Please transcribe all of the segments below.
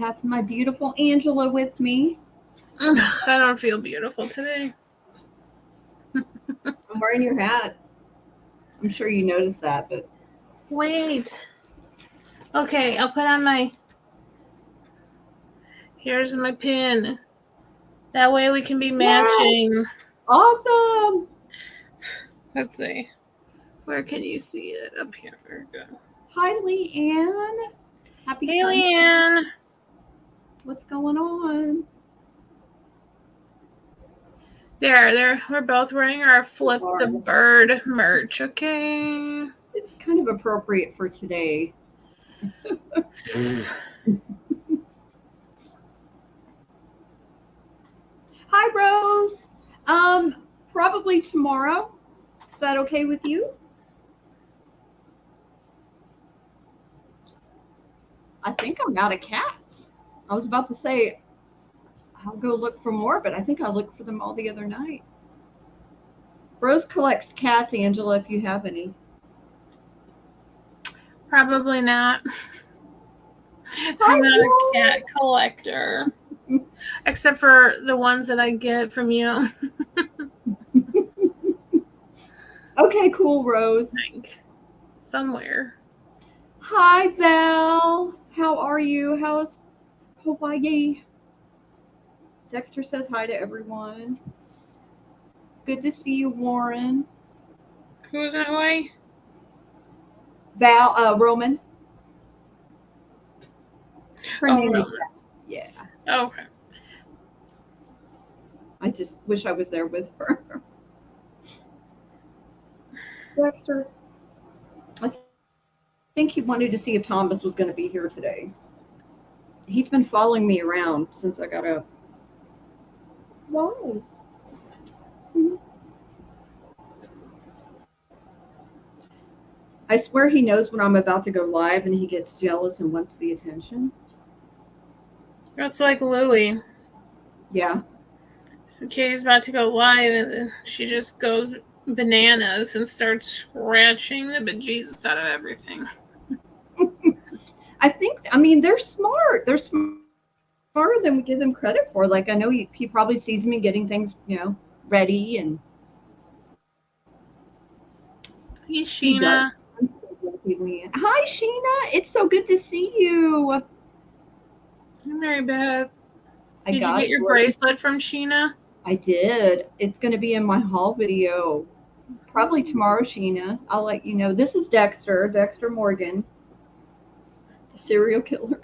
have my beautiful Angela with me. I don't feel beautiful today. I'm wearing your hat. I'm sure you noticed that, but wait. Okay, I'll put on my. Here's my pin. That way we can be matching. Yes. Awesome. Let's see. Where can you see it? Up here. There we go. Hi, Leanne. Happy Hey, Sunday. Leanne. What's going on? There. We're both wearing our Flip the Bird merch, okay? It's kind of appropriate for today. Hi, Rose. Probably tomorrow. Is that okay with you? I think I'm out of cats. I was about to say I'll go look for more, but I think I looked for them all the other night. Rose collects cats, Angela, if you have any. Probably not. I'm not a cat collector. Except for the ones that I get from you. Okay, cool, Rose. Somewhere. Hi, Val. How are you? How's Hawaii? Dexter says hi to everyone. Good to see you, Warren. Who's in Hawaii? Val, Roman. Her name is Val. Yeah. Oh, okay. I just wish I was there with her. Dexter. I think he wanted to see if Thomas was going to be here today. He's been following me around since I got up. Why? Mm-hmm. I swear he knows when I'm about to go live and he gets jealous and wants the attention. That's like Louie. Yeah. Katie's about to go live and she just goes bananas and starts scratching the bejesus out of everything. I mean, they're smart. They're smarter than we give them credit for. Like, I know he probably sees me getting things, ready and. Hey, Sheena. I'm so lucky, hi, Sheena. It's so good to see you. Hi, Mary Beth. Did you get your bracelet from Sheena? I did. It's going to be in my haul video. Probably tomorrow, Sheena. I'll let you know. This is Dexter Morgan, the serial killer.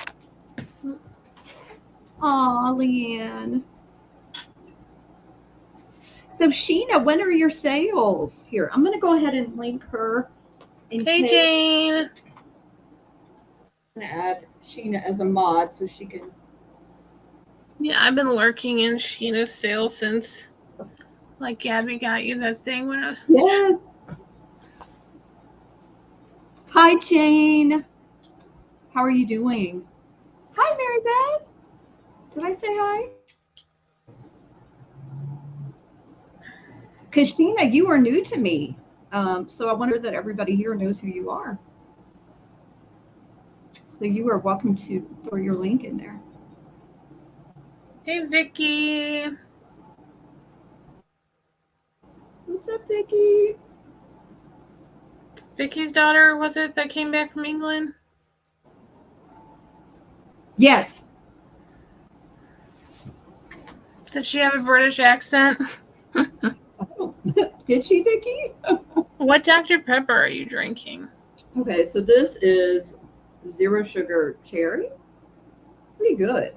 Aw, Leanne. So, Sheena, when are your sales? Here, I'm going to go ahead and link her. Hey, Jane. I'm going to add Sheena as a mod so she can. Yeah, I've been lurking in Sheena's sale since, like, Gabby got you that thing when I. Yes. Hi, Jane. How are you doing? Hi, Mary Beth. Did I say hi? Because, Sheena, you are new to me. So I wonder that everybody here knows who you are. So you are welcome to throw your link in there. Hey, Vicky. What's up, Vicky? Vicky's daughter, was it, that came back from England? Yes. Did she have a British accent? Oh, did she, Vicky? What Dr. Pepper are you drinking? Okay, so this is zero sugar cherry. Pretty good.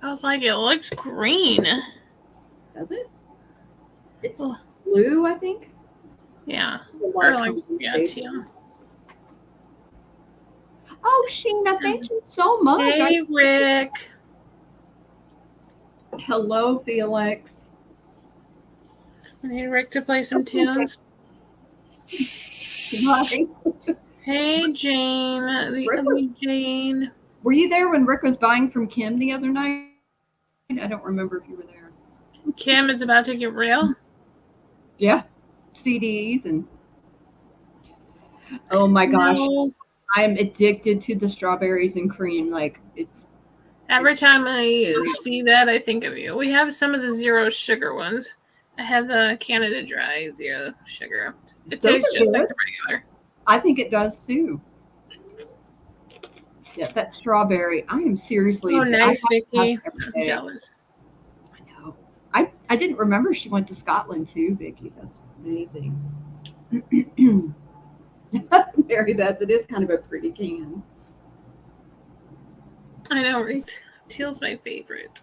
I was like, it looks green. Does it? It's blue, I think. Yeah. Or like, yeah, teal. Oh, Sheena, thank you so much. Hey, Rick. Hello, Felix. I need Rick to play some tunes. Hi. Hey, Jane. The other Jane. Were you there when Rick was buying from Kim the other night? I don't remember if you were there. Kim, it's about to get real? Yeah. CDs and... Oh, my gosh. No. I'm addicted to the strawberries and cream. Like, it's Every time I see that, I think of you. We have some of the zero sugar ones. I have the Canada Dry zero sugar. It Those tastes are just like good. the regular. I think it does too. Yeah, that strawberry. I am seriously. Oh, I have nice, to have Vicky. it every I'm day. jealous. I know. I didn't remember she went to Scotland too, Vicky. That's amazing. Mary Beth, it is kind of a pretty can. I know, right? Teal's my favorite.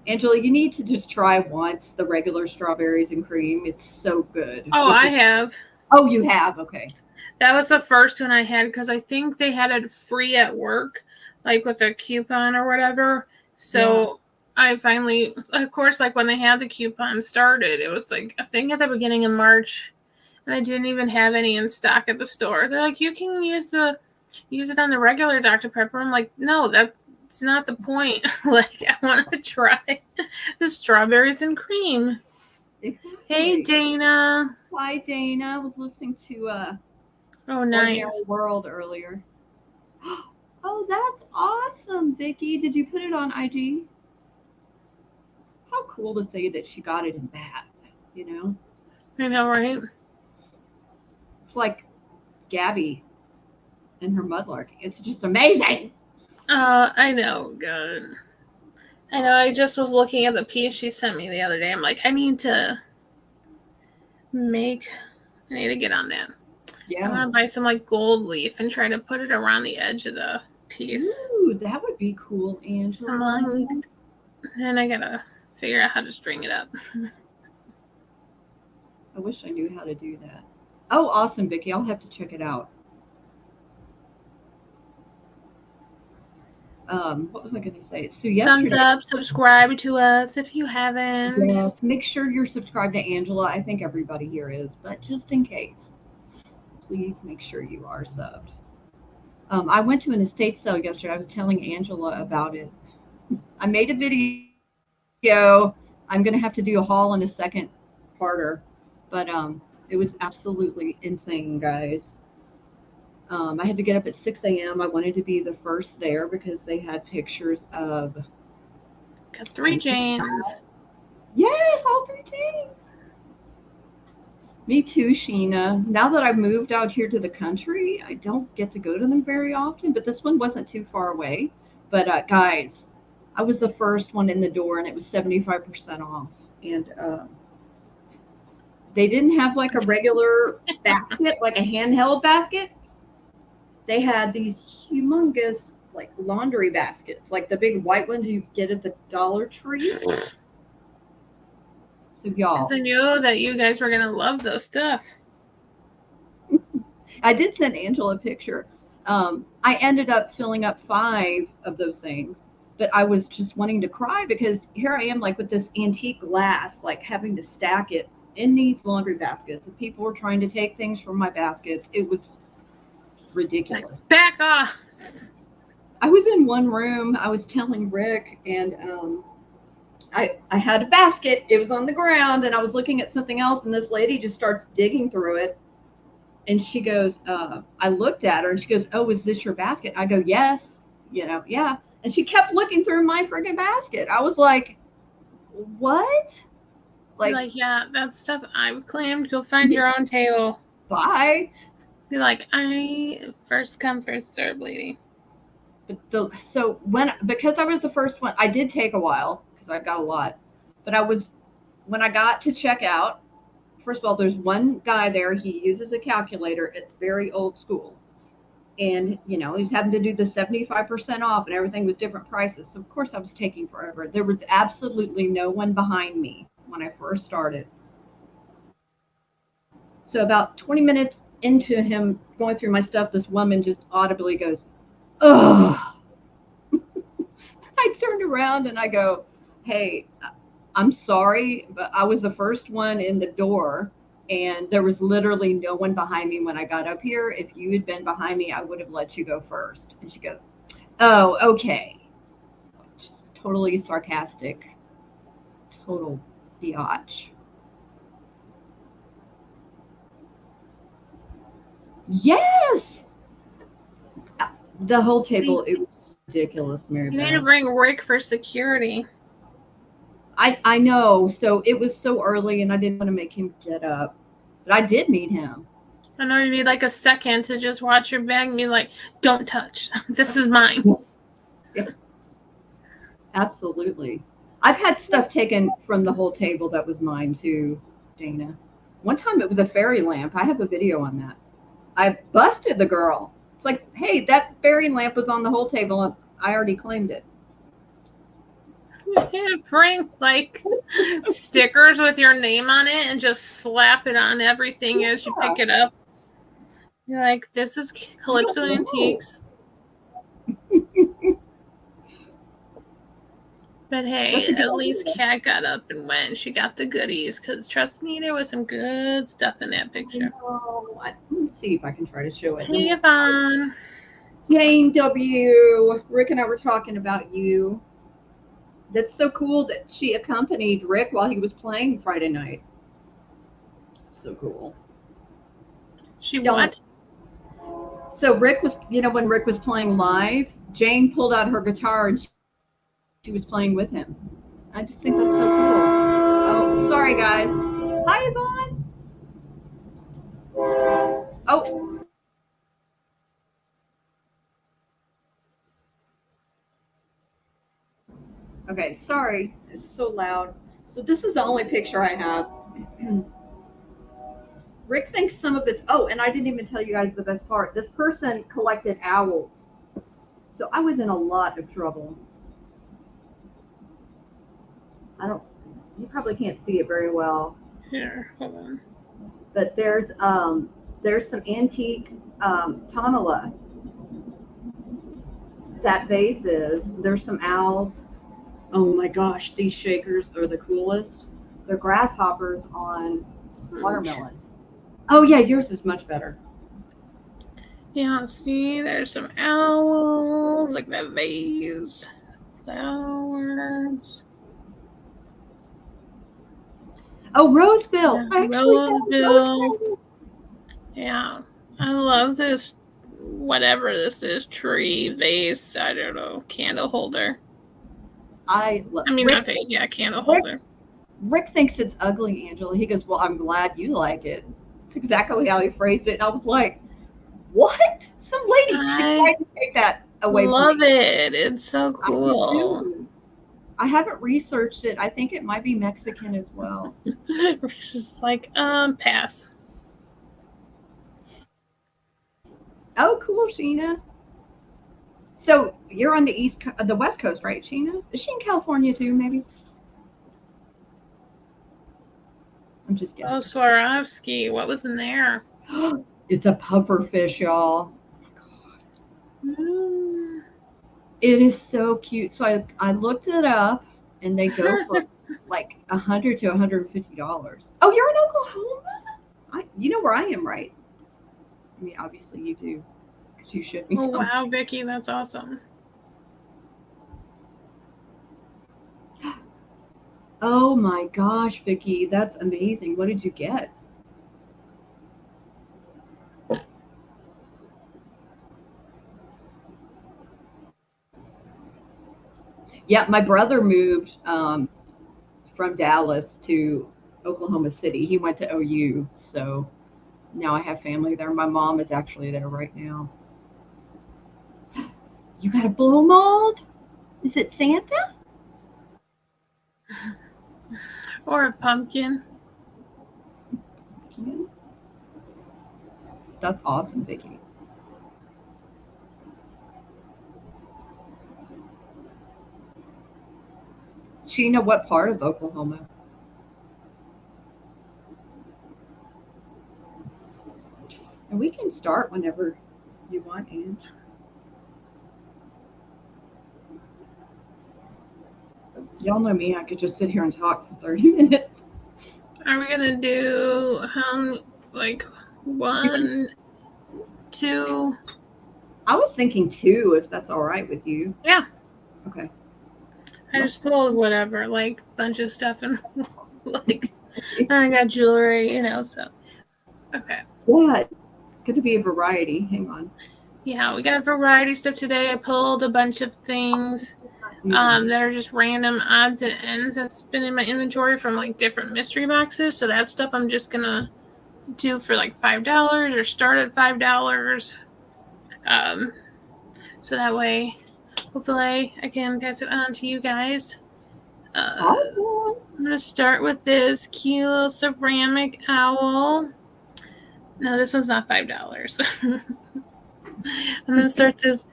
Angela, you need to just try once the regular strawberries and cream. It's so good. Oh, With I the have. Oh, you have? Okay. That was the first one I had because I think they had it free at work, like with a coupon or whatever. Yeah. So I finally, of course, like when they had the coupon started, it was like I think at the beginning of March, and I didn't even have any in stock at the store. They're like, you can use it on the regular Dr. Pepper. I'm like, no, that's not the point. Like I want to try the strawberries and cream. Hey, Exactly. Dana. Hi, Dana. I was listening to Oh, Ordinary nice. World earlier. Oh, that's awesome, Vicky. Did you put it on IG? How cool to say that she got it in Bath, you know? I know, right? It's like Gabby and her mudlark. It's just amazing. I know. Good. I know. I just was looking at the piece she sent me the other day. I'm like, I need to make. I need to get on that. I Yeah. want to buy some like gold leaf and try to put it around the edge of the piece. Ooh, that would be cool, So I'm Angela. like, then I gotta figure out how to string it up. I wish I knew how to do that. Oh, awesome, Vicky. I'll have to check it out. What was I going to say? So Thumbs yesterday, up, subscribe to us if you haven't. yes, make sure you're subscribed to Angela. I think everybody here is, but just in case, please make sure you are subbed. I went to an estate sale yesterday. I was telling Angela about it. I made a video. I'm going to have to do a haul in a second parter, but it was absolutely insane, guys. I had to get up at 6 a.m. I wanted to be the first there because they had pictures of Got 3 Janes. yes, all three teams. Me too, Sheena. Now that I've moved out here to the country, I don't get to go to them very often, but this one wasn't too far away. But guys, I was the first one in the door and it was 75% off. And they didn't have like a regular basket, like a handheld basket. They had these humongous like laundry baskets, like the big white ones you get at the Dollar Tree. So Because y'all, I knew that you guys were gonna love those stuff. I did send Angela a picture. I ended up filling up 5 of those things, but I was just wanting to cry because here I am, like with this antique glass, like having to stack it in these laundry baskets. And people were trying to take things from my baskets. It was Like, ridiculous. back off. I was in one room. I was telling Rick, and I had a basket. It was on the ground, and I was looking at something else, and this lady just starts digging through it. And she goes, I looked at her and she goes, oh, is this your basket? I go, yes, yeah. And she kept looking through my freaking basket. I was like, what? Be Like, like, yeah, that's stuff I've claimed. Go find your own table. bye. Be like, I first come, first serve, lady. So because I was the first one, I did take a while because I got a lot. But when I got to check out, first of all, there's one guy there. He uses a calculator. It's very old school. And he's having to do the 75% off and everything was different prices, so of course I was taking forever. There was absolutely no one behind me when I first started, so about 20 minutes into him going through my stuff, this woman just audibly goes, ugh. I turned around and I go, hey, I'm sorry, but I was the first one in the door and there was literally no one behind me when I got up here. If you had been behind me, I would have let you go first. And she goes, oh, okay. Just totally sarcastic, total biatch. Yes. The whole table, it was ridiculous, Mary You need to Beth. bring Rick for security. I know. So it was so early, and I didn't want to make him get up, but I did need him. I know you need like a second to just watch your bag and be like, don't touch. This is mine. Yep. Absolutely. I've had stuff taken from the whole table that was mine too, Dana. One time it was a fairy lamp. I have a video on that. I busted the girl. It's like, hey, that fairy lamp was on the whole table and I already claimed it. Yeah, bring like stickers with your name on it and just slap it on everything as you pick it up. You're like, this is Calypso Antiques. But hey, at least Kat got up and went. She got the goodies because trust me, there was some good stuff in that picture. Let me see if I can try to show it. Hey, Yvonne. Jane W. Rick and I were talking about you. That's so cool that she accompanied Rick while he was playing Friday night. So cool. She what? So Rick was, when Rick was playing live, Jane pulled out her guitar and she was playing with him. I just think that's so cool. Oh, sorry guys. Hi, Yvonne. Oh. Okay, sorry. It's so loud. So this is the only picture I have. Rick thinks some of it's, and I didn't even tell you guys the best part. This person collected owls. So I was in a lot of trouble. You probably can't see it very well. Here, hold on. But there's some antique tonala. That vase is. There's some owls. Oh my gosh, these shakers are the coolest. They're grasshoppers on watermelon. Oh yeah, yours is much better. Yeah, see, there's some owls, like that vase, flowers. Oh, Roseville. Yeah, Roseville. Yeah, I love this, whatever this is, tree, vase, I don't know, candle holder. Candle holder. Rick thinks it's ugly, Angela. He goes, well, I'm glad you like it. That's exactly how he phrased it. And I was like, what? Some lady should try to take that away from me. Love it. It's so cool. I haven't researched it. I think it might be Mexican as well. Just like, pass. Oh, cool, Sheena. So you're on the West Coast, right, Sheena? Is she in California too, maybe? I'm just guessing. Oh, Swarovski. What was in there? It's a pufferfish, y'all. Mm. It is so cute. So I looked it up, and they go for like $100 to $150. Oh, you're in Oklahoma? You know where I am, right? I mean, obviously you do, because you showed me something. Oh, wow, Vicki, that's awesome. Oh my gosh, Vicki, that's amazing. What did you get? Yeah, my brother moved from Dallas to Oklahoma City. He went to OU, so now I have family there. My mom is actually there right now. You got a blow mold? Is it Santa? Or a pumpkin. That's awesome, Vicki. Sheena, what part of Oklahoma? And we can start whenever you want, Ange. Y'all know me, I could just sit here and talk for 30 minutes. Are we gonna do like 1, 2? I was thinking 2, if that's all right with you. Yeah. Okay. I just pulled whatever, like a bunch of stuff, and like, and I got jewelry, so. Okay. What? Could be a variety. Hang on. Yeah, we got variety stuff today. I pulled a bunch of things that are just random odds and ends that's been in my inventory from like different mystery boxes. So that stuff I'm just gonna do for like $5 or start at $5. So that way, hopefully, I can pass it on to you guys. I'm gonna start with this cute little ceramic owl. No, this one's not $5. I'm gonna start this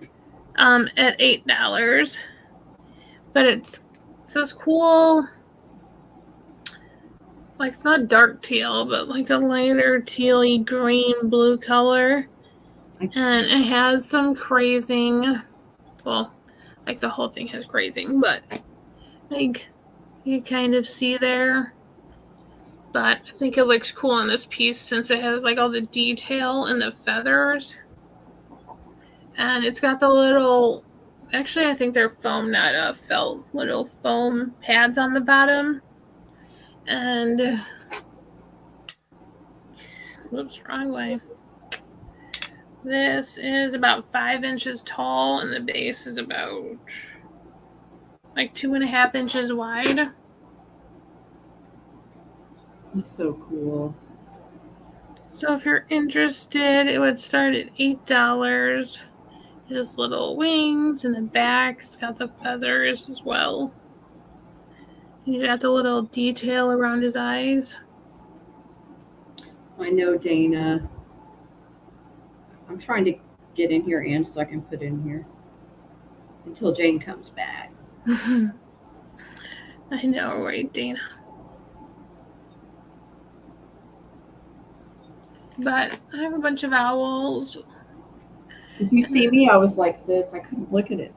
at $8. But it's this cool, like it's not dark teal, but like a lighter tealy green blue color. And it has some crazing. Well, like the whole thing has crazing, but like you kind of see there. But I think it looks cool on this piece since it has like all the detail and the feathers. And it's got the little, actually I think they're foam, not felt, little foam pads on the bottom. And, whoops, wrong way. This is about 5 inches tall and the base is about like 2.5 inches wide. That's so cool. So if you're interested, it would start at $8. His little wings in the back. It's got the feathers as well. You got the little detail around his eyes. I know, Dana. I'm trying to get in here, Anne, so I can put in here until Jane comes back. I know, right, Dana? But I have a bunch of owls. If you see me, I was like this. I couldn't look at it.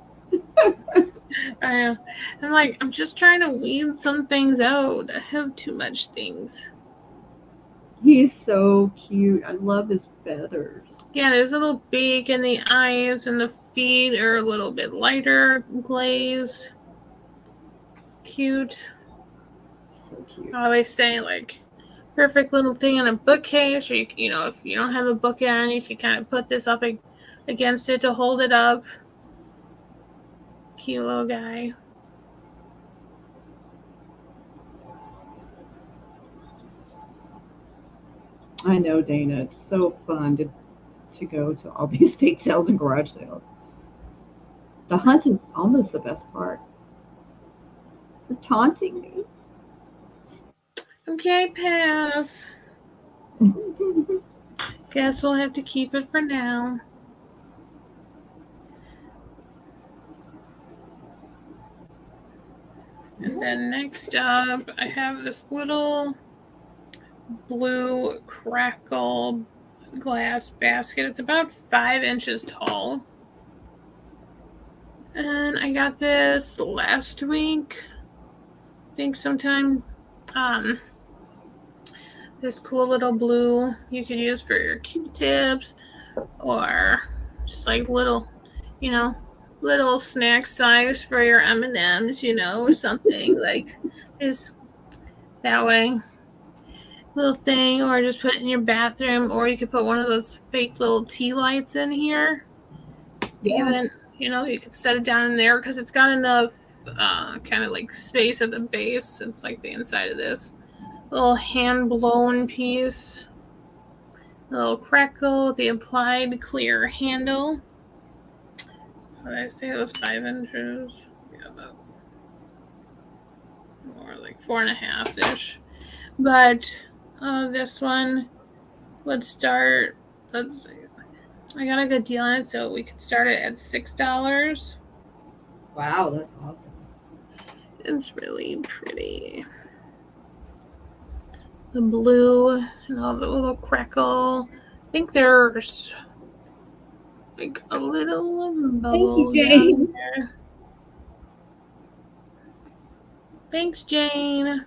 I'm like, I'm just trying to weed some things out. I have too much things. He's so cute. I love his feathers. Yeah, there's a little beak in the eyes, and the feet are a little bit lighter glaze. Cute. So cute. I always say, like, perfect little thing in a bookcase, or you know, if you don't have a book on, you can kind of put this up against it to hold it up. Cute little guy. I know, Dana. It's so fun to go to all these estate sales and garage sales. The hunt is almost the best part. You're taunting me. Okay, pass. Guess we'll have to keep it for now. And then next up, I have this little blue crackle glass basket. It's about 5 inches tall. And I got this last week, I think sometime. This cool little blue you could use for your Q-tips or just like little, you know, little snack size for your M&Ms, you know, something like just that way. Little thing, or just put it in your bathroom, or you could put one of those fake little tea lights in here. Yeah. Even, you know, you could set it down in there because it's got enough kind of like space at the base. It's like the inside of this little hand blown piece. A little crackle, the applied clear handle. What did I say? It was 5 inches. Yeah, about more like 4.5-ish. But this one would start. Let's see. I got a good deal on it, so we could start it at $6. Wow, that's awesome. It's really pretty. The blue and all the little crackle. I think there's like a little bubble. Thank you, Jane. There. Thanks, Jane.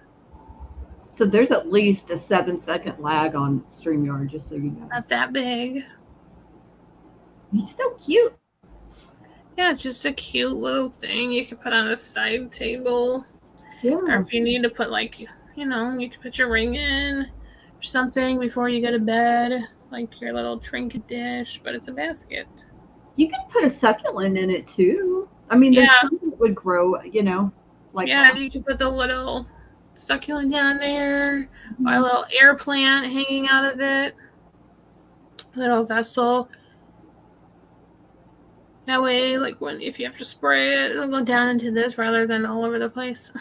So there's at least a 7-second lag on StreamYard, just so you know. Not that big. He's so cute. Yeah, it's just a cute little thing you can put on a side table. Yeah. Or if you need to put like, you know, you can put your ring in or something before you go to bed, like your little trinket dish, but it's a basket. You can put a succulent in it too. I mean, there's Yeah, some that would grow, like yeah. You can put the little succulent down there, or a Mhm. little air plant hanging out of it, little vessel. That way, like if you have to spray it, it'll go down into this rather than all over the place.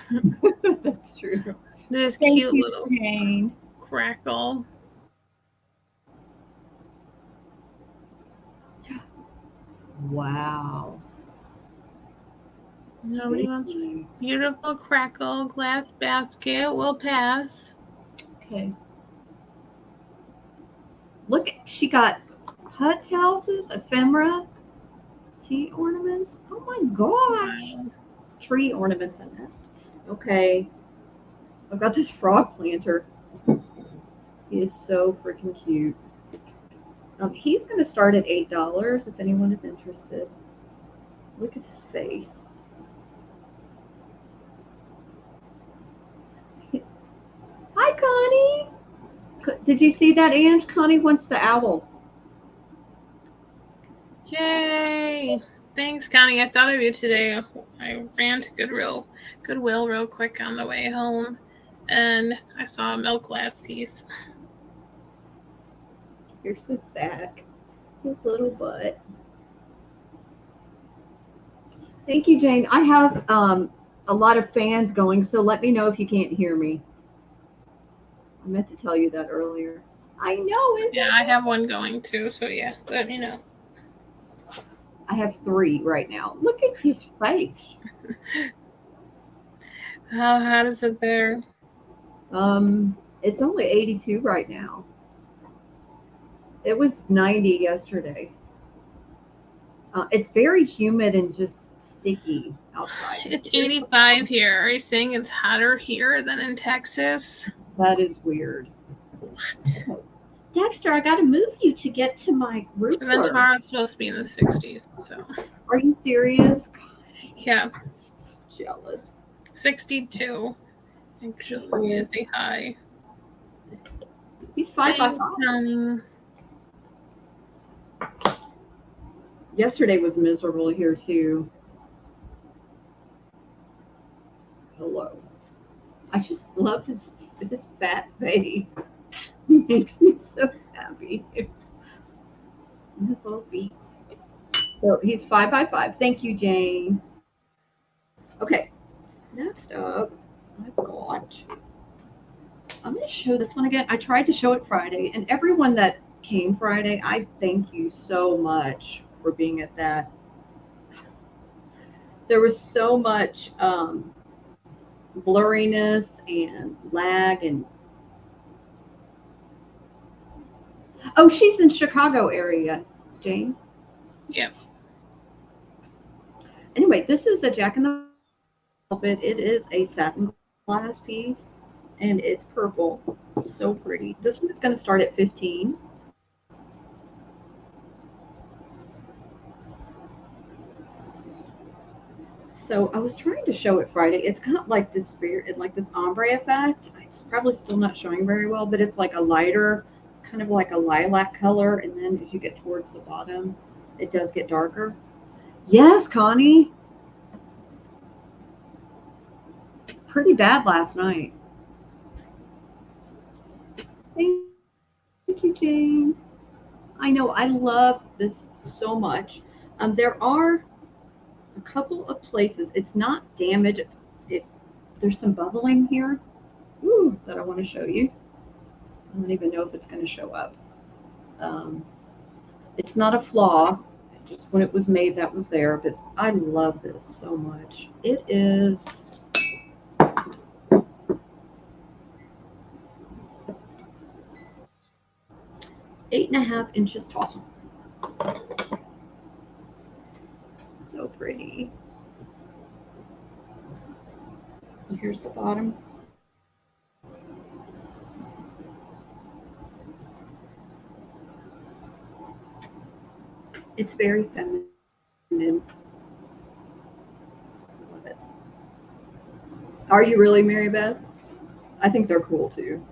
That's true. This Thank cute you, little Jane. crackle. Wow. Nobody Thank wants you. beautiful crackle glass basket. Will pass. Okay. Look, she got Hut's houses, ephemera, tea ornaments. Oh my gosh. Wow. Tree ornaments in it. Okay. I've got this frog planter. He is so freaking cute. He's going to start at $8 if anyone is interested. Look at his face. Hi, Connie. Did you see that, Ange? Connie wants the owl. Yay! Thanks, Connie. I thought of you today. I ran to Goodwill real quick on the way home, and I saw a milk glass piece. Here's his back, his little butt. Thank you, Jane. I have a lot of fans going, so let me know if you can't hear me. I meant to tell you that earlier. I know, isn't Yeah, I have one going too, so yeah, let me know. I have 3 right now. Look at his face. How hot is it there? It's only 82 right now. It was 90 yesterday. It's very humid and just sticky outside. It's 85 here. Are you saying it's hotter here than in Texas? That is weird. What? Dexter, I got to move you to get to my roof. And then tomorrow it's supposed to be in the 60s. So. Are you serious? Yeah. So jealous. 62 actually is the high. He's 5 by 5. Counting. Yesterday was miserable here too. Hello. I just love his fat face. He makes me so happy. And his little feet. So he's 5 by 5. Thank you, Jane. Okay. Next up, I've got. I'm going to show this one again. I tried to show it Friday, and everyone that came Friday, I thank you so much for being at that. There was so much blurriness and lag and oh, she's in Chicago area, Jane. Yep. Anyway, this is a Jack in the Pulpit. It is a satin glass piece, and it's purple. So pretty. This one is going to start at 15. So I was trying to show it Friday. It's got like this spirit, like this ombre effect. It's probably still not showing very well, but it's like a lighter, kind of like a lilac color. And then as you get towards the bottom, it does get darker. Yes, Connie. Pretty bad last night. Thank you, Jane. I know, I love this so much. There are a couple of places. It's not damaged. There's some bubbling here. Ooh, that I want to show you. I don't even know if it's going to show up. It's not a flaw. Just when it was made, that was there. But I love this so much. It is. Eight and a half inches tall. So pretty. And here's the bottom. It's very feminine. Love it. Are you really, Mary Beth? I think they're cool too.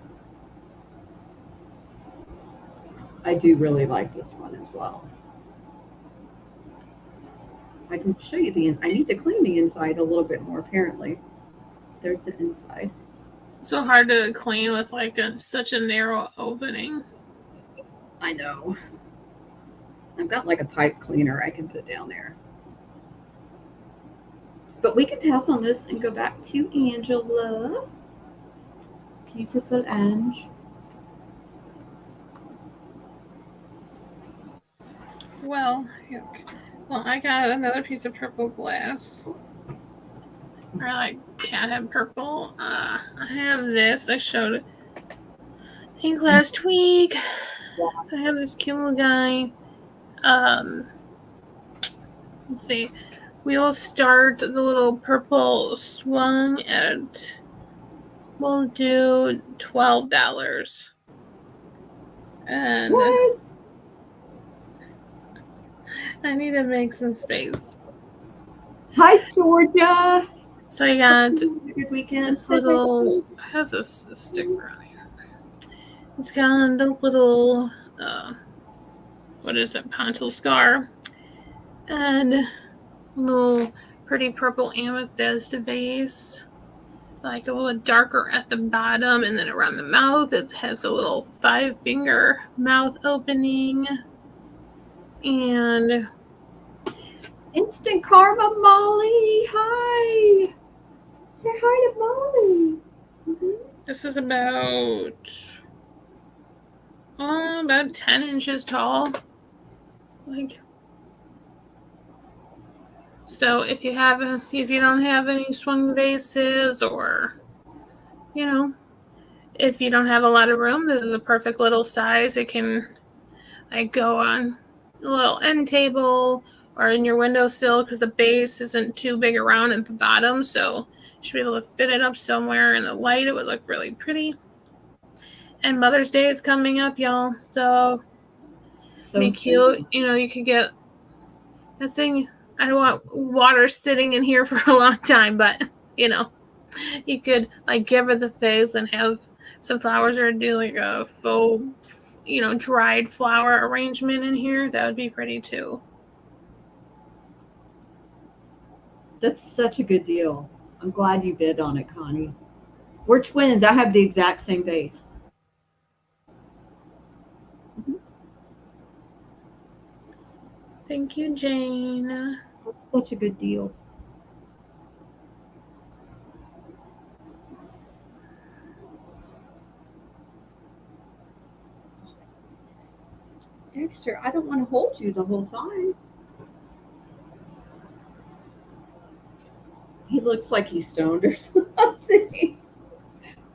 I do really like this one as well. I can show you I need to clean the inside a little bit more, apparently. There's the inside. So hard to clean with like such a narrow opening. I know. I've got like a pipe cleaner I can put down there. But we can pass on this and go back to Angela. Beautiful Ange. Well, I got another piece of purple glass. Or like cat head purple. I have this. I showed I think last week. I have this cute little guy. Let's see. We will start the little purple swung at. We'll do $12. And what? I need to make some space. Hi, Georgia. So I got good weekend. This little has a sticker on here. It's got the little what is it, pontil scar, and a little pretty purple amethyst vase, like a little darker at the bottom, and then around the mouth it has a little 5-finger mouth opening. And Instant Karma Molly, hi. Say hi to Molly. This is about 10 inches tall. Like, so if you don't have any swing vases, or if you don't have a lot of room, this is a perfect little size. It can like go on a little end table or in your windowsill, because the base isn't too big around at the bottom, so you should be able to fit it up somewhere in the light. It would look really pretty. And Mother's Day is coming up, y'all, so be cute. You could get that thing. I don't want water sitting in here for a long time, but you could like give it the face and have some flowers, or do like a faux, dried flower arrangement in here. That would be pretty too. That's such a good deal. I'm glad you bid on it, Connie. We're twins. I have the exact same vase. Thank you, Jane. That's such a good deal. Dexter, I don't want to hold you the whole time. He looks like he's stoned or something.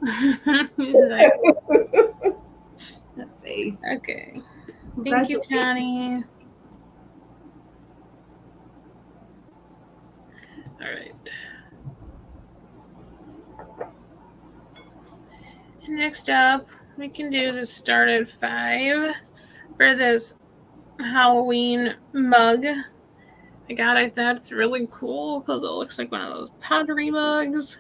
That face. Okay. Thank you, Johnny. All right. Next up, we can do the start at 5 for this Halloween mug. I thought it's really cool because it looks like one of those pottery mugs.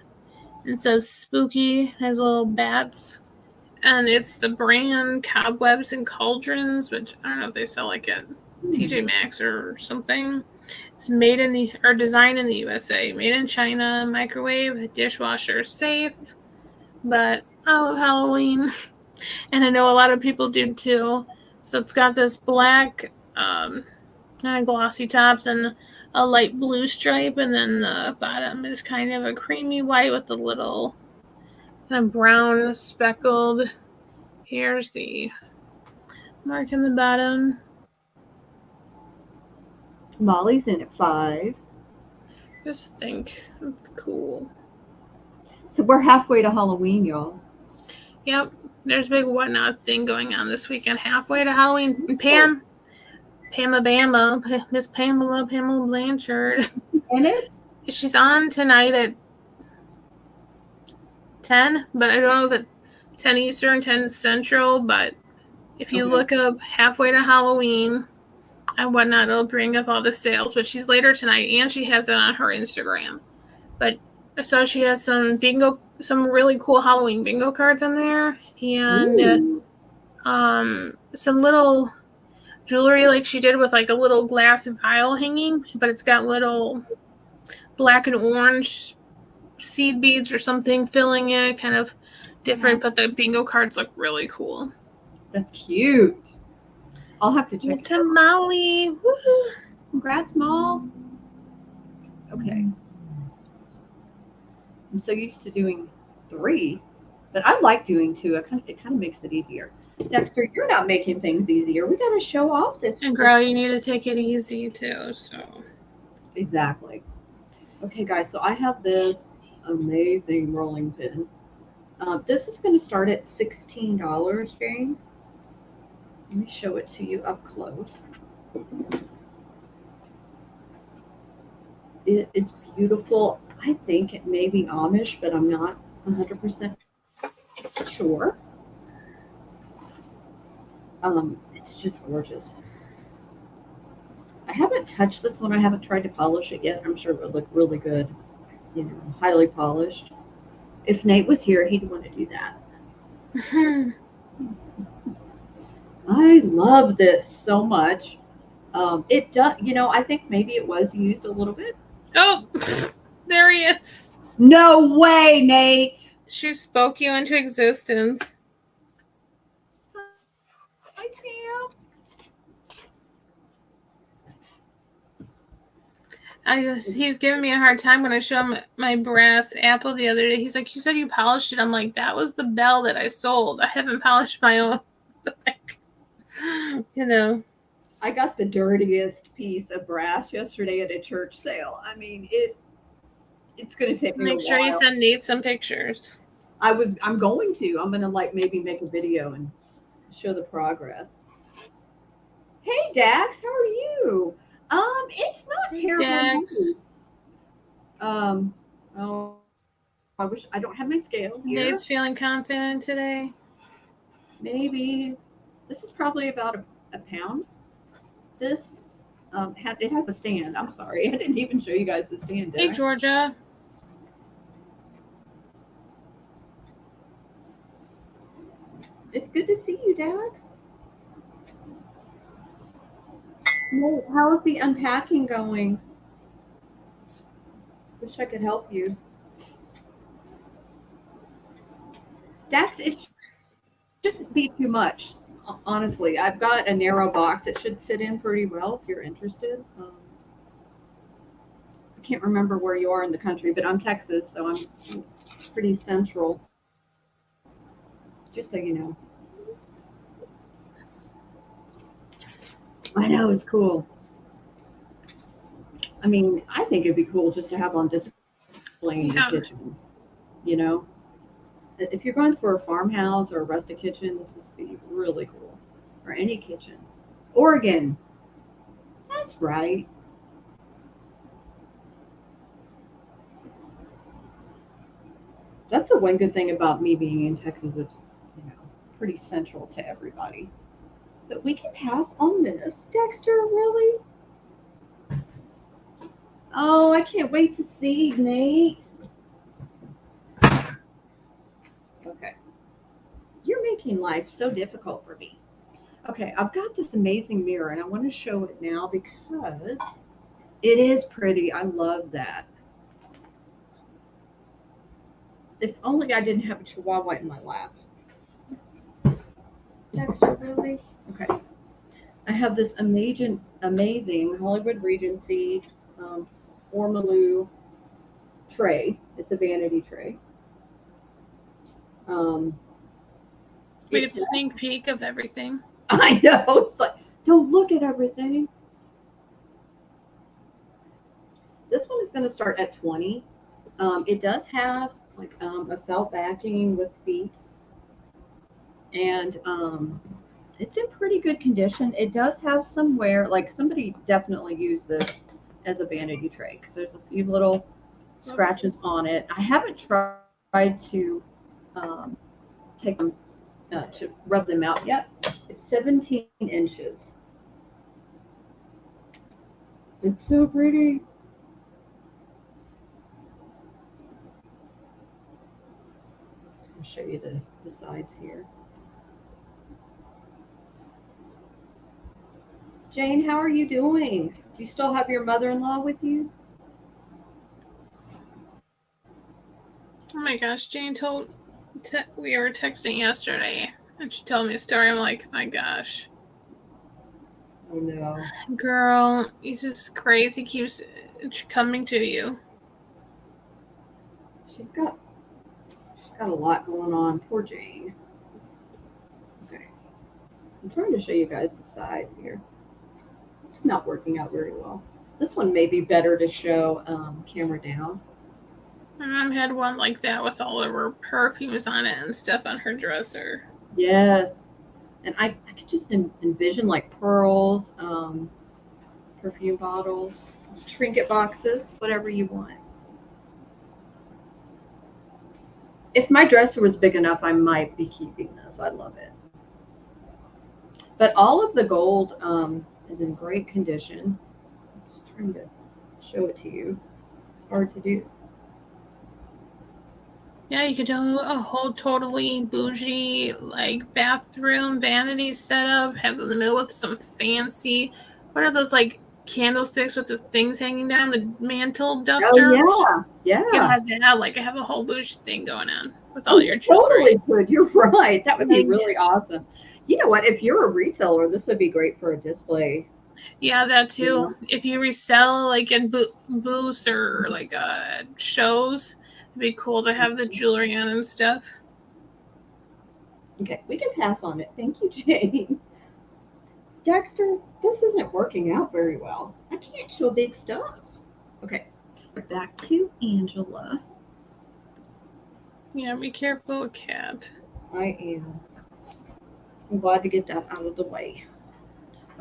It says spooky, has little bats, and it's the brand Cobwebs and Cauldrons, which I don't know if they sell like at TJ Maxx or something. It's designed in the USA, made in China, microwave, dishwasher safe. But I love Halloween, and I know a lot of people do too. So it's got this black kind of glossy tops and a light blue stripe, and then the bottom is kind of a creamy white with a little kind of brown speckled. Here's the mark in the bottom. Molly's in at 5. Just think it's cool. So we're halfway to Halloween, y'all. Yep, there's a big whatnot thing going on this weekend. Halfway to Halloween. And Miss Pamela Blanchard. In it? She's on tonight at 10, but I don't know if it's 10 Eastern, 10 Central, but if you look up halfway to Halloween and whatnot, it'll bring up all the sales. But she's later tonight, and she has it on her Instagram. But so she has some really cool Halloween bingo cards on there, and some little jewelry like she did with like a little glass vial hanging, but it's got little black and orange seed beads or something filling it, kind of different, but the bingo cards look really cool. That's cute. I'll have to check it To out. Molly. Woo-hoo. Congrats, Mom. Okay. I'm so used to doing 3, but I like doing 2. It kind of makes it easier. Dexter, you're not making things easier. We got to show off this. And girl, you need to take it easy too. So Exactly. Okay, guys. So I have this amazing rolling pin. This is going to start at $16, Jane. Let me show it to you up close. It is beautiful. I think it may be Amish, but I'm not 100% sure. It's just gorgeous. I haven't touched this one. I haven't tried to polish it yet. I'm sure it would look really good, highly polished. If Nate was here, he'd want to do that. I love this so much. It does, I think maybe it was used a little bit. Oh, there he is. No way, Nate. She spoke you into existence. Hi, Tam. He was giving me a hard time when I showed him my brass apple the other day. He's like, "You said you polished it." I'm like, "That was the bell that I sold. I haven't polished my own." I got the dirtiest piece of brass yesterday at a church sale. I mean, it's going to take me a while. Make sure you send Nate some pictures. I'm going to maybe make a video and show the progress. Hey Dax, how are you? It's not terrible. Oh, I wish I don't have my scale here. Nate's feeling confident today. Maybe this is probably about a pound. This it has a stand. I'm sorry, I didn't even show you guys the stand. Hey Georgia. It's good to see you, Dax. Nate, how is the unpacking going? Wish I could help you. Dax, it shouldn't be too much. Honestly, I've got a narrow box. It should fit in pretty well if you're interested. I can't remember where you are in the country, but I'm Texas, so I'm pretty central. Just so you know. I know, it's cool. I mean, I think it'd be cool just to have on display in your kitchen. If you're going for a farmhouse or a rustic kitchen, this would be really cool. Or any kitchen. Oregon. That's right. That's the one good thing about me being in Texas. It's pretty central to everybody. But we can pass on this. Dexter, really? Oh, I can't wait to see, Nate. Okay. You're making life so difficult for me. Okay, I've got this amazing mirror, and I want to show it now because it is pretty. I love that. If only I didn't have a chihuahua in my lap. Dexter, really? Okay. I have this amazing Hollywood Regency Ormolu tray. It's a vanity tray. We get a sneak peek of everything. I know. It's like, don't look at everything. This one is going to start at $20. It does have like a felt backing with feet, and it's in pretty good condition. It does have some wear. Like somebody definitely used this as a vanity tray because there's a few little scratches on it. I haven't tried to take them to rub them out yet. It's 17 inches. It's so pretty. I'll show you the sides here. Jane, how are you doing? Do you still have your mother-in-law with you? Oh my gosh, Jane we were texting yesterday, and she told me a story. I'm like, my gosh, Oh no. girl, he's just crazy. Keeps coming to you. She's got a lot going on. Poor Jane. Okay. I'm trying to show you guys the sides here. It's not working out very well. This one may be better to show camera down. My mom had one like that with all of her perfumes on it and stuff on her dresser. Yes. And I could just envision like pearls, perfume bottles, trinket boxes, whatever you want. If my dresser was big enough, I might be keeping this. I love it. But all of the gold is in great condition. I'm just trying to show it to you. It's hard to do. Yeah, you could do a whole totally bougie like bathroom vanity setup. Have it in the middle with some fancy. What are those like candlesticks with the things hanging down the mantle dusters? Oh yeah, You could yeah. have that. Like have a whole bougie thing going on with Oh, all you your jewelry. totally could. You're right. That would be Like, really awesome. You know what? If you're a reseller, this would be great for a display. yeah, that You too. know? If you resell like in booths or like shows, it'd be cool to have the jewelry on and stuff. Okay, we can pass on it. Thank you, Jane. Dexter, this isn't working out very well. I can't show big stuff. Okay, back to Angela. Yeah, be careful, cat. I am. I'm glad to get that out of the way.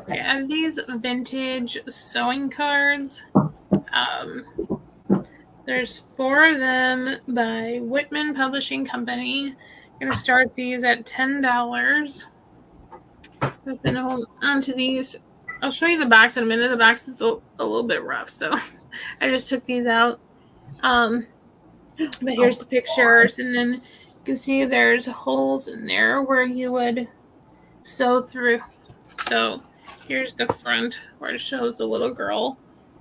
Okay, I have these vintage sewing cards. There's 4 of them by Whitman Publishing Company. I'm gonna start these at $10. I've been holding onto these. I'll show you the box in a minute. The box is a little bit rough, so I just took these out. But here's the pictures, and then you can see there's holes in there where you would sew through. So here's the front where it shows the little girl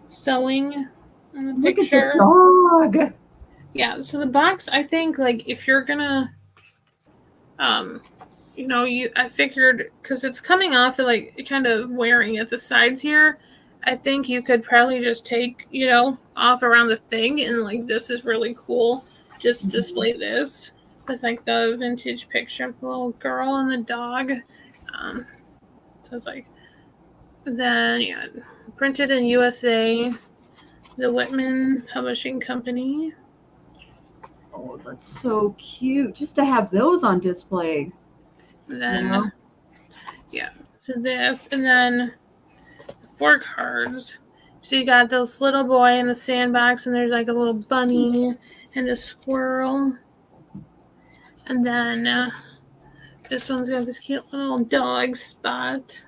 sewing in the Look picture. at the dog. Yeah, so the box, I think, like, if you're gonna, I figured, because it's coming off of, like, kind of wearing at the sides here, I think you could probably just take, off around the thing, and, like, this is really cool. Just display this with, like, the vintage picture of the little girl and the dog. So it's like, then, yeah, printed in USA, the Whitman Publishing Company. Oh, that's so cute. Just to have those on display. Then, yeah, so this, and then 4 cards. So you got this little boy in a sandbox, and there's like a little bunny and a squirrel. And then this one's got this cute little dog spot.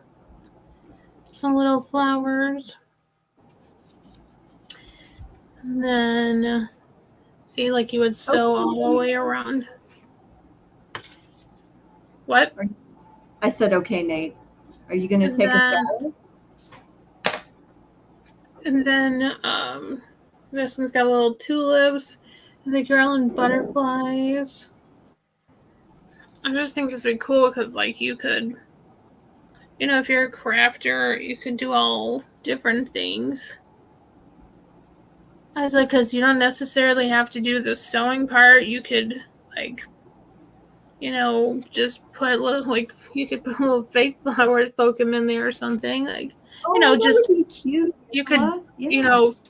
Some little flowers. And then, see, like you would sew all the way around. What? I said, okay, Nate. Are you going to take a shower? And then this one's got little tulips and the girl and butterflies. I just think this would be cool because, like, you could, if you're a crafter, you could do all different things. I was like, because you don't necessarily have to do the sewing part. You could, like, just put little, like, you could put little fake flowers, poke them in there or something. Like, just would be cute. You could,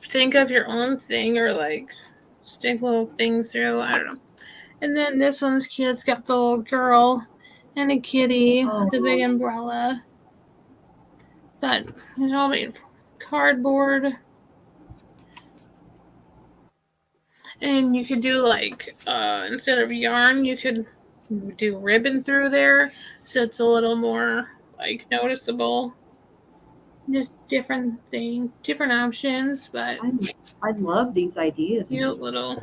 think of your own thing or, like, stick little things through. I don't know. And then this one's cute. It's got the little girl and a kitty with a big umbrella. But it's all made of cardboard. And you could do, like, instead of yarn, you could do ribbon through there. So it's a little more, like, noticeable. Just different things, different options. But I love these ideas. Cute little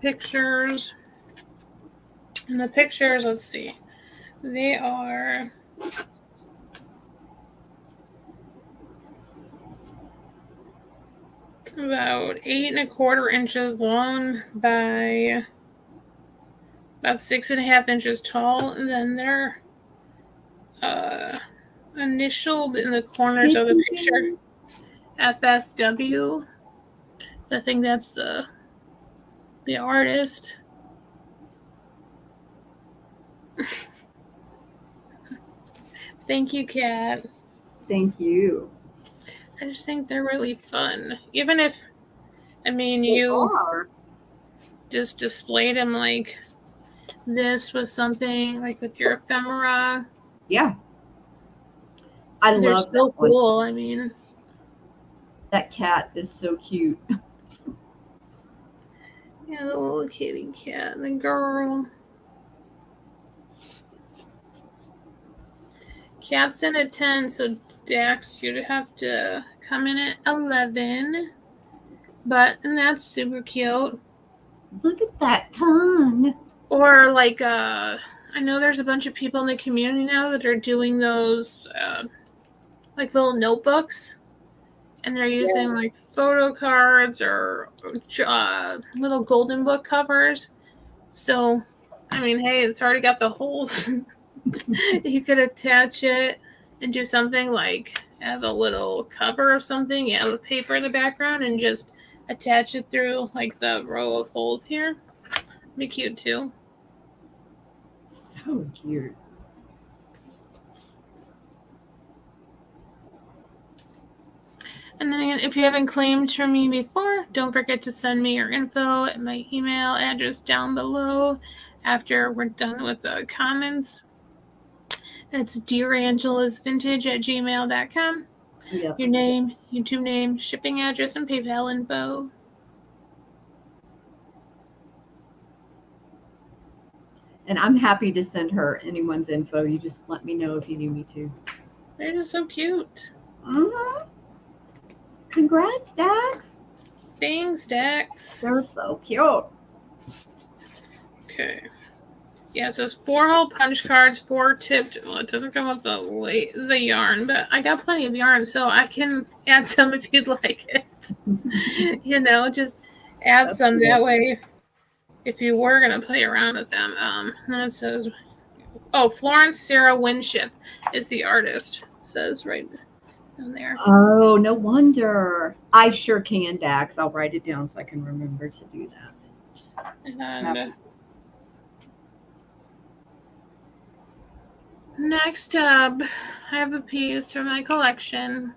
pictures. And the pictures, let's see, they are about 8¼ inches long by about 6½ inches tall, and then they're initialed in the corners of the picture FSW. I think that's the artist. Thank you, Kat. Thank you. I just think they're really fun. Even if, They you are. just displayed them like this with something, like with your ephemera. Yeah. I They're love so that one. cool. That cat is so cute. Yeah, the little kitty cat, the girl. Cat's in at 10, so Dax, you'd have to come in at 11. And that's super cute. Look at that tongue. Or like, I know there's a bunch of people in the community now that are doing those, like little notebooks, and they're using like photo cards or little golden book covers. So, hey, it's already got the holes. You could attach it and do something like have a little cover or something, with paper in the background, and just attach it through like the row of holes here. Be cute too. So cute. And then again, if you haven't claimed from me before, don't forget to send me your info at my email address down below after we're done with the comments. That's dearangelasvintage@gmail.com. Yep. Your name, YouTube name, shipping address, and PayPal info. And I'm happy to send her anyone's info. You just let me know if you need me to. They're just so cute. Mm-hmm. Congrats, Dax. Thanks, Dax. They're so cute. Okay. Yeah, so it's 4-hole punch cards, 4 tipped. Well, it doesn't come with the yarn, but I got plenty of yarn, so I can add some if you'd like it. Just add some that way if you were going to play around with them. Then it says, Florence Sarah Winship is the artist. It says right down there. Oh, no wonder. I sure can, Dax. I'll write it down so I can remember to do that. And next up, I have a piece from my collection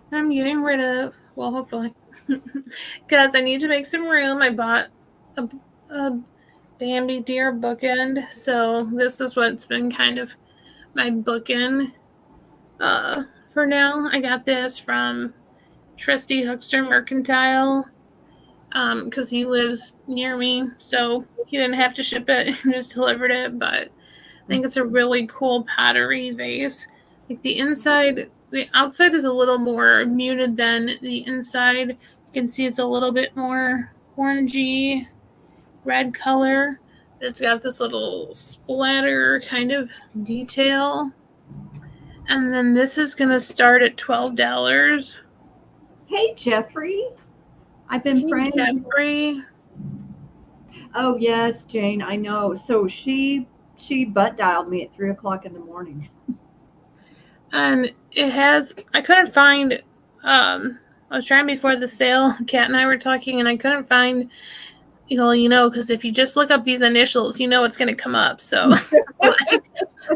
that I'm getting rid of. Well, hopefully. Because I need to make some room. I bought a Bambi Deer bookend. So this is what's been kind of my bookend for now. I got this from Trusty Huckster Mercantile because he lives near me. So he didn't have to ship it. He just delivered it. But I think it's a really cool pottery vase. Like the outside is a little more muted than the inside. You can see it's a little bit more orangey red color. It's got this little splatter kind of detail. And then this is going to start at $12. Hey, Jeffrey. I've been praying. Jeffrey. Oh, yes, Jane. I know. So she butt dialed me at 3:00 in the morning. And I couldn't find, I was trying before the sale. Kat and I were talking, and I couldn't find, because if you just look up these initials, it's going to come up. So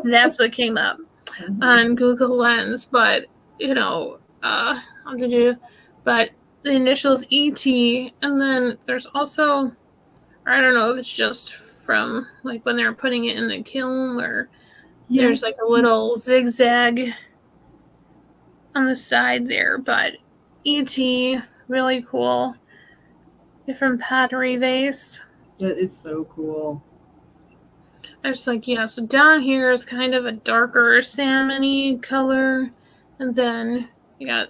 that's what came up on Google Lens. But, but the initials ET, and then there's also, I don't know if it's just from like when they're putting it in the kiln, or there's like a little zigzag on the side there, but ET, really cool. Different pottery vase. That is so cool. There's so down here is kind of a darker salmon-y color, and then you got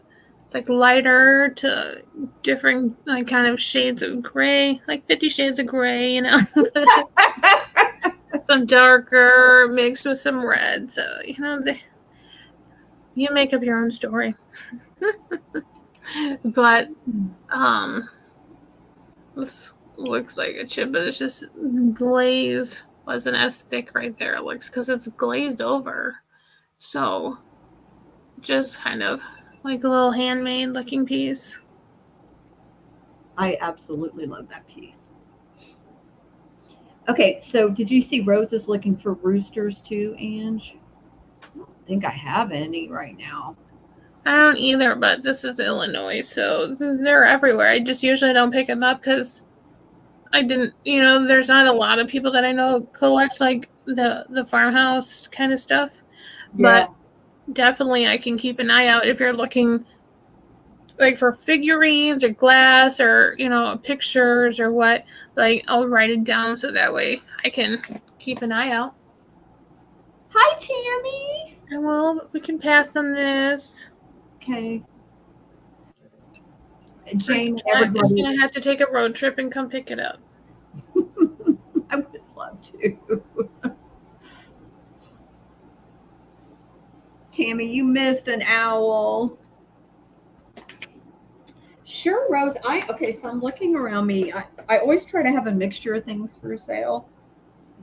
like lighter to different like kind of shades of gray, like 50 Shades of Gray, some darker mixed with some red. So you make up your own story. But this looks like a chip, but it's just glaze wasn't as thick right there. It looks because it's glazed over. So just kind of like a little handmade looking piece. I absolutely love that piece. Okay, so did you see Rose is looking for roosters too, Ange? I don't think I have any right now. I don't either, but this is Illinois, so they're everywhere. I just usually don't pick them up because I didn't, there's not a lot of people that I know collect like the farmhouse kind of stuff, Yeah. but definitely I can keep an eye out if you're looking like for figurines or glass or pictures or what. Like I'll write it down so that way I can keep an eye out. Hi, Tammy. And we can pass on this. Okay. Jane, Cat is everybody. gonna have to take a road trip and come pick it up. I would love to. Tammy, you missed an owl. Sure, Rose. Okay, so I'm looking around me. I always try to have a mixture of things for sale.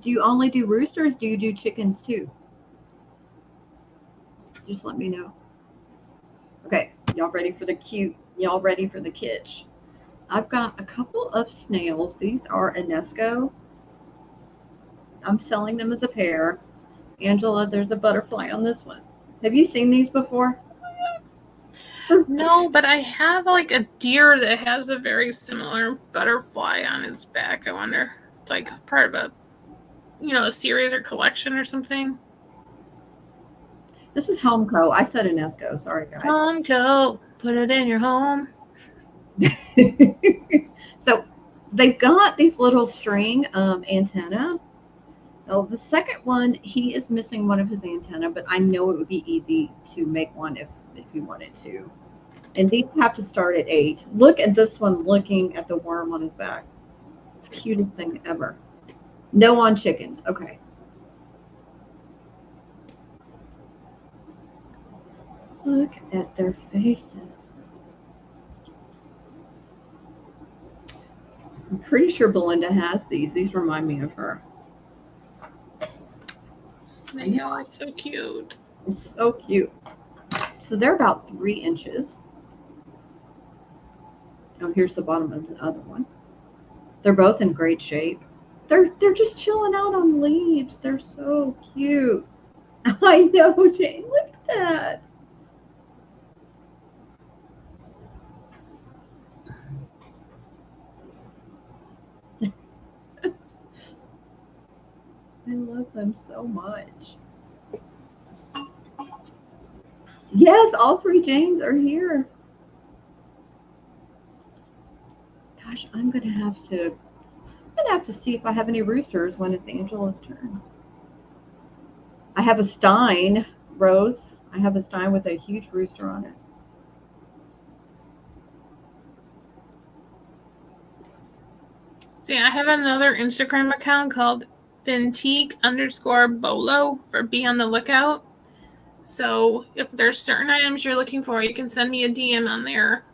Do you only do roosters? Do you do chickens too? Just let me know. Okay, y'all ready for the cute? Y'all ready for the kitsch? I've got a couple of snails. These are Enesco. I'm selling them as a pair. Angela, there's a butterfly on this one. Have you seen these before? No, but I have like a deer that has a very similar butterfly on its back. I wonder, it's like part of a series or collection or something. This is Homeco. I said Enesco. Sorry, guys. Homeco, put it in your home. So they've got these little string antenna. Well, the second one, he is missing one of his antenna, but I know it would be easy to make one if you wanted to. And these have to start at 8. Look at this one looking at the worm on his back. It's the cutest thing ever. No on chickens. Okay. Look at their faces. I'm pretty sure Belinda has these. These remind me of her. Snail is so cute. It's so cute. So they're about 3 inches. Oh, here's the bottom of the other one. They're both in great shape. They're just chilling out on leaves. They're so cute. I know, Jane. Look at that. I love them so much. Yes, all 3 Janes are here. Gosh, I'm gonna have to see if I have any roosters when it's Angela's turn. I have a Stein, Rose. I have a Stein with a huge rooster on it. See, I have another Instagram account called Vintique_Bolo for be on the lookout. So if there's certain items you're looking for, you can send me a DM on there.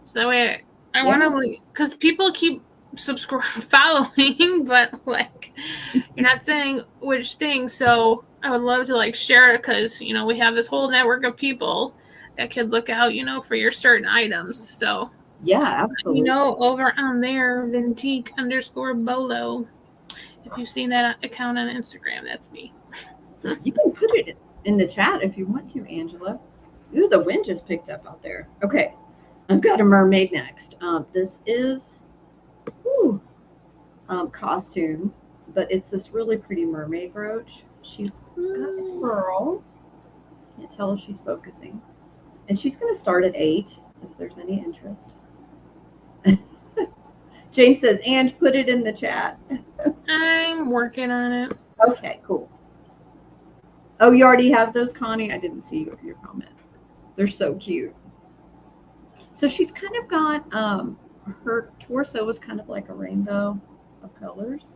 So that way I want to, because people keep following, but like you're not saying which thing. So I would love to share it because, we have this whole network of people that could look out, for your certain items. So yeah, absolutely. Over on there, Vintique_Bolo. If you've seen that account on Instagram, that's me. You can put it in the chat if you want to, Angela. Ooh, the wind just picked up out there. Okay, I've got a mermaid next. This is costume, but it's this really pretty mermaid brooch. She's got a pearl. Can't tell if she's focusing. And she's going to start at 8 if there's any interest. Jane says, Ange, put it in the chat. I'm working on it. Okay, cool. Oh, you already have those, Connie? I didn't see your comment. They're so cute. So she's kind of got, her torso is kind of like a rainbow of colors.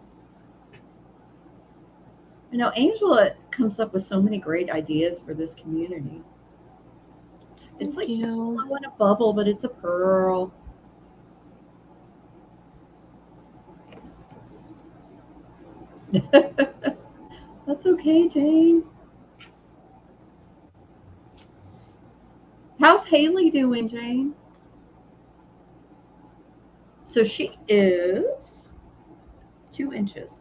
Angela comes up with so many great ideas for this community. It's Thank like just you. blowing a bubble, but it's a pearl. That's okay, Jane. How's Haley doing, Jane? So she is 2 inches.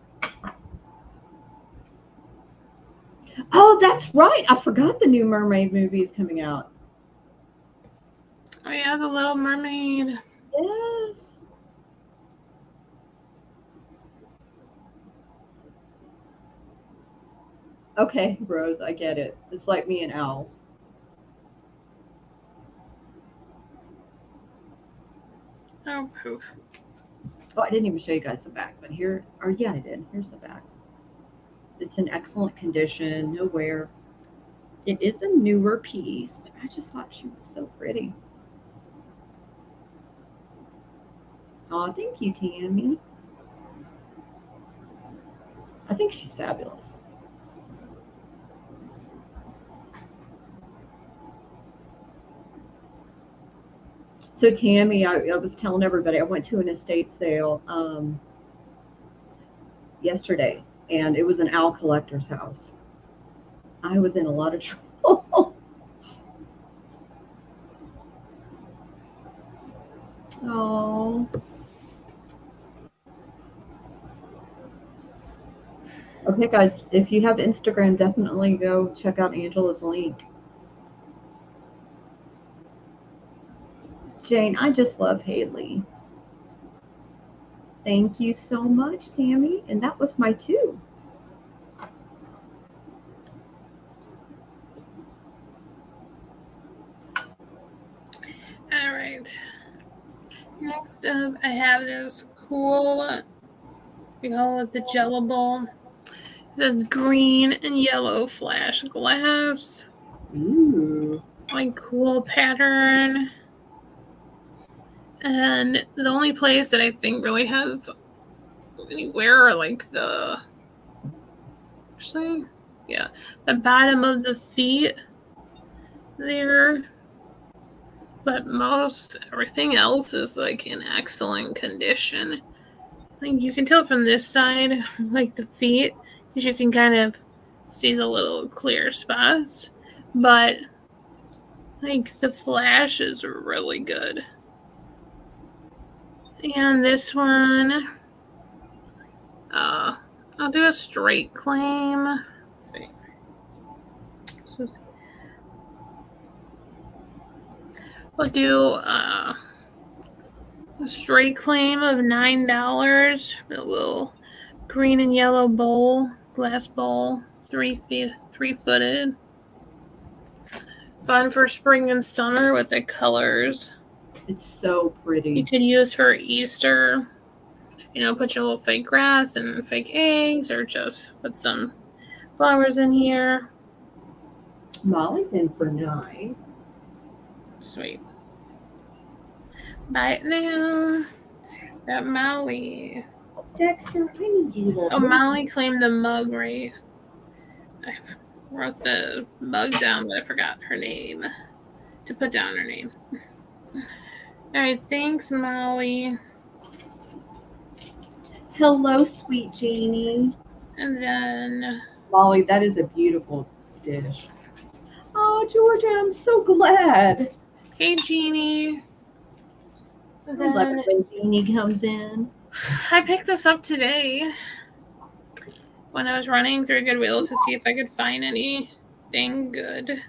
Oh, that's right. I forgot the new Mermaid movie is coming out. Oh yeah, the Little Mermaid. Yes. Okay, Rose, I get it. It's like me and owls. Oh poof. Oh, I didn't even show you guys the back, but here, or yeah, I did. Here's the back. It's in excellent condition, no wear. It is a newer piece, but I just thought she was so pretty. Oh, thank you, Tammy. I think she's fabulous. So, Tammy, I was telling everybody I went to an estate sale yesterday, and it was an owl collector's house. I was in a lot of trouble. Oh. Okay, guys, if you have Instagram, definitely go check out Angela's link. Jane, I just love Haley. Thank you so much, Tammy. And that was my two. All right. Next up, I have this cool. We call it the Jello Bowl. The green and yellow flash glass. Ooh. Like cool pattern. And the only place that I think really has anywhere are like the actually, yeah, the bottom of the feet there. But most everything else is like in excellent condition. Like you can tell from this side, like the feet, because you can kind of see the little clear spots. But like the flash is really good. And this one, I'll do a straight claim. Let's see. We'll do a straight claim of $9. A little green and yellow bowl, glass bowl, 3-footed. Fun for spring and summer with the colors. It's so pretty. You could use for Easter. Put your little fake grass and fake eggs, or just put some flowers in here. Molly's in for 9. Sweet. Bye now. That Molly. Dexter, I need you to. Oh, Molly claimed the mug, right? I wrote the mug down, but I forgot her name. To put down her name. Alright, thanks, Molly. Hello, sweet Jeannie. And then Molly, that is a beautiful dish. Oh, Georgia, I'm so glad. hey, Jeannie. I love it when Jeannie comes in. I picked this up today when I was running through Goodwill to see if I could find anything good.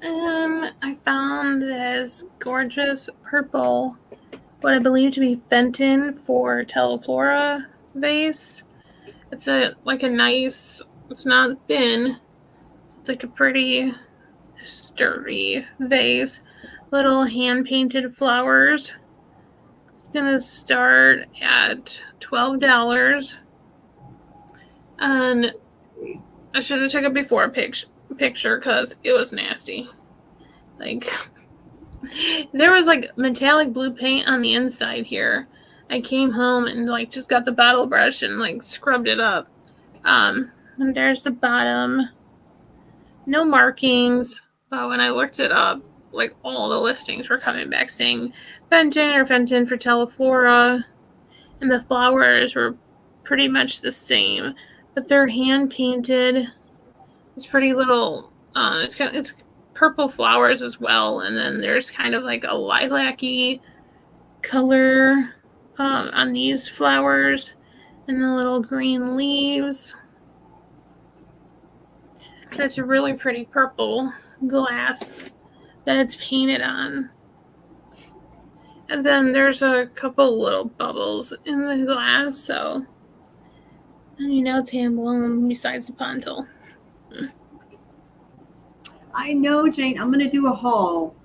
I found this gorgeous purple, what I believe to be Fenton for Teleflora vase. It's a nice, it's not thin, it's like a pretty sturdy vase. Little hand-painted flowers. It's gonna start at $12. And I should have taken a before picture because it was nasty. Like, there was like metallic blue paint on the inside here. I came home and like just got the bottle brush and like scrubbed it up. And there's the bottom. No markings. But when I looked it up, like all the listings were coming back saying Fenton or Fenton for Teleflora, and the flowers were pretty much the same, but they're hand painted. It's pretty little. It's purple flowers as well, and then there's kind of like a lilac-y color on these flowers, and the little green leaves. It's a really pretty purple glass that it's painted on. And then there's a couple little bubbles in the glass, so it's hand blown besides the pontil. I know, Jane. I'm going to do a haul.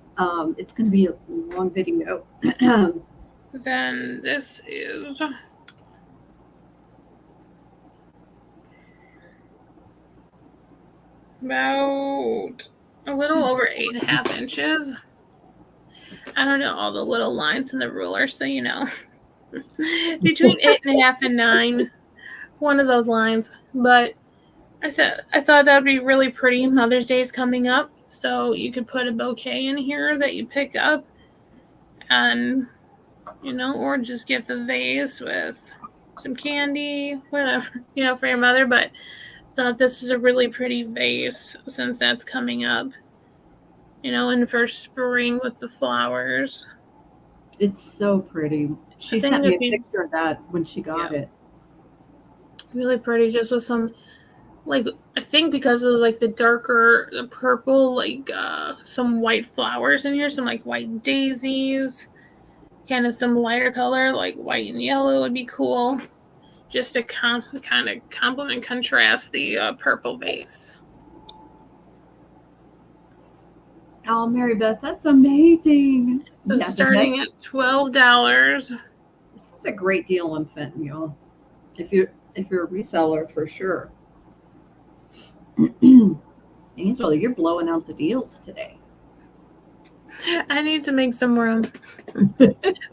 It's going to be a long video. Then this is about a little over 8.5 inches. I don't know all the little lines in the ruler, so between 8.5 and 9, one of those lines. But I thought that'd be really pretty. Mother's Day is coming up, so you could put a bouquet in here that you pick up, and or just give the vase with some candy, whatever, for your mother. But thought this is a really pretty vase since that's coming up, in for spring with the flowers. It's so pretty. She sent me a picture of that when she got it. Really pretty, just with some, like, I think because of like the darker, the purple, like some white flowers in here, some like white daisies, kind of some lighter color, like white and yellow would be cool, just to kind of complement, contrast the purple vase. Oh, Mary Beth, that's amazing. So starting at $12. This is a great deal on Fenton, y'all. If you're a reseller, for sure. Angela, you're blowing out the deals today. I need to make some room.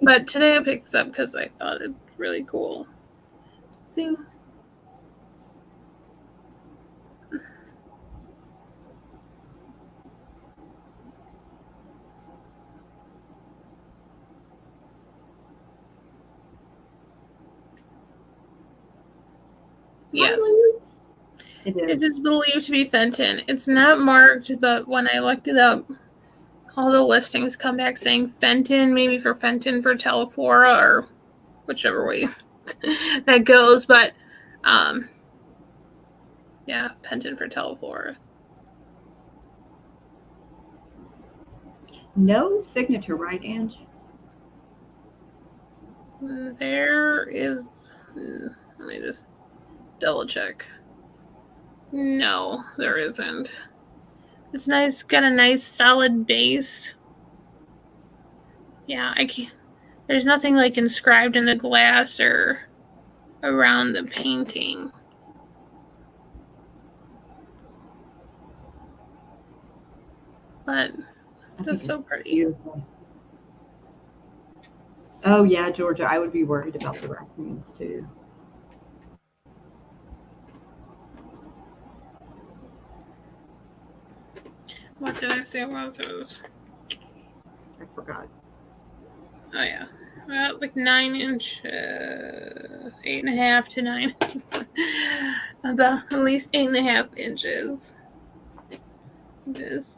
But today I picked this up because I thought it's really cool. See? Yes. It is believed to be Fenton. It's not marked, but when I looked it up, all the listings come back saying Fenton, maybe for Fenton for Teleflora, or whichever way that goes. But yeah, Fenton for Teleflora. No signature, right, Ange? There is. Let me just double check. No, there isn't. It's nice. Got a nice solid base. Yeah, there's nothing like inscribed in the glass or around the painting. But that's so pretty. Beautiful. Oh yeah, Georgia, I would be worried about the raccoons too. What did I say about those? I forgot. Oh yeah, about like 9 inches, 8.5 to 9. About at least 8.5 inches. This.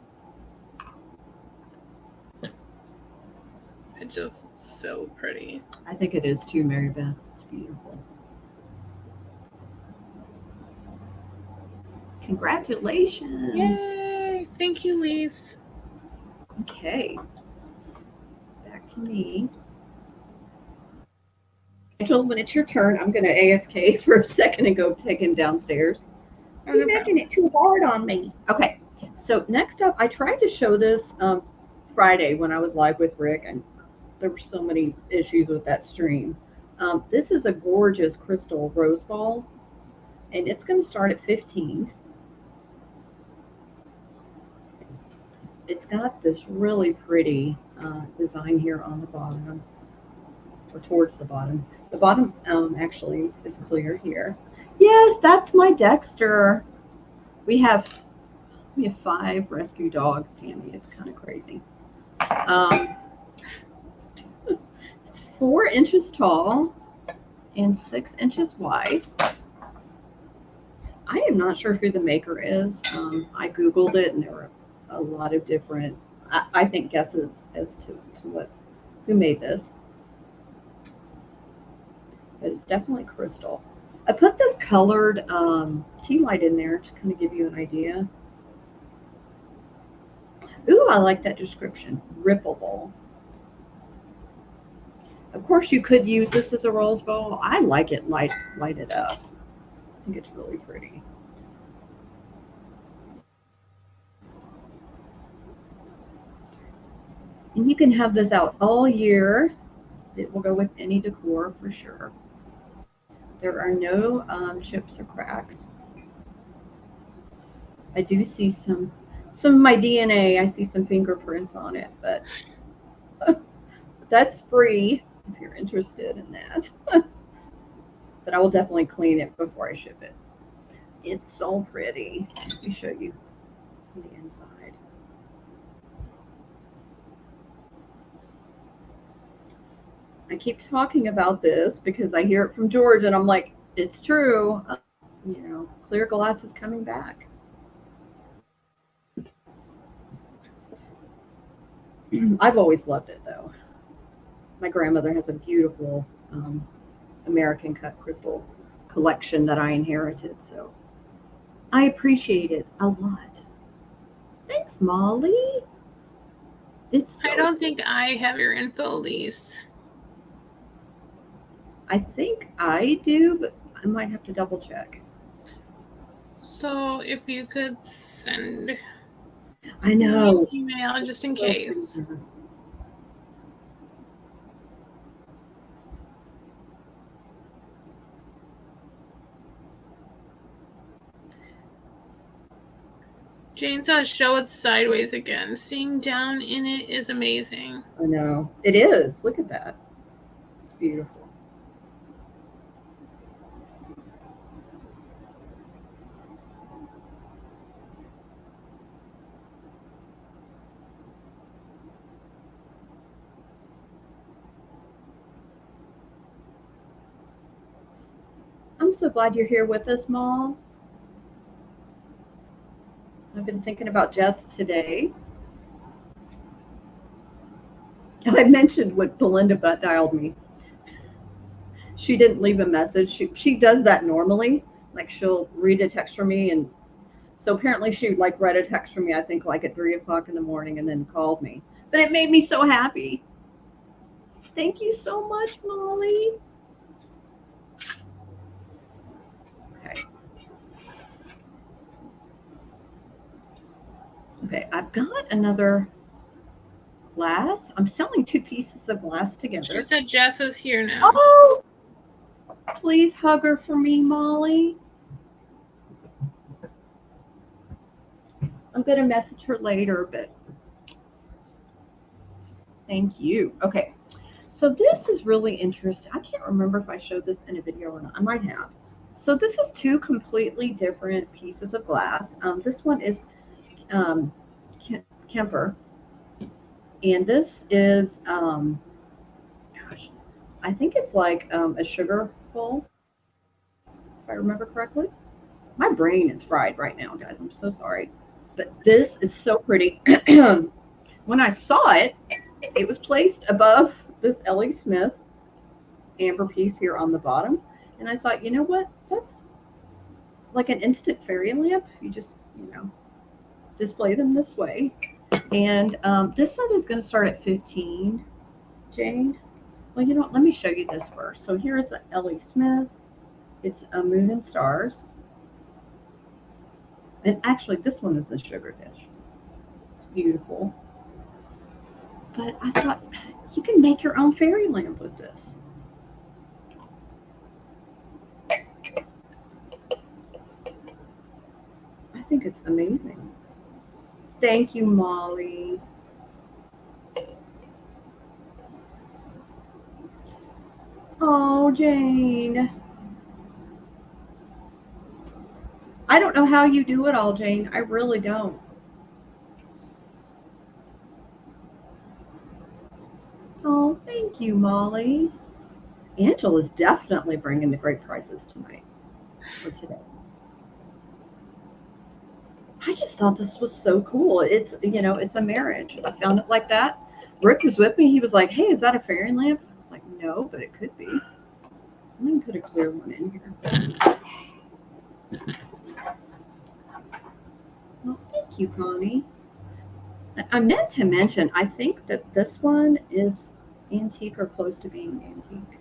It's just so pretty. I think it is too, Mary Beth. It's beautiful. Congratulations. Yay! Thank you, Lise. Okay. Back to me. Angela, when it's your turn, I'm going to AFK for a second and go take him downstairs. You're making it too hard on me. Okay. So next up, I tried to show this Friday when I was live with Rick, and there were so many issues with that stream. This is a gorgeous crystal rose ball, and it's going to start at $15. It's got this really pretty design here on the bottom, or towards the bottom. The bottom actually is clear here. Yes, that's my Dexter. We have 5 rescue dogs, Tammy. It's kind of crazy. Um, it's 4 inches tall and 6 inches wide. I am not sure who the maker is. I Googled it, and there were a lot of different, I think, guesses as to who made this. But it's definitely crystal. I put this colored tea light in there to kind of give you an idea. Ooh, I like that description. Rippable. Of course, you could use this as a rose bowl. I like it lighted up. I think it's really pretty. And you can have this out all year. It will go with any decor for sure. There are no chips or cracks. I do see some of my DNA. I see some fingerprints on it, but that's free if you're interested in that. But I will definitely clean it before I ship it. It's so pretty. Let me show you the inside. I keep talking about this because I hear it from George, and I'm like, it's true. Clear glass is coming back. I've always loved it, though. My grandmother has a beautiful American cut crystal collection that I inherited, so I appreciate it a lot. Thanks, Molly. I don't think I have your info, Lise. I think I do, but I might have to double check. So if you could send I know. email just in case. Jane says show it sideways again. Seeing down in it is amazing. I know. It is. Look at that. It's beautiful. I'm so glad you're here with us, Mom. I've been thinking about Jess today. I mentioned when Belinda butt dialed me. She didn't leave a message. She does that normally. Like she'll read a text from me, and so apparently she like read a text from me. I think like at 3 o'clock in the morning, and then called me. But it made me so happy. Thank you so much, Molly. Okay. Okay, I've got another glass. I'm selling 2 pieces of glass together. She said Jess is here now. Oh, please hug her for me, Molly. I'm going to message her later, but thank you. Okay, so this is really interesting. I can't remember if I showed this in a video or not. I might have. So this is 2 completely different pieces of glass. This one is Kemper, and this is, gosh, I think it's like a sugar bowl, if I remember correctly. My brain is fried right now, guys. I'm so sorry. But this is so pretty. When I saw it, it was placed above this Ellie Smith amber piece here on the bottom. And I thought, you know what? That's like an instant fairy lamp. You just, display them this way. And this set is going to start at 15, Jane. Well, you know what? Let me show you this first. So here is the Ellie Smith. It's a moon and stars. And actually, this one is the sugar dish. It's beautiful. But I thought, you can make your own fairy lamp with this. I think it's amazing. Thank you, Molly. Oh, Jane. I don't know how you do it all, Jane. I really don't. Thank you, Molly. Angela's definitely bringing the great prices tonight or today. I just thought this was so cool. It's a marriage. I found it like that. Rick was with me. He was like, "Hey, is that a fairy lamp?" I was like, "No, but it could be." Let me put a clear one in here. Well, thank you, Connie. I meant to mention, I think that this one is antique or close to being antique.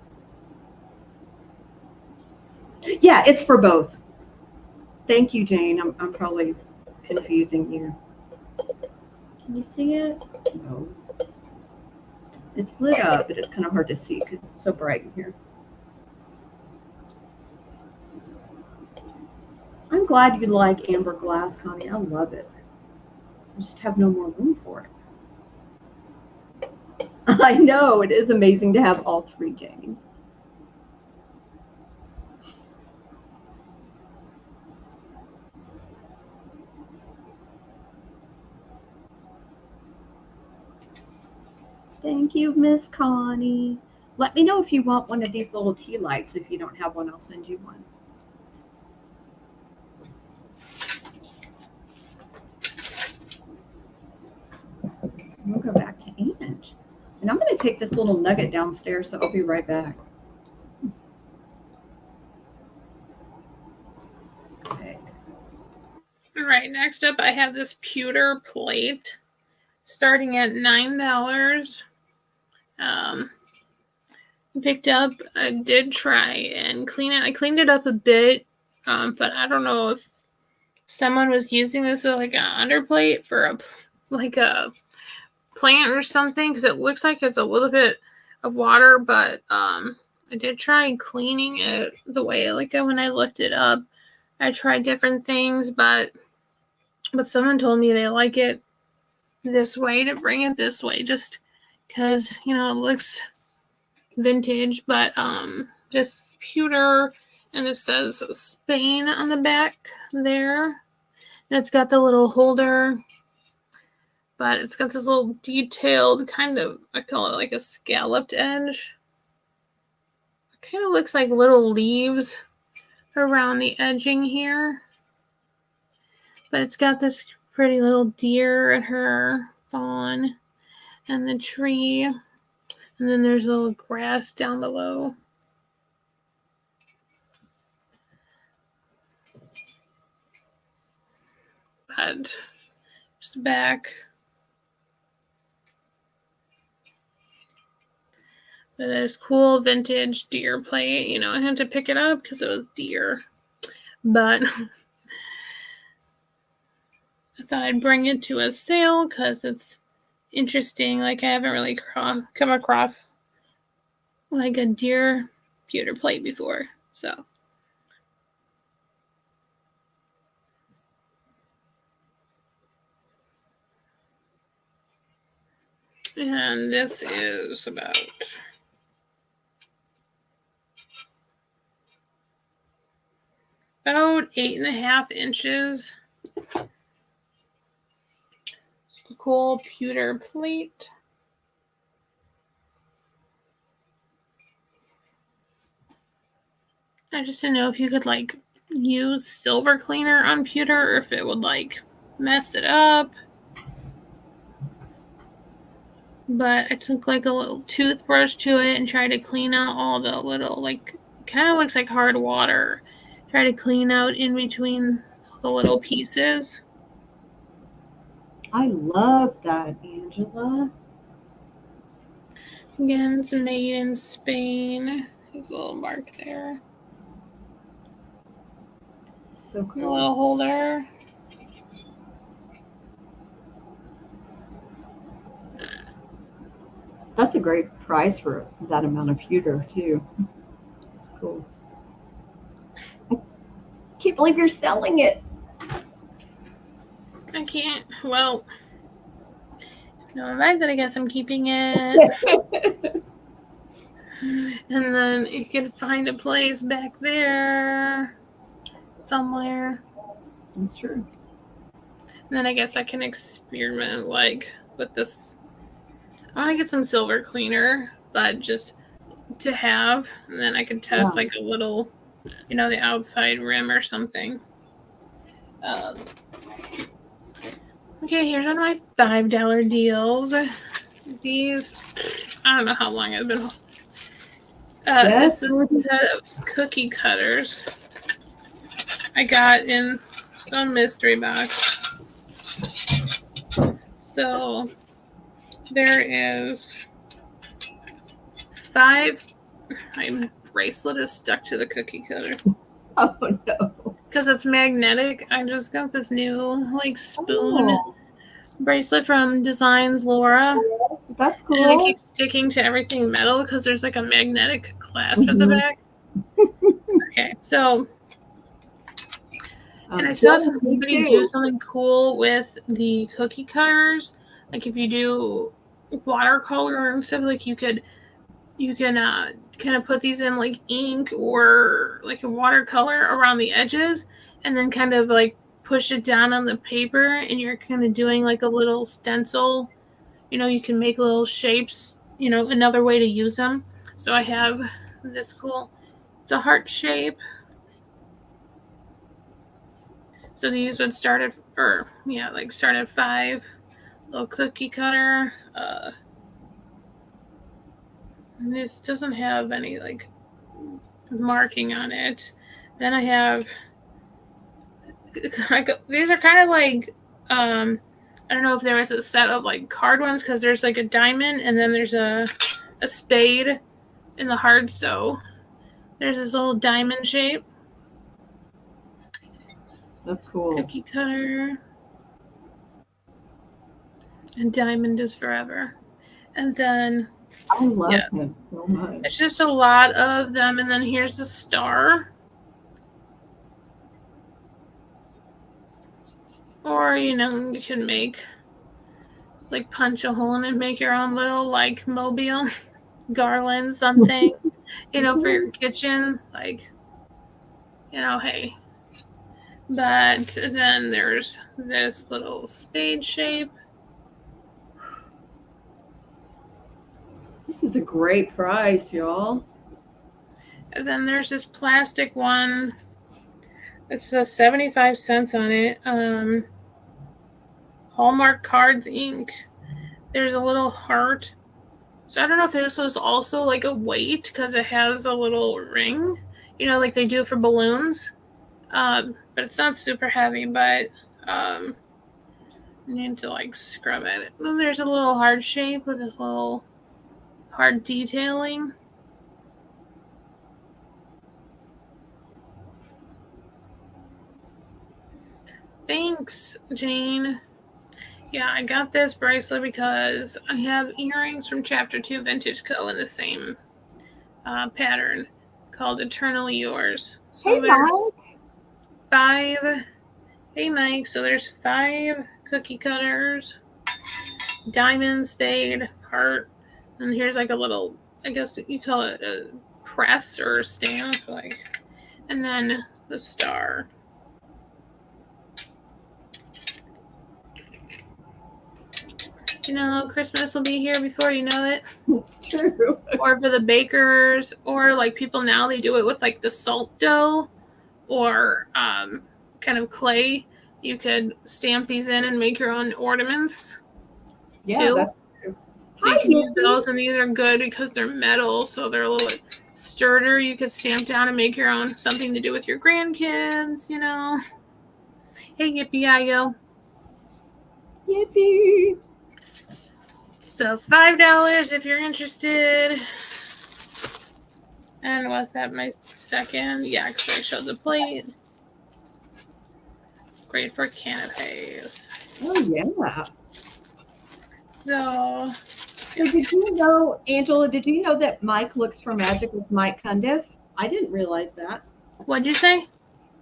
Yeah, it's for both. Thank you, Jane. I'm probably confusing you. Can you see it? No. It's lit up, but it's kind of hard to see because it's so bright in here. I'm glad you like amber glass, Connie. I love it. I just have no more room for it. I know, it is amazing to have all three Janes. Thank you, Miss Connie. Let me know if you want one of these little tea lights. If you don't have one, I'll send you one. We'll go back to Ange. And I'm going to take this little nugget downstairs, so I'll be right back. Okay. All right, next up I have this pewter plate starting at $9. Picked up, I did try and clean it. I cleaned it up a bit, but I don't know if someone was using this as like an underplate for a plant or something, because it looks like it's a little bit of water, but I did try cleaning it the way I like it when I looked it up. I tried different things, but someone told me they like it this way, to bring it this way, just because, it looks vintage, but just pewter, and it says Spain on the back there, and it's got the little holder, but it's got this little detailed kind of, I call it like a scalloped edge. It kind of looks like little leaves around the edging here, but it's got this pretty little deer and her fawn and the tree, and then there's a little grass down below. But just the back. But this cool vintage deer plate. I had to pick it up because it was deer. But I thought I'd bring it to a sale because it's interesting. Like, I haven't really come across like a deer pewter plate before. So. And this is about about 8.5 inches. It's a cool pewter plate. I just didn't know if you could like use silver cleaner on pewter, or if it would like mess it up. But I took like a little toothbrush to it and tried to clean out all the little, like, kind of looks like hard water. Try to clean out in between the little pieces. I love that, Angela. Again, it's made in Spain. There's a little mark there. So cool. A little holder. That's a great price for that amount of pewter, too. It's cool. I can't believe you're selling it. I can't. Well, no one buys it, I guess I'm keeping it. And then you can find a place back there somewhere. That's true. And then I guess I can experiment like with this. I want to get some silver cleaner but just to have, and then I could test like a little, the outside rim or something. Okay, here's one of my $5 deals. These, I don't know how long I've been. It's a set of cookie cutters I got in some mystery box. So there is 5. My bracelet is stuck to the cookie cutter. Oh no. Because it's magnetic. I just got this new spoon bracelet from Designs Laura. That's cool. And it keeps sticking to everything metal because there's like a magnetic clasp at the back. Okay, so and I saw somebody do something cool with the cookie cutters. Like if you do watercolor and stuff, like you can kind of put these in like ink or like a watercolor around the edges, and then kind of like push it down on the paper, and you're kind of doing like a little stencil. You can make little shapes. Another way to use them. So I have this cool. It's a heart shape. So these would start at, start at 5. Little cookie cutter. And this doesn't have any marking on it. Then I have, these are kind of like, I don't know if there was a set of card ones, because there's a diamond and then there's a spade in the heart. So there's this little diamond shape. That's cool. Cookie cutter. And diamond is forever. And then I love him so much. It's just a lot of them. And then here's the star. Or, you can make, punch a hole in it and make your own little, mobile garland, something, for your kitchen. Hey. But then there's this little spade shape. This is a great price, y'all. And then there's this plastic one. It says 75 cents on it. Hallmark Cards Ink. There's a little heart. So I don't know if this was also a weight, because it has a little ring, like they do for balloons. But it's not super heavy, but I need to scrub it. And there's a little heart shape with this little heart detailing. Thanks, Jane. Yeah, I got this bracelet because I have earrings from Chapter 2 Vintage Co. in the same pattern called Eternally Yours. So hey, Mike. 5. Hey, Mike. So there's 5 cookie cutters, diamond, spade, heart, and here's a little, I guess you call it a press or a stamp, and then the star. Christmas will be here before you know it. It's true. Or for the bakers, or people now, they do it with the salt dough or kind of clay. You could stamp these in and make your own ornaments. Yeah, too. that's true. So you can use those, and these are good because they're metal, so they're a little bit sturdier. You could stamp down and make your own, something to do with your grandkids, Hey, Yippee-yi-yo. Yippee. So $5 if you're interested. And was that my second? Yeah, because I showed the plate. Great for canapes. Oh, yeah. So did you know, Angela, did you know that Mike Looks for Magic with Mike Cundiff? I didn't realize that. What'd you say?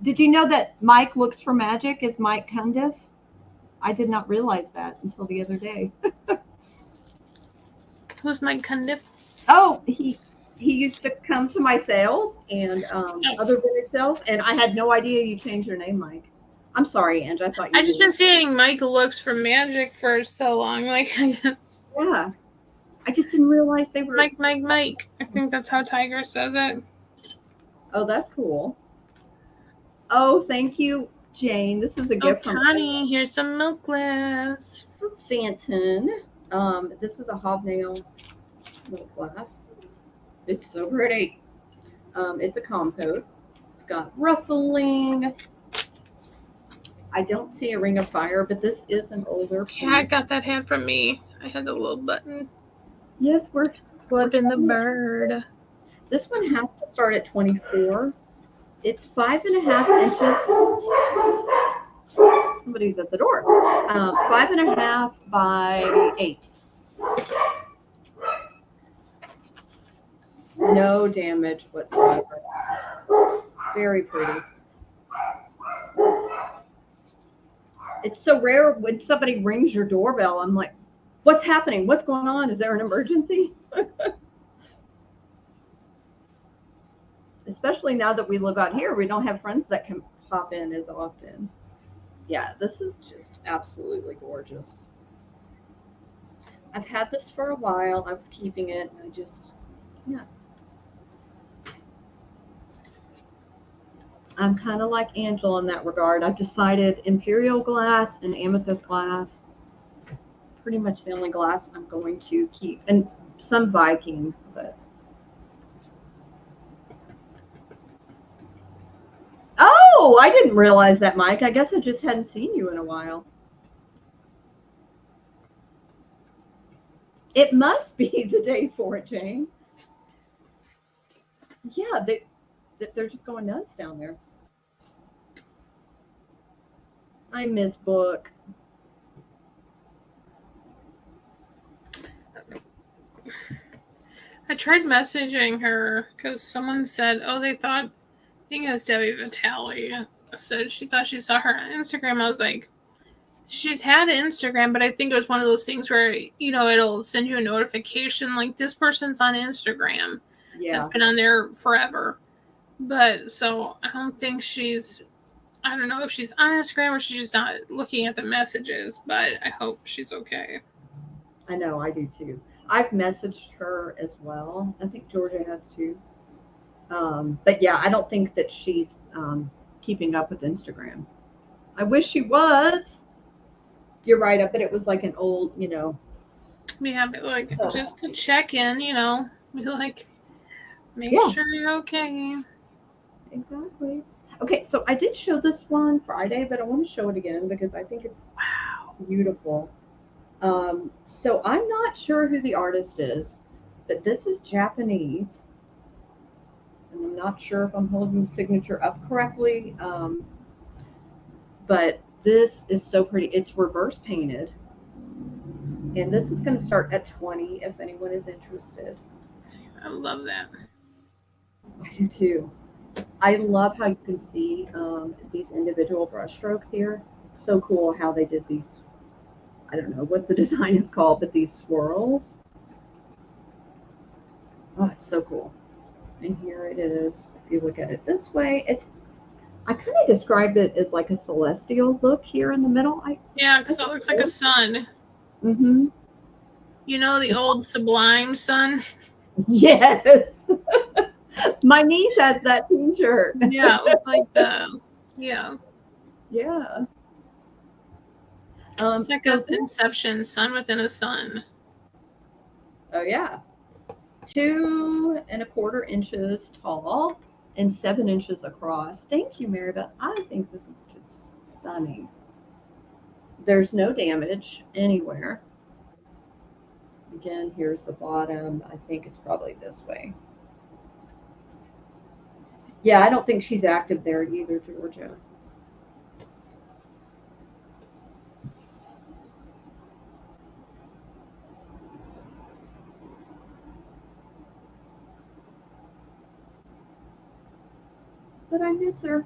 Did you know that Mike Looks for Magic is Mike Cundiff? I did not realize that until the other day. Who's Mike Cundiff? Oh, he used to come to my sales and other vintage sales, and I had no idea you changed your name, Mike. I'm sorry, Ange. I thought you. I've just been seeing Mike Looks for Magic for so long. Yeah, I just didn't realize they were. Mike. I think that's how Tiger says it. Oh, that's cool. Oh, thank you, Jane. This is a gift from Connie. Here's some milk glass. This is Fanton. This is a hobnail milk glass. It's so pretty. It's a compote. It's got ruffling. I don't see a ring of fire, but this is an older Cat got that hat from me. I had the little button. Yes, we're flipping the bird. This one has to start at 24. It's 5.5 inches. Somebody's at the door. 5.5 by 8. No damage whatsoever. Very pretty. It's so rare when somebody rings your doorbell. I'm like, what's happening? What's going on? Is there an emergency? Especially now that we live out here, we don't have friends that can pop in as often. Yeah, this is just absolutely gorgeous. I've had this for a while. I was keeping it, and I just, yeah. I'm kind of like Angela in that regard. I've decided imperial glass and amethyst glass, pretty much the only glass I'm going to keep. And some Viking, but. Oh, I didn't realize that, Mike. I guess I just hadn't seen you in a while. It must be the day for it, Jane. Yeah, they're just going nuts down there. I miss Book. I tried messaging her because someone said, oh, they thought, I think it was Debbie Vitale, said she thought she saw her on Instagram. I was like, she's had Instagram, but I think it was one of those things where, you know, it'll send you a notification like this person's on Instagram. Yeah. That's been on there forever. But so I don't think she's, I don't know if she's on Instagram or she's just not looking at the messages, but I hope she's okay. I know, I do too. I've messaged her as well. I think Georgia has too. But yeah, I don't think that she's keeping up with Instagram. I wish she was. You're right. I bet it was like an old, you know. Yeah, but like just to check in, you know, be like, make sure you're okay. Exactly. Okay, so I did show this one Friday, but I want to show it again because I think it's beautiful. So I'm not sure who the artist is, but this is Japanese. And I'm not sure if I'm holding the signature up correctly. But this is so pretty. It's reverse painted. And this is going to start at 20 if anyone is interested. I love that. I do too. I love how you can see these individual brush strokes here. It's so cool how they did these. I don't know what the design is called, but these swirls. Oh, it's so cool. And here it is. If you look at it this way, I kind of described it as like a celestial look here in the middle. Yeah, because it looks like a sun. Mm-hmm. You know the old Sublime sun? Yes. My niece has that t-shirt. Yeah, it looks like that. Yeah. Yeah. It's like an Inception, sun within a sun. Oh, yeah. 2.25 inches tall and 7 inches across. Thank you, Maribeth. I think this is just stunning. There's no damage anywhere. Again, here's the bottom. I think it's probably this way. Yeah, I don't think she's active there either, Georgia. But I miss her.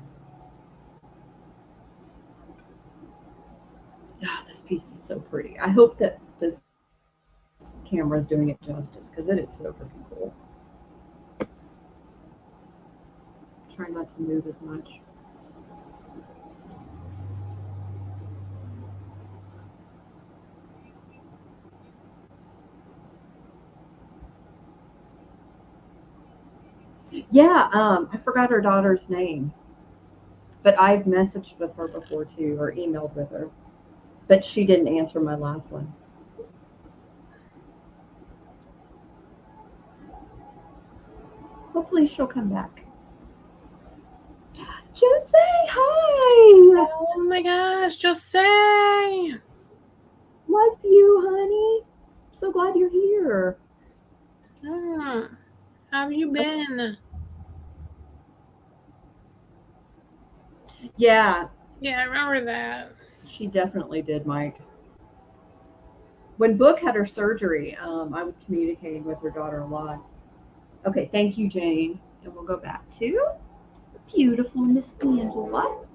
Oh, this piece is so pretty. I hope that this camera is doing it justice because it is so freaking cool. Try not to move as much. Yeah, I forgot her daughter's name, but I've messaged with her before too, or emailed with her, but she didn't answer my last one. Hopefully she'll come back. Jose, hi! Oh my gosh, Jose! Love you, honey. So glad you're here. How have you been? Yeah, Yeah, I remember that. she definitely did, Mike. When Book had her surgery, I was communicating with her daughter a lot. Okay, thank you, Jane. And we'll go back to beautiful Miss Angela.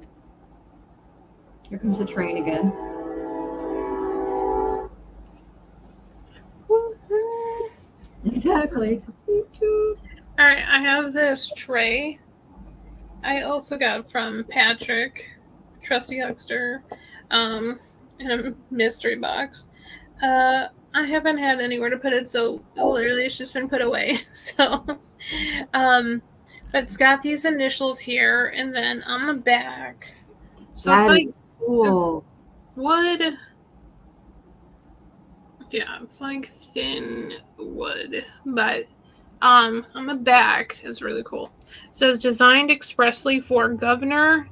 Here comes the train again. Exactly. Alright, I have this tray. I also got from Patrick, Trusty Huckster, in a mystery box. I haven't had anywhere to put it, so literally it's just been put away. So, but it's got these initials here, and then on the back. So That it's like is cool. it's wood. Yeah, it's like thin wood, but on the back is really cool. It says designed expressly for Governor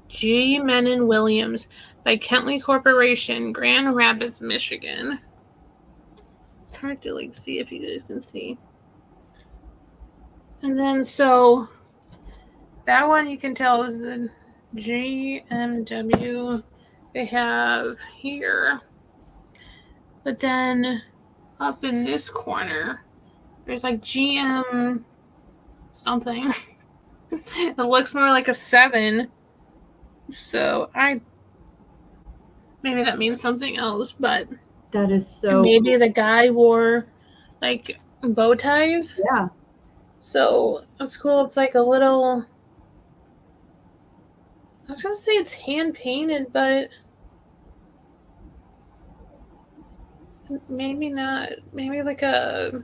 G. Menon Williams by Kentley Corporation, Grand Rapids, Michigan. It's hard to like see if you guys can see. And then so that one you can tell is the GMW they have here. But then up in this corner, there's like GM something. It looks more like a 7. So maybe that means something else, but That is so maybe cool. the guy wore like bow ties. Yeah. So it's cool. It's like a little. I was gonna say it's hand painted, but maybe not. Maybe like a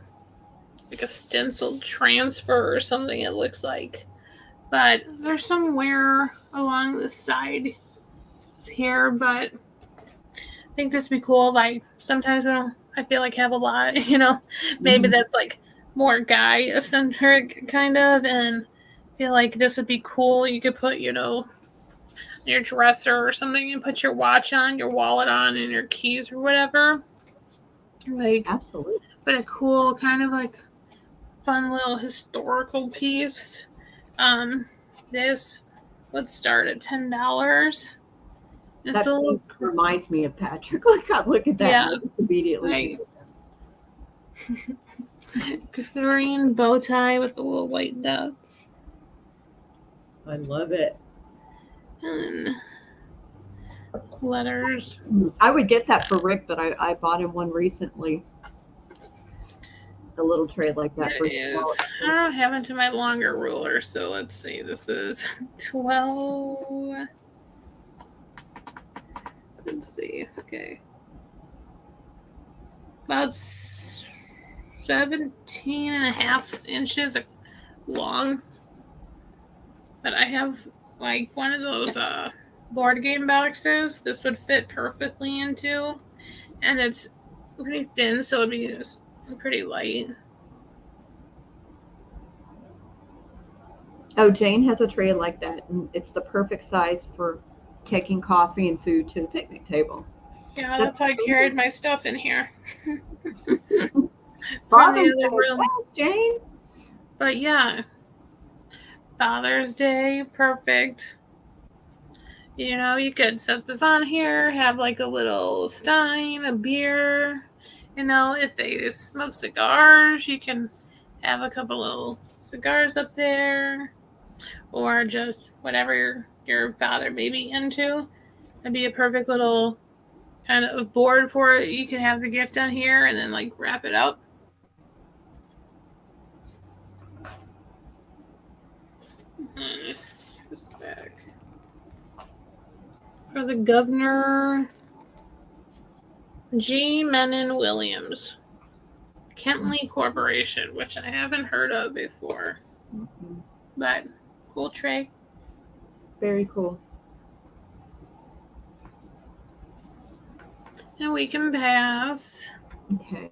stenciled transfer or something. It looks like, but there's somewhere along the side here. But I think this would be cool. Like sometimes when I feel like have a lot, maybe that's like more guy centric kind of, and I feel like this would be cool. You could put, your dresser or something and put your watch on, your wallet on, and your keys or whatever. Like, Absolutely. but a cool kind of like fun little historical piece. This would start at $10. It's That a little, reminds me of Patrick. Like, God, look at that. yeah, Immediately. like green bow tie with the little white dots. I love it. And letters. I would get that for Rick, but I bought him one recently. A little tray like that. For I don't have it to my longer ruler, so let's see. This is 12. Let's see. Okay. About 17 and a half inches long. But I have like one of those board game boxes this would fit perfectly into. And it's pretty thin, so it'd be pretty light. Oh, Jane has a tray like that, and it's the perfect size for taking coffee and food to the picnic table. Yeah, that's how I carried my stuff in here. From the other room. Thanks, Jane. But yeah, Father's Day, perfect. You could set this on here, have like a little stein, a beer. If they smoke cigars, you can have a couple little cigars up there, or just whatever your father may be into. That'd be a perfect little kind of board for it. You can have the gift on here and then like wrap it up. Just back. For the Governor G. Menon Williams, Kentley Corporation, which I haven't heard of before. Mm-mm. But cool tray. Very cool. And we can pass. Okay.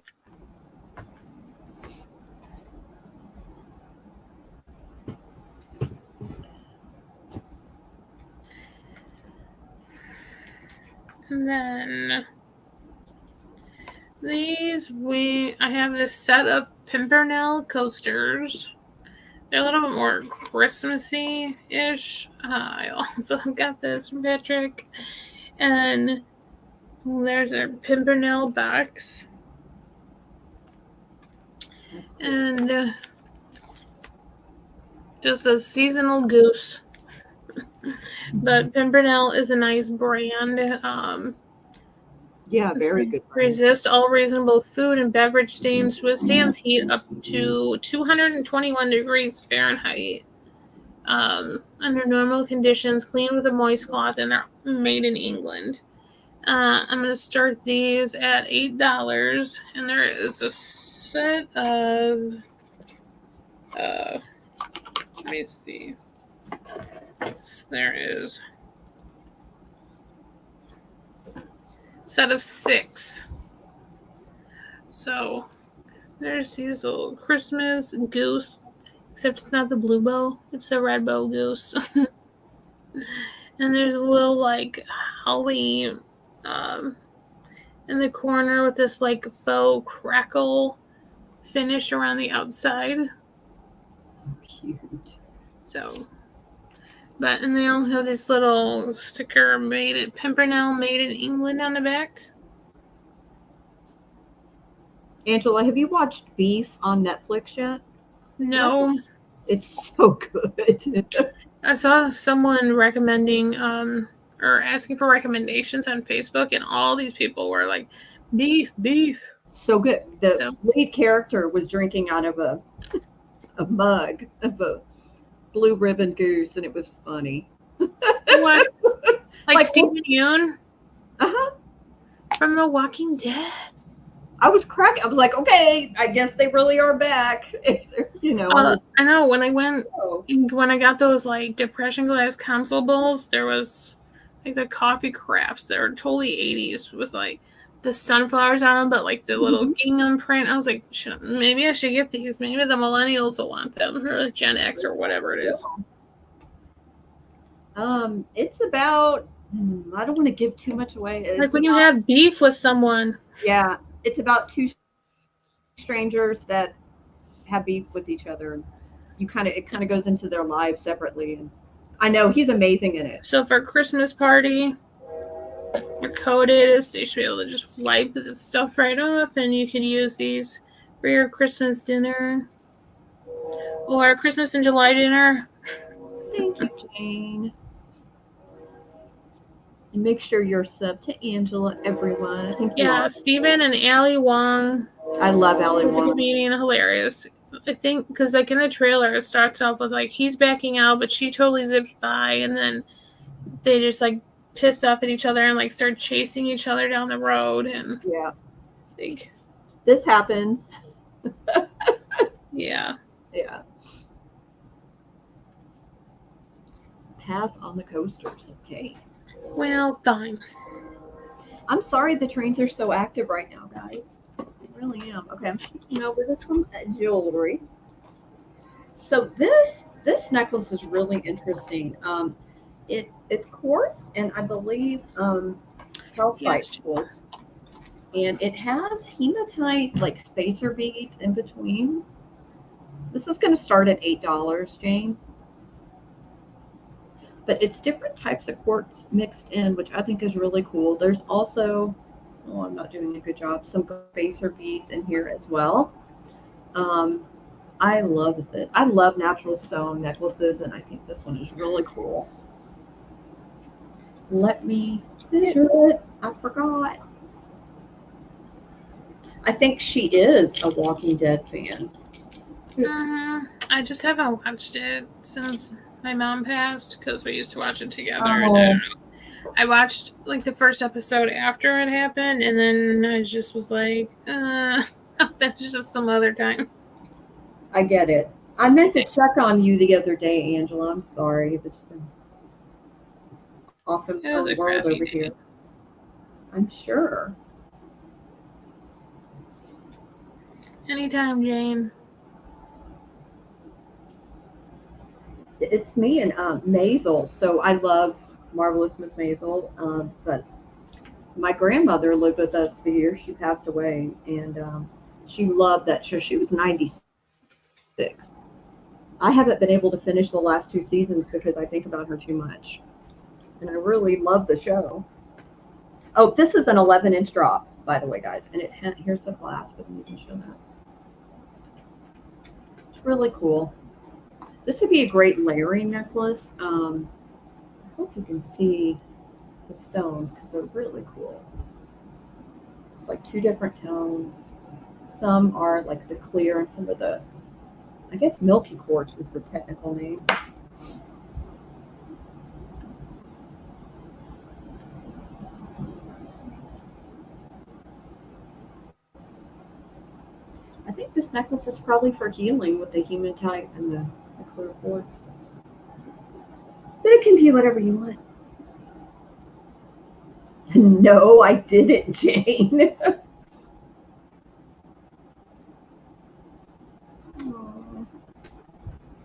And then I have this set of Pimpernel coasters. They're a little bit more Christmassy-ish. I also got this from Patrick. And there's a Pimpernel box. And just a seasonal goose. But Pimpernel is a nice brand. Yeah, very good. Resist all reasonable food and beverage stains. Withstands heat up to 221 degrees Fahrenheit. Under normal conditions, clean with a moist cloth, and are made in England. I'm going to start these at $8, and there is a set of, let me see, there is a set of 6. So there's these little Christmas goose, except it's not the blue bow, it's the red bow goose. And there's a little like holly in the corner with this like faux crackle finish around the outside. Cute. So, and they all have this little sticker Pimpernel made in England on the back. Angela, have you watched Beef on Netflix yet? No. It's so good. I saw someone recommending or asking for recommendations on Facebook, and all these people were like, beef. So good. The lead character was drinking out of a mug of a blue ribbon goose, and it was funny. What? Like Stephen Yeun? Uh-huh. From The Walking Dead. I was cracking. I was like, okay, I guess they really are back. If they're, I know when I got those like depression glass console bowls, there was like the coffee crafts that are totally 80s with like the sunflowers on them, but like the little gingham print. I was like, maybe I should get these. Maybe the millennials will want them, or Gen X, or whatever it is. It's about. I don't want to give too much away. Like when you have beef with someone. Yeah, it's about 2 strangers that have beef with each other. It kind of goes into their lives separately, and I know he's amazing in it. So for a Christmas party, you're coated, so you should be able to just wipe the stuff right off, and you can use these for your Christmas dinner or Christmas in July dinner. Thank you, Jane. And make sure you're sub to Angela, everyone. I think Stephen and Ali Wong. I love Ali Wong. The comedian, hilarious. I think because like in the trailer, it starts off with like he's backing out, but she totally zips by, and then they just like pissed off at each other and like start chasing each other down the road. And yeah, I think this happens. Yeah. Pass on the coasters, okay? Well, fine. I'm sorry the trains are so active right now, guys. I really am. Okay, I'm switching over to some jewelry. So this necklace is really interesting. It's quartz, and I believe calcite quartz, and it has hematite like spacer beads in between. This is going to start at $8, Jane. But it's different types of quartz mixed in, which I think is really cool. There's also, I'm not doing a good job, some spacer beads in here as well. I love it. I love natural stone necklaces, and I think this one is really cool. Let me measure it. I forgot. I think she is a Walking Dead fan. I just haven't watched it since my mom passed because we used to watch it together. Oh. And I watched like the first episode after it happened, and then I just was like, that's just some other time. I get it. I meant to check on you the other day, Angela. I'm sorry. It's been often It was our a world crappy over day. here. I'm sure. Anytime, Jane. It's me and Maisel. So I love Marvelous Miss Maisel, but my grandmother lived with us the year she passed away, and she loved that show. She was 96. I haven't been able to finish the last two seasons because I think about her too much, and I really love the show. Oh, this is an 11-inch drop, by the way, guys, and here's the clasp, and you can show that. It's really cool. This would be a great layering necklace. I hope you can see the stones because they're really cool. It's like two different tones. Some are like the clear, and some of the, I guess, milky quartz is the technical name. I think this necklace is probably for healing with the hematite and the clear quartz. But it can be whatever you want. No, I didn't, Jane. Aw,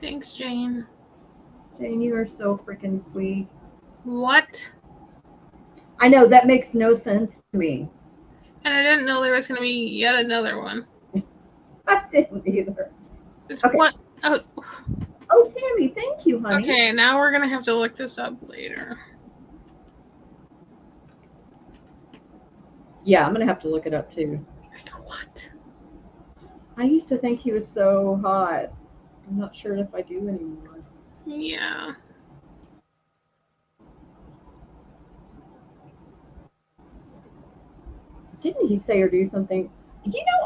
Thanks, Jane. Jane, you are so freaking sweet. What? I know that makes no sense to me. And I didn't know there was going to be yet another one. I didn't either. It's Okay. what? Oh, Oh, Tammy, thank you, honey. okay. Now we're going to have to look this up later. Yeah, I'm gonna have to look it up too. Like, what? I used to think he was so hot. I'm not sure if I do anymore. Yeah. Didn't he say or do something?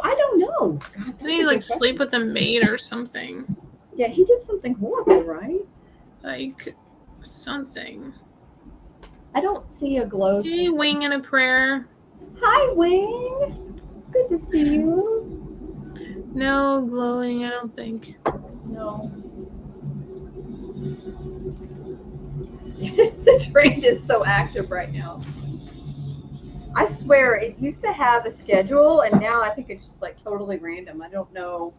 I don't know. God, Didn't he like sleep with a maid or something? Yeah, he did something horrible, right? Like something. I don't see a glow. Hey, Wing and a prayer. Hi, Wing. It's good to see you. No glowing, I don't think. No. The train is so active right now. I swear, it used to have a schedule, and now I think it's just like totally random. I don't know.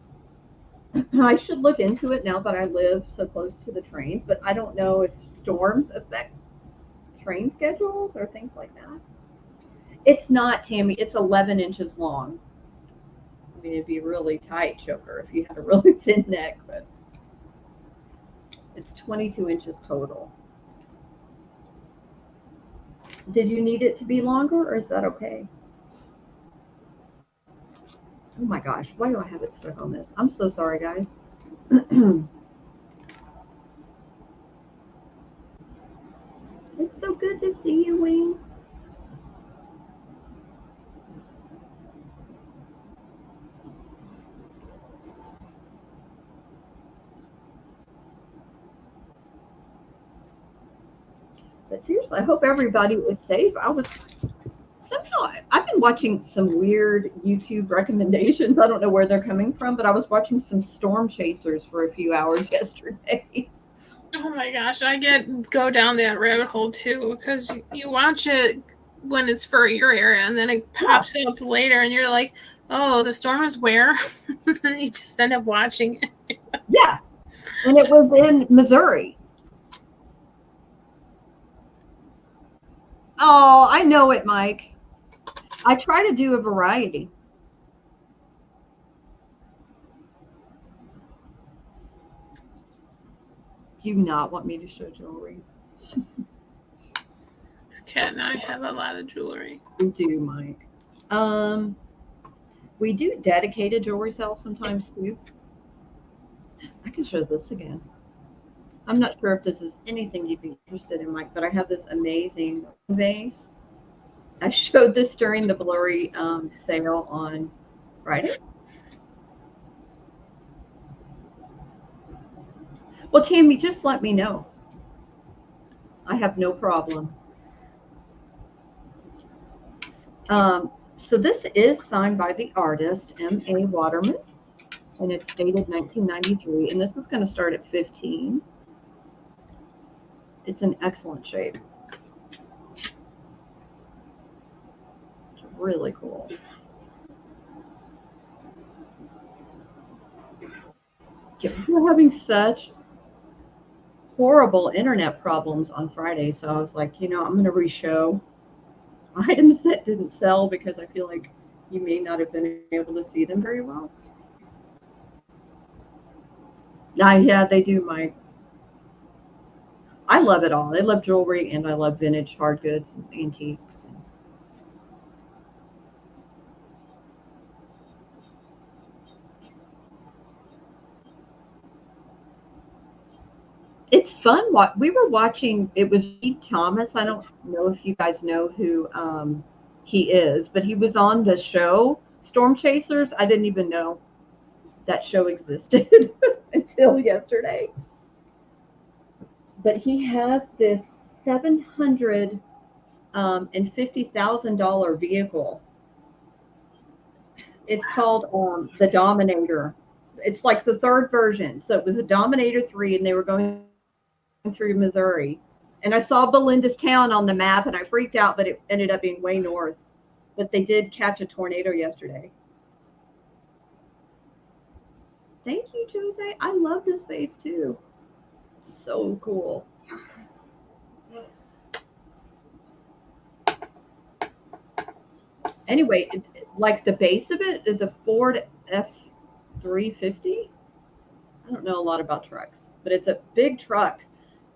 I should look into it now that I live so close to the trains, but I don't know if storms affect train schedules or things like that. It's not, Tammy. It's 11 inches long. I mean, it'd be a really tight choker if you had a really thin neck, but it's 22 inches total. Did you need it to be longer, or is that okay? Oh my gosh, why do I have it stuck on this? I'm so sorry, guys. It's so good to see you, Wayne. But seriously, I hope everybody was safe. I've been watching some weird YouTube recommendations. I don't know where they're coming from, but I was watching some storm chasers for a few hours yesterday. Oh my gosh, I go down that rabbit hole too because you watch it when it's for your area and then it pops up later and you're like, oh, the storm is where? And you just end up watching it. Yeah, and it was in Missouri. Oh, I know it, Mike. I try to do a variety. Do you not want me to show jewelry? Kat and I have a lot of jewelry. We do, Mike. We do dedicated jewelry sales sometimes too. I can show this again. I'm not sure if this is anything you'd be interested in, Mike, but I have this amazing vase. I showed this during the blurry sale on Friday. Well, Tammy, just let me know. I have no problem. So this is signed by the artist, M.A. Waterman. and it's dated 1993. And this was going to start at 15. It's in excellent shape. It's really cool. Yeah, we're having such horrible internet problems on Friday, so I was like, I'm going to re-show items that didn't sell because I feel like you may not have been able to see them very well. Yeah, they do my. I love it all. I love jewelry and I love vintage hard goods and antiques. It's fun. What we were watching, it was Reed Thomas. I don't know if you guys know who he is, but he was on the show Storm Chasers. I didn't even know that show existed until yesterday. But he has this $750,000 vehicle. It's called the Dominator. It's like the third version. So it was a Dominator 3, and they were going through Missouri. And I saw Belinda's town on the map, and I freaked out, but it ended up being way north. But they did catch a tornado yesterday. Thank you, Jose. I love this base too. So cool. Anyway, like the base of it is a Ford F350. I don't know a lot about trucks, but it's a big truck,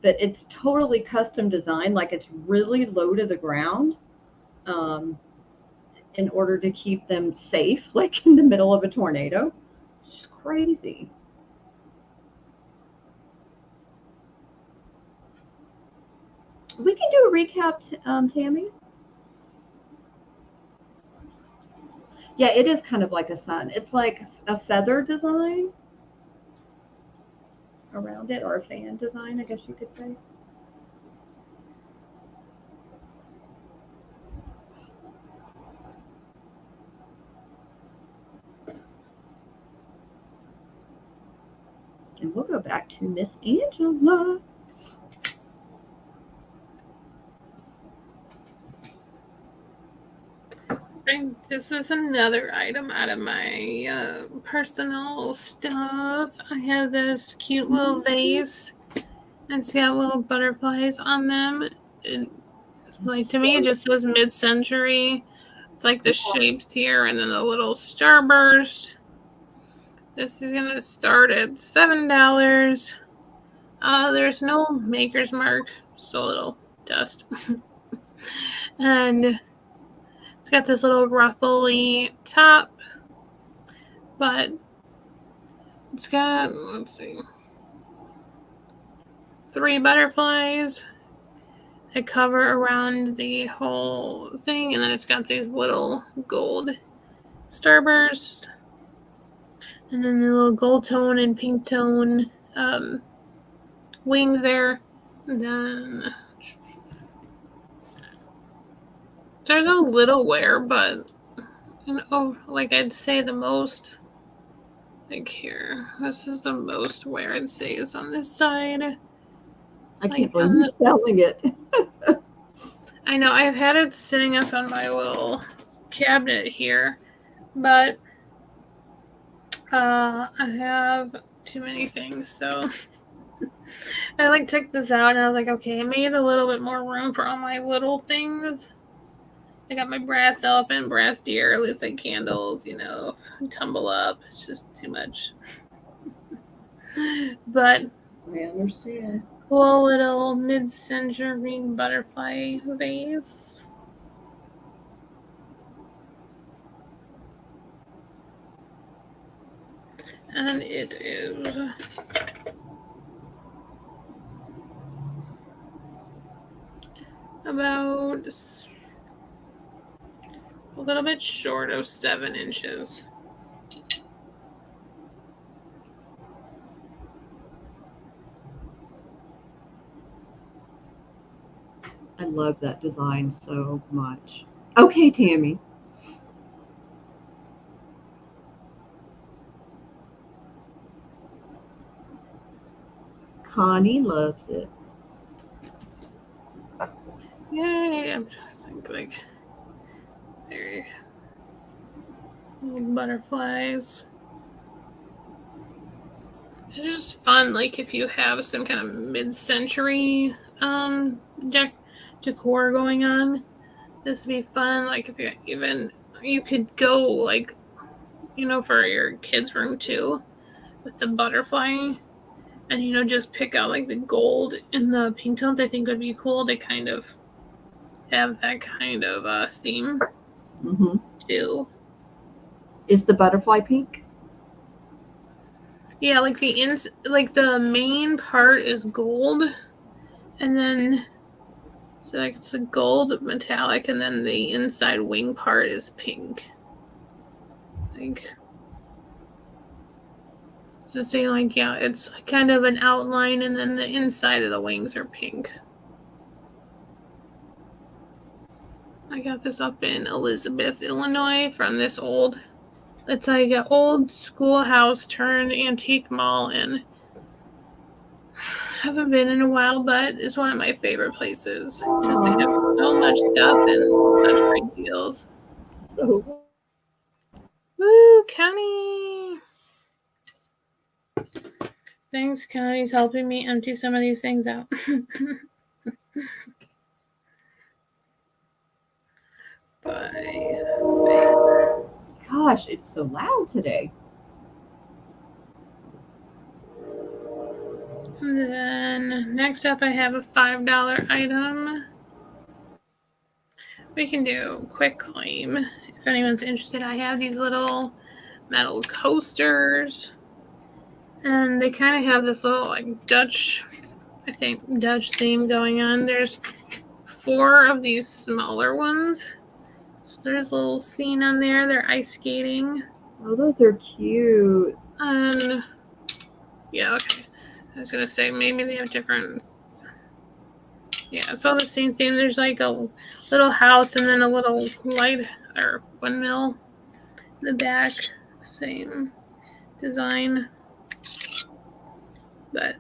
but it's totally custom designed. Like it's really low to the ground um, in order to keep them safe, like in the middle of a tornado. It's just crazy. We can do a recap, Tammy. Yeah, it is kind of like a sun. It's like a feather design around it, or a fan design, I guess you could say. And we'll go back to Miss Angela. This is another item out of my personal stuff. I have this cute little vase. It's got little butterflies on them. To me, it just says mid-century. It's like the shapes here and then the little starburst. This is going to start at $7. There's no maker's mark, so a little dust. And it's got this little ruffly top, but it's got, let's see, 3 butterflies that cover around the whole thing, and then it's got these little gold starbursts, and then the little gold tone and pink tone wings there. And then there's a little wear, but like I'd say the most, like here, this is the most wear I'd say is on this side. I can't believe you're selling it. I know, I've had it sitting up on my little cabinet here, but I have too many things, so I took this out and I was like, okay, I made a little bit more room for all my little things. I got my brass elephant, brass deer, loose like candles, tumble up. It's just too much. But I understand. Cool little mid-century butterfly vase. And it is about a little bit short of 7 inches. I love that design so much. Okay, Tammy. Connie loves it. Yay! I'm trying to think like there, little butterflies. It's just fun, like if you have some kind of mid-century decor going on. This would be fun. Like if you could go like for your kids' room too, with the butterfly, and just pick out like the gold and the pink tones. I think would be cool. They kind of have that kind of theme too. Is the butterfly pink? Yeah, like the main part is gold, and then so like it's a gold metallic, and then the inside wing part is pink. Like so it's like it's kind of an outline, and then the inside of the wings are pink. I got this up in Elizabeth, Illinois, from this it's like an old schoolhouse turned antique mall, and haven't been in a while, but it's one of my favorite places because they have so much stuff and such great deals. So, Woo, Connie! Thanks, Connie's helping me empty some of these things out. Bye. gosh, it's so loud today. And then next up, I have a $5 item. We can do quick claim if anyone's interested. I have these little metal coasters, and they kind of have this little like Dutch theme going on. There's 4 of these smaller ones. So there's a little scene on there. They're ice skating. Oh, those are cute. And yeah, okay. I was gonna say maybe they have different. Yeah, it's all the same theme. There's like a little house and then a little light or windmill in the back. Same design. But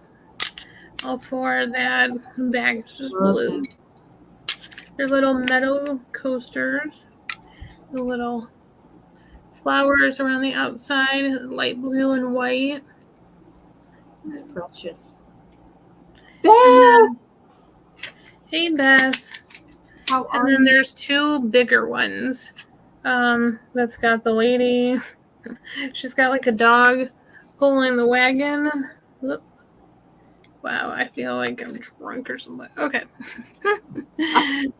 all 4 of that bag is just blue. They're little metal coasters. The little flowers around the outside, light blue and white. It's precious. Beth! Hey, Beth. How are and then you? there's 2 bigger ones. That's got the lady. She's got like a dog pulling the wagon. Whoop. Wow, I feel like I'm drunk or something. Okay.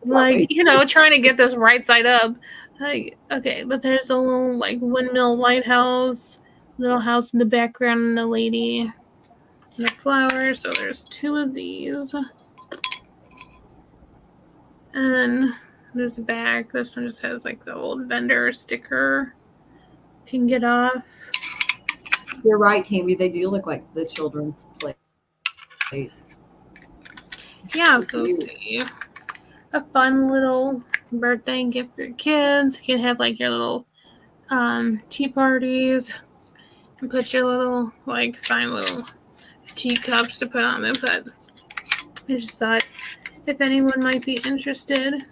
Like, trying to get this right side up. Like, okay, but there's a little like windmill lighthouse, little house in the background, and the lady and the flowers. So there's 2 of these. And then there's the back. This one just has like the old vendor sticker. Can get off. You're right, Tammy. They do look like the children's place. Yeah, so a fun little birthday gift for your kids. You can have like your little tea parties and put your little like fine little teacups to put on them. But I just thought if anyone might be interested.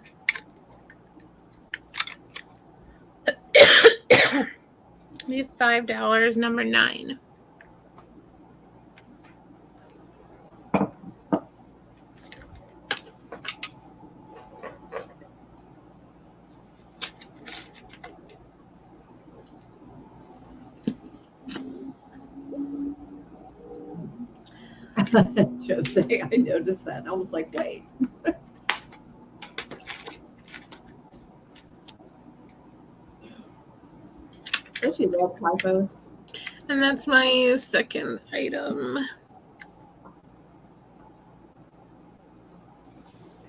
We have $5, number 9. Josie, I noticed that. I was like, wait. Don't you love typos? And that's my second item.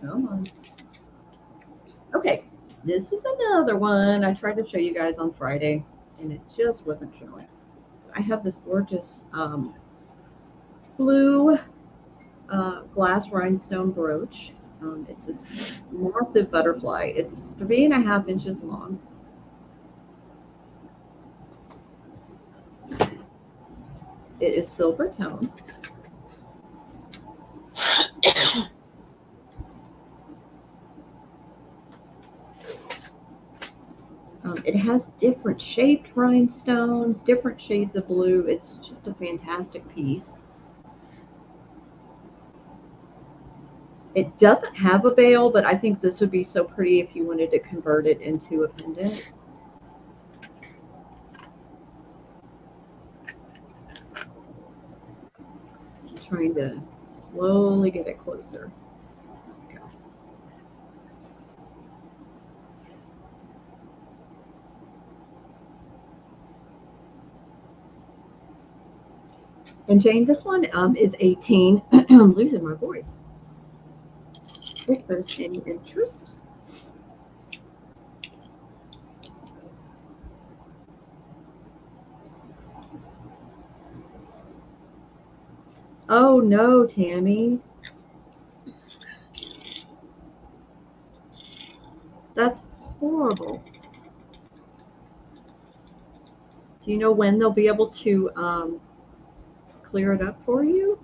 Come on. Okay, this is another one. I tried to show you guys on Friday, and it just wasn't showing. I have this gorgeous blue glass rhinestone brooch. It's this massive butterfly. It's 3.5 inches long. It is silver tone. It has different shaped rhinestones, different shades of blue. It's just a fantastic piece. It doesn't have a bail, but I think this would be so pretty if you wanted to convert it into a pendant. I'm trying to slowly get it closer. And Jane, this one is 18. I'm losing my voice. If there's any interest. Oh no, Tammy. That's horrible. Do you know when they'll be able to clear it up for you?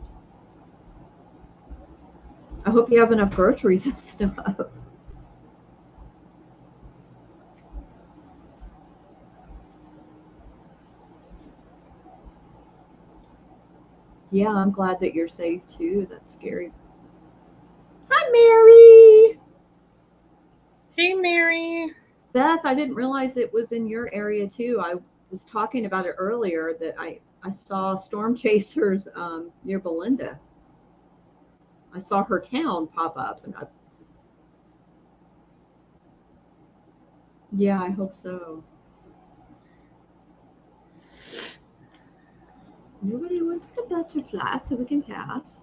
I hope you have enough groceries and stuff. Yeah, I'm glad that you're safe too. That's scary. Hi, Mary. Hey, Mary. Beth, I didn't realize it was in your area too. I was talking about it earlier that I saw storm chasers near Belinda. I saw her town pop up, and yeah, I hope so. Nobody wants the butterfly, so we can pass.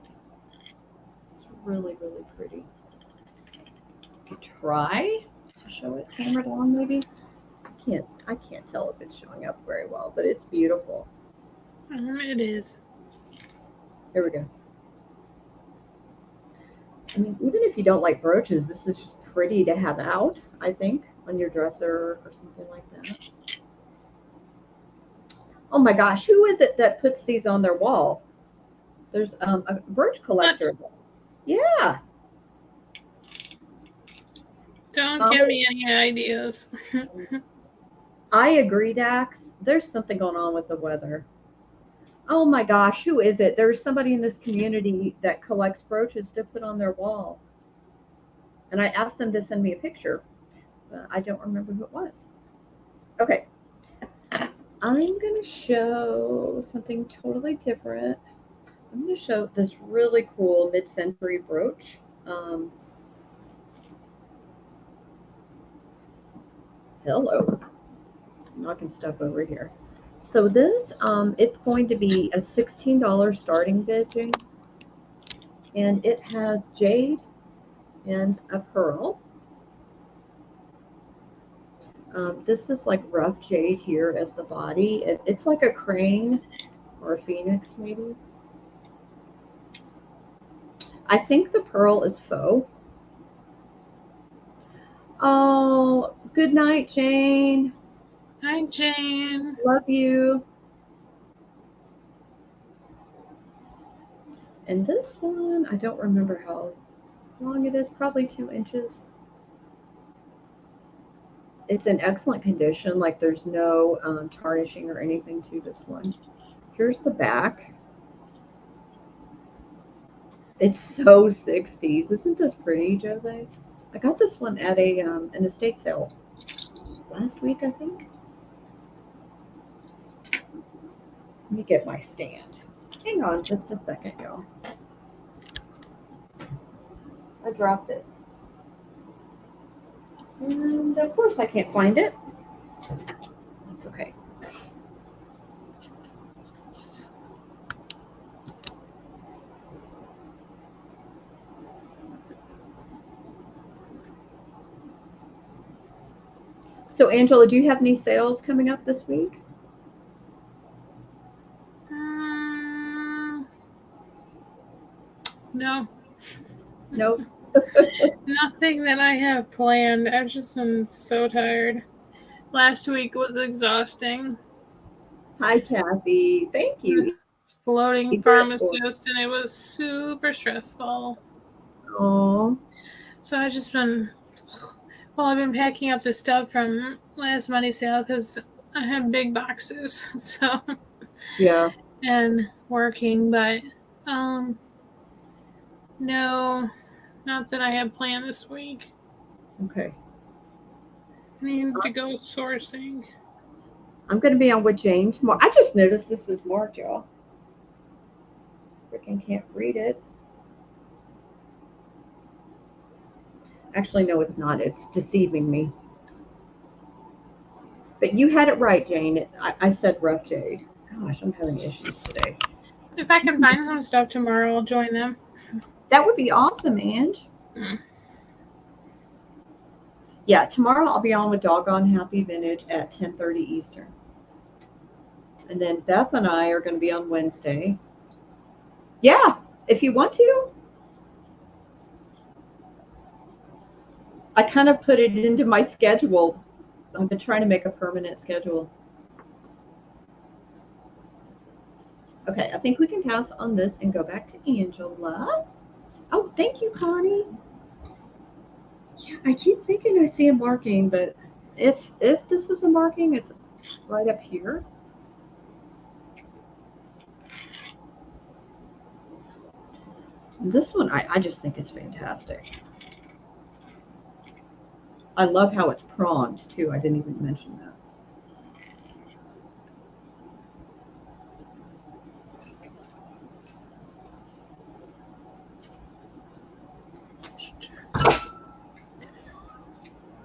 It's really, really pretty. I could try to show it camera down, maybe. I can't tell if it's showing up very well, but it's beautiful. It is. There we go. I mean, even if you don't like brooches, this is just pretty to have out, I think, on your dresser or something like that. Oh my gosh, who is it that puts these on their wall? There's a brooch collector. What? Yeah. Don't give me any ideas. I agree, Dax. There's something going on with the weather. Oh my gosh, who is it? There's somebody in this community that collects brooches to put on their wall. And I asked them to send me a picture, but I don't remember who it was. Okay. I'm going to show something totally different. I'm going to show this really cool mid-century brooch. Hello. I'm knocking stuff over here. So this, it's going to be a $16 starting bid, Jane. And it has jade and a pearl. This is like rough jade here as the body. It's like a crane or a phoenix, maybe. I think the pearl is faux. Oh, good night, Jane. Hi, Jane. Love you. And this one, I don't remember how long it is, probably 2 inches. It's in excellent condition, like there's no tarnishing or anything to this one. Here's the back. It's so 60s. Isn't this pretty, Jose? I got this one at an estate sale last week, I think. Let me get my stand. Hang on just a second, y'all. I dropped it. And of course I can't find it. That's okay. So Angela, do you have any sales coming up this week? No. Nope. Nothing that I have planned. I've just been so tired. Last week was exhausting. Hi, Kathy. Thank you. floating Be grateful. pharmacist, and it was super stressful. Oh, So I've just been, well, I've been packing up the stuff from last Monday sale because I have big boxes, so, yeah. and working, but no, not that I have planned this week. Okay. I need to go sourcing. I'm going to be on with Jane tomorrow. I just noticed this is marked, y'all. Freaking can't read it. Actually, no, it's not. It's deceiving me. But you had it right, Jane. I said rough jade. Gosh, I'm having issues today. If I can find some stuff tomorrow, I'll join them. That would be awesome, Ange. Mm. Yeah, tomorrow I'll be on with Doggone Happy Vintage at 10:30 Eastern. And then Beth and I are going to be on Wednesday. Yeah, if you want to. I kind of put it into my schedule. I've been trying to make a permanent schedule. Okay, I think we can pass on this and go back to Angela. Oh, thank you, Connie. Yeah, I keep thinking I see a marking, but if this is a marking, it's right up here. This one, I just think is fantastic. I love how it's pronged too. I didn't even mention that.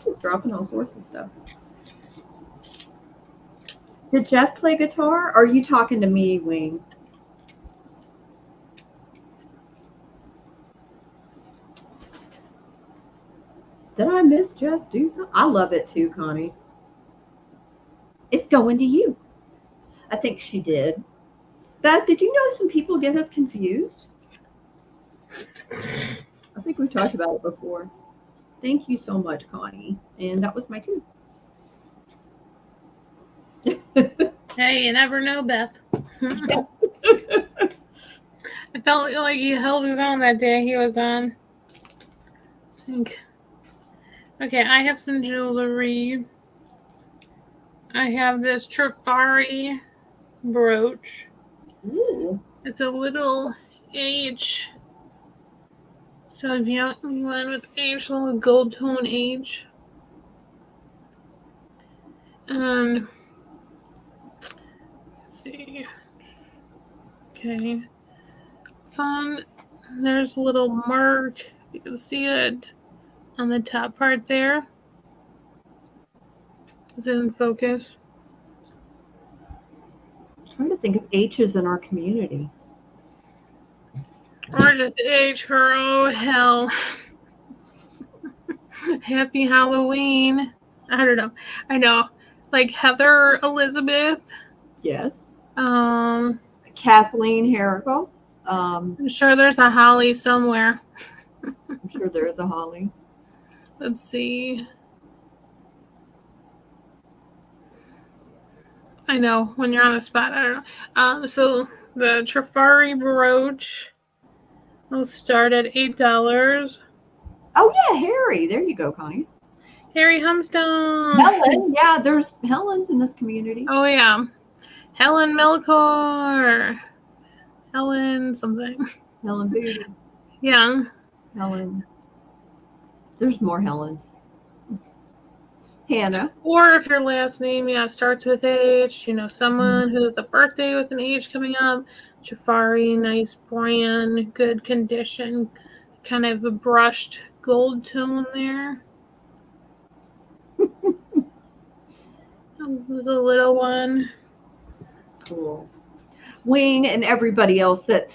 Just dropping all sorts of stuff. Did Jeff play guitar? Or are you talking to me, Wing? Did I miss Jeff do something? I love it too, Connie. It's going to you. I think she did. Beth, did you know some people get us confused? I think we've talked about it before. Thank you so much, Connie. And that was my two. Hey, you never know, Beth. I felt like he held his own that day he was on. Okay, I have some jewelry. I have this Trifari brooch. Ooh. It's a little H. So if you went with H, little gold tone H. And let's see. Okay. It's on, there's a little mark. You can see it on the top part there. It's in focus. I'm trying to think of H's in our community. Or just H for oh hell. Happy Halloween. I don't know. I know. Like Heather Elizabeth. Yes. Um Kathleen Herrickle. I'm sure there's a Holly somewhere. I'm sure there is a Holly. Let's see. I know when you're on the spot. I don't know. So the Trifari brooch will start at $8. Oh yeah, Harry. There you go, Connie. Harry Humstone. Helen. Yeah, there's Helens in this community. Oh yeah. Helen Melkor. Helen something. Helen Booty. Yeah. Helen. There's more Helens. Hannah. Or if your last name, starts with H, someone who has a birthday with an H coming up. Jafari, nice brand, good condition, kind of a brushed gold tone there. The little one. Cool. Wing and everybody else that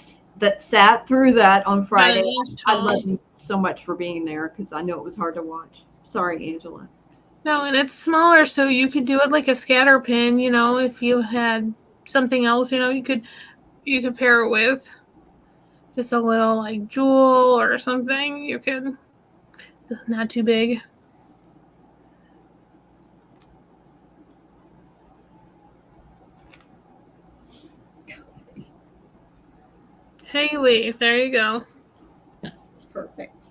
sat through that on Friday. I love you so much for being there because I know it was hard to watch. Sorry, Angela. No, and it's smaller, so you could do it like a scatter pin. If you had something else, you could pair it with just a little like jewel or something. You could, not too big. Any leaf. There you go. It's perfect.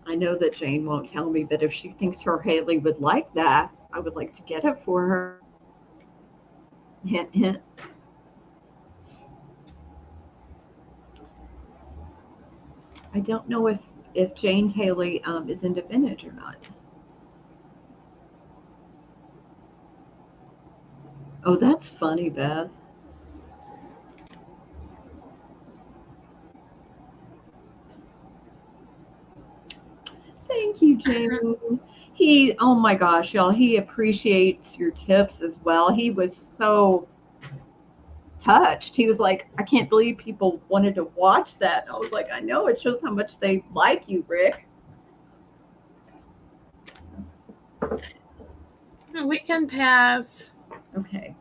I know that Jane won't tell me, but if she thinks her Haley would like that, I would like to get it for her. Hint, hint. I don't know if Jane's Haley is into vintage or not. Oh, that's funny, Beth. Thank you, Jane. Oh my gosh, y'all, he appreciates your tips as well. He was so touched. He was like, I can't believe people wanted to watch that. I was like, I know, it shows how much they like you, Rick. We can pass. Okay.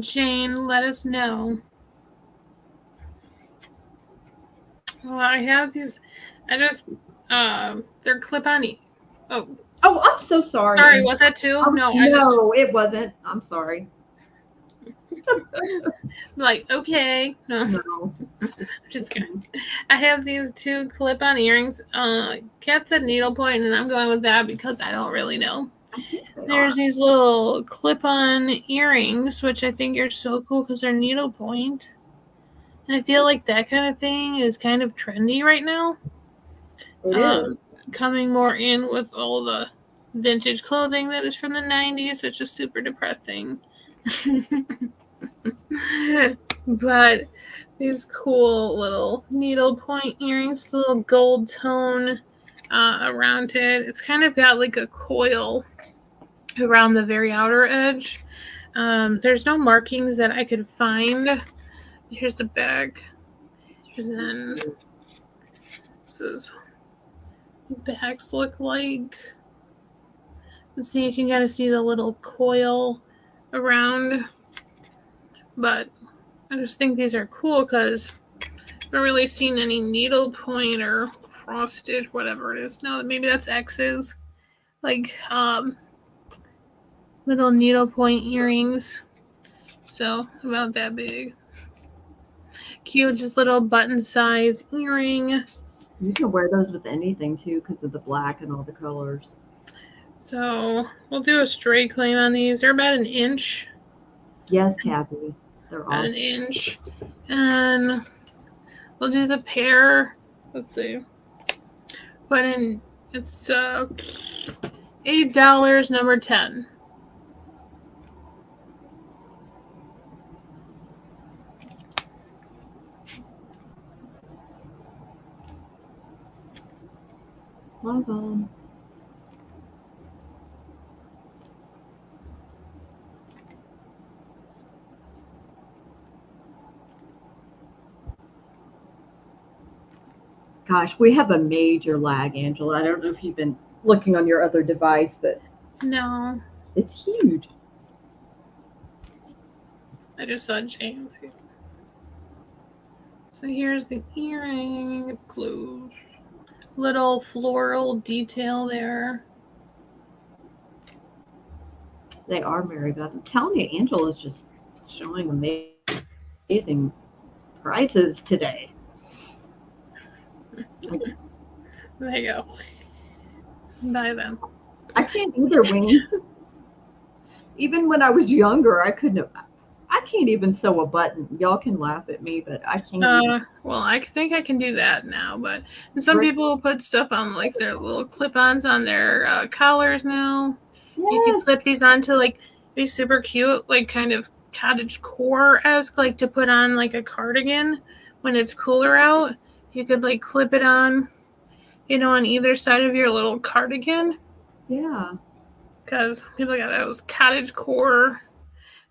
Jane, let us know. Well, I have these. They're clip-on. Oh, I'm so sorry. Sorry, was that two? Oh, no, it wasn't. I'm sorry. Like, okay. No. Just kidding. I have these two clip-on earrings. Kat said needlepoint, and I'm going with that because I don't really know. There's these little clip-on earrings, which I think are so cool because they're needlepoint. And I feel like that kind of thing is kind of trendy right now. It is. Coming more in with all the vintage clothing that is from the 90s, which is super depressing. But these cool little needlepoint earrings, little gold tone around it. It's kind of got like a coil around the very outer edge. There's no markings that I could find. Here's the back. And then this is what backs look like. Let's see, you can kind of see the little coil around. But I just think these are cool because I haven't really seen any needlepoint or cross stitch, whatever it is. No, maybe that's X's. Like little needlepoint earrings. So about that big. Cute, just little button size earring. You can wear those with anything too because of the black and all the colors. So we'll do a straight claim on these. They're about an inch. Yes, Kathy. They're About awesome. an inch. And we'll do the pair. Let's see. But it's $8, number 10. Love them. Gosh, we have a major lag, Angela. I don't know if you've been looking on your other device, but no, it's huge. I just saw James here. So here's the earring. Close. Little floral detail there. They are, Mary Beth. I'm telling you, Angela's just showing amazing prices today. There you go. Buy them. I can't either, Wing. Even when I was younger, I can't even sew a button. Y'all can laugh at me, but I can't. Well, I think I can do that now, but some people put stuff on like their little clip-ons on their collars now. Yes. You can clip these on to like be super cute, like kind of cottage core-esque, like to put on like a cardigan when it's cooler out. You could like clip it on, on either side of your little cardigan. Yeah. Because people got those cottage core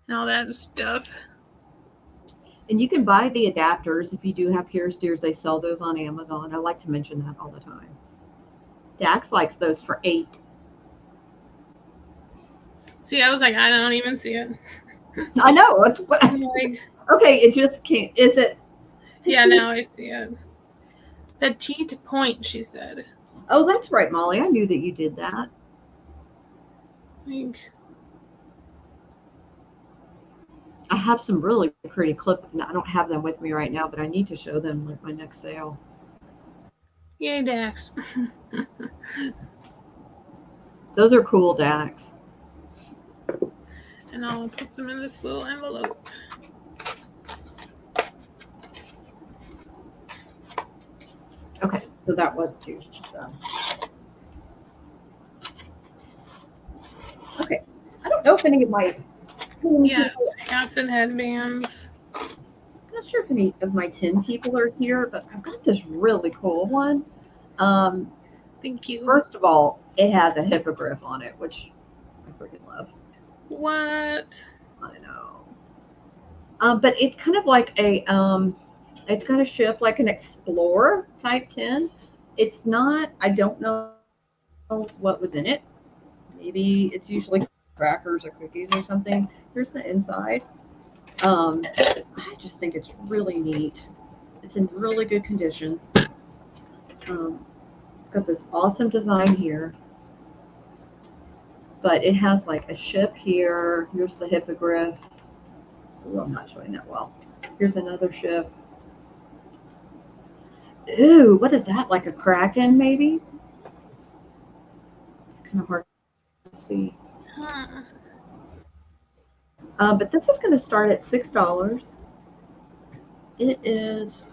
and all that stuff. And you can buy the adapters if you do have pierced ears. They sell those on Amazon. I like to mention that all the time. Dax likes those for $8. See, I was like, I don't even see it. I know. That's what I'm like. Okay, it just can't. Is it? Yeah, now I see it. Petite point, she said. Oh, that's right, Molly. I knew that you did that. Like, I have some really pretty clip. I don't have them with me right now, but I need to show them like my next sale. yay, Dax. Those are cool, Dax. And I'll put them in this little envelope. Okay, so that was two. So. Okay, I don't know if any of my Yes, hats and headbands. I'm not sure if any of my tin people are here, but I've got this really cool one. Thank you. First of all, it has a hippogriff on it, which I freaking love. What? I know. But it's kind of like it's got a ship like an Explorer type tin. It's not. I don't know what was in it. Maybe it's usually crackers or cookies or something. Here's the inside. I just think it's really neat. It's in really good condition. It's got this awesome design here, but it has like a ship here. Here's the hippogriff. Ooh, I'm not showing that well. Here's another ship. Ooh, what is that? Like a kraken, maybe? It's kind of hard to see. Huh. But this is going to start at $6. It is.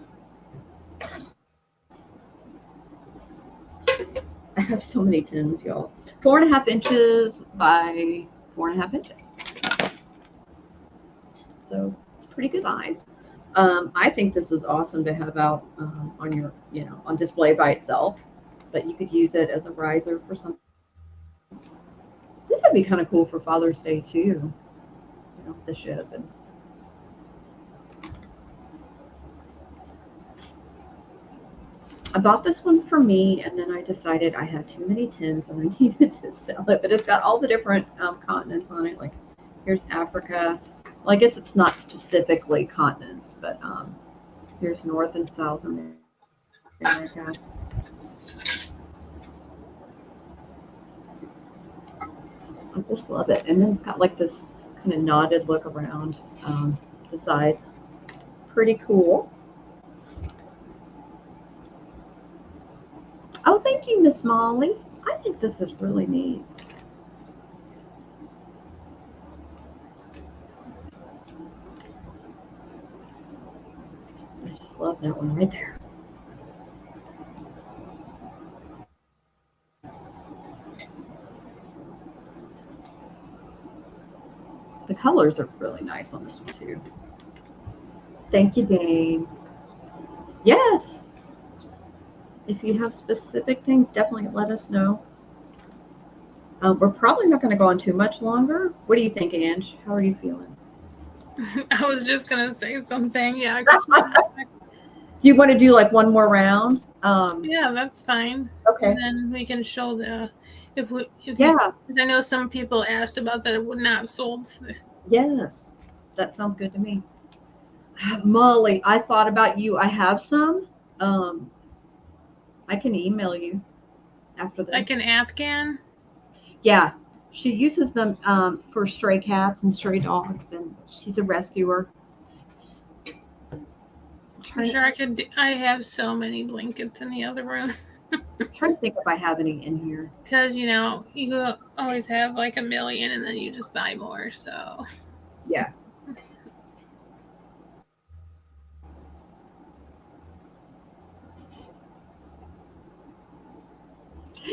I have so many tins, y'all. 4.5 inches by 4.5 inches. So it's pretty good size. I think this is awesome to have out on your, on display by itself. But you could use it as a riser for something. This would be kind of cool for Father's Day too. The ship and. I bought this one for me, and then I decided I had too many tins and I needed to sell it. But it's got all the different continents on it. Like, here's Africa. Well, I guess it's not specifically continents, but here's North and South America. I just love it. And then it's got like this kind of knotted look around the sides. Pretty cool. Oh, thank you, Miss Molly. I think this is really neat. I just love that one right there. The colors are really nice on this one too. Thank you, Dane. Yes. If you have specific things, definitely let us know. We're probably not going to go on too much longer. What do you think, Ange? How are you feeling? I was just gonna say something. Yeah. Do you want to do like one more round? Yeah, that's fine. Okay. And then we can show if yeah. Because I know some people asked about that it would not sold. Yes, that sounds good to me. Molly, I thought about you. I have some. I can email you after this. Like an Afghan? Yeah, she uses them for stray cats and stray dogs, and she's a rescuer. I'm sure I could. I have so many blankets in the other room. I'm trying to think if I have any in here. Because, you always have like a million and then you just buy more, so. Yeah.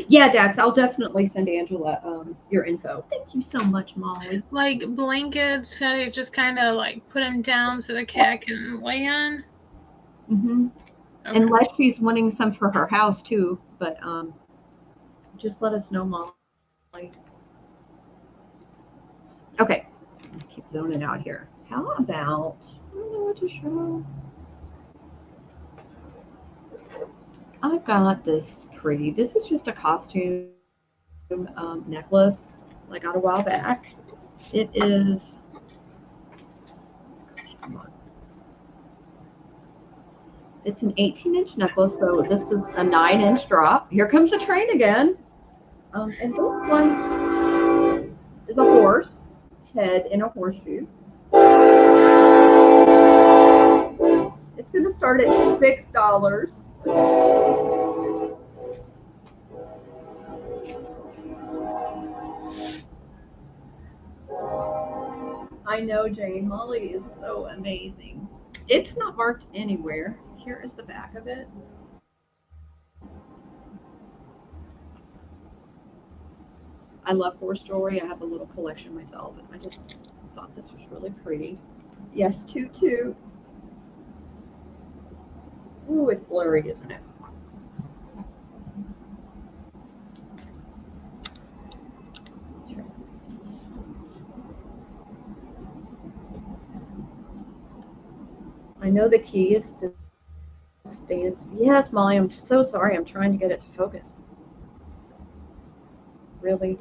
Yeah, Dax, I'll definitely send Angela your info. Thank you so much, Molly. Like blankets, just kind of like put them down so the cat can lay on. Mm-hmm. Okay. Unless she's wanting some for her house too, but just let us know, Molly. Okay, I'll keep zoning out here. How about, I don't know what to show. I've got this pretty, this is just a costume necklace I got a while back. It is, come on. It's an 18-inch necklace, so this is a 9-inch drop. Here comes the train again. And this one, is a horse, head in a horseshoe. It's going to start at $6. I know, Jane. Molly is so amazing. It's not marked anywhere. Here is the back of it. I love horse jewelry. I have a little collection myself, and I just thought this was really pretty. Yes, toot. Ooh, it's blurry, isn't it? I know the key is to stand still. Yes, Molly, I'm so sorry. I'm trying to get it to focus. Really?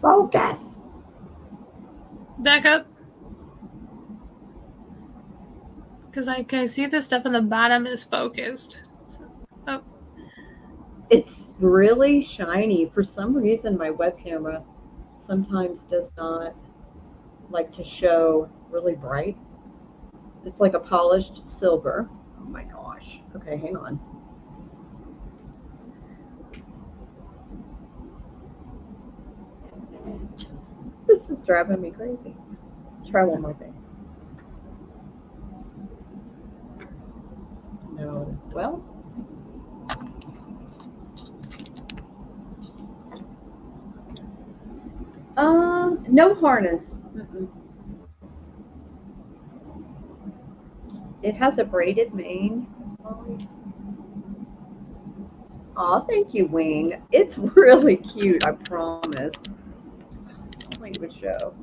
Focus. Back up. Because I can see the stuff on the bottom is focused. Oh. It's really shiny. For some reason, my web camera sometimes does not like to show really bright. It's like a polished silver. Oh my gosh. Okay, hang on. This is driving me crazy. Try one more thing. No. Well. No harness. It has a braided mane. Aw, thank you, Wing. It's really cute, I promise. I'll link the show.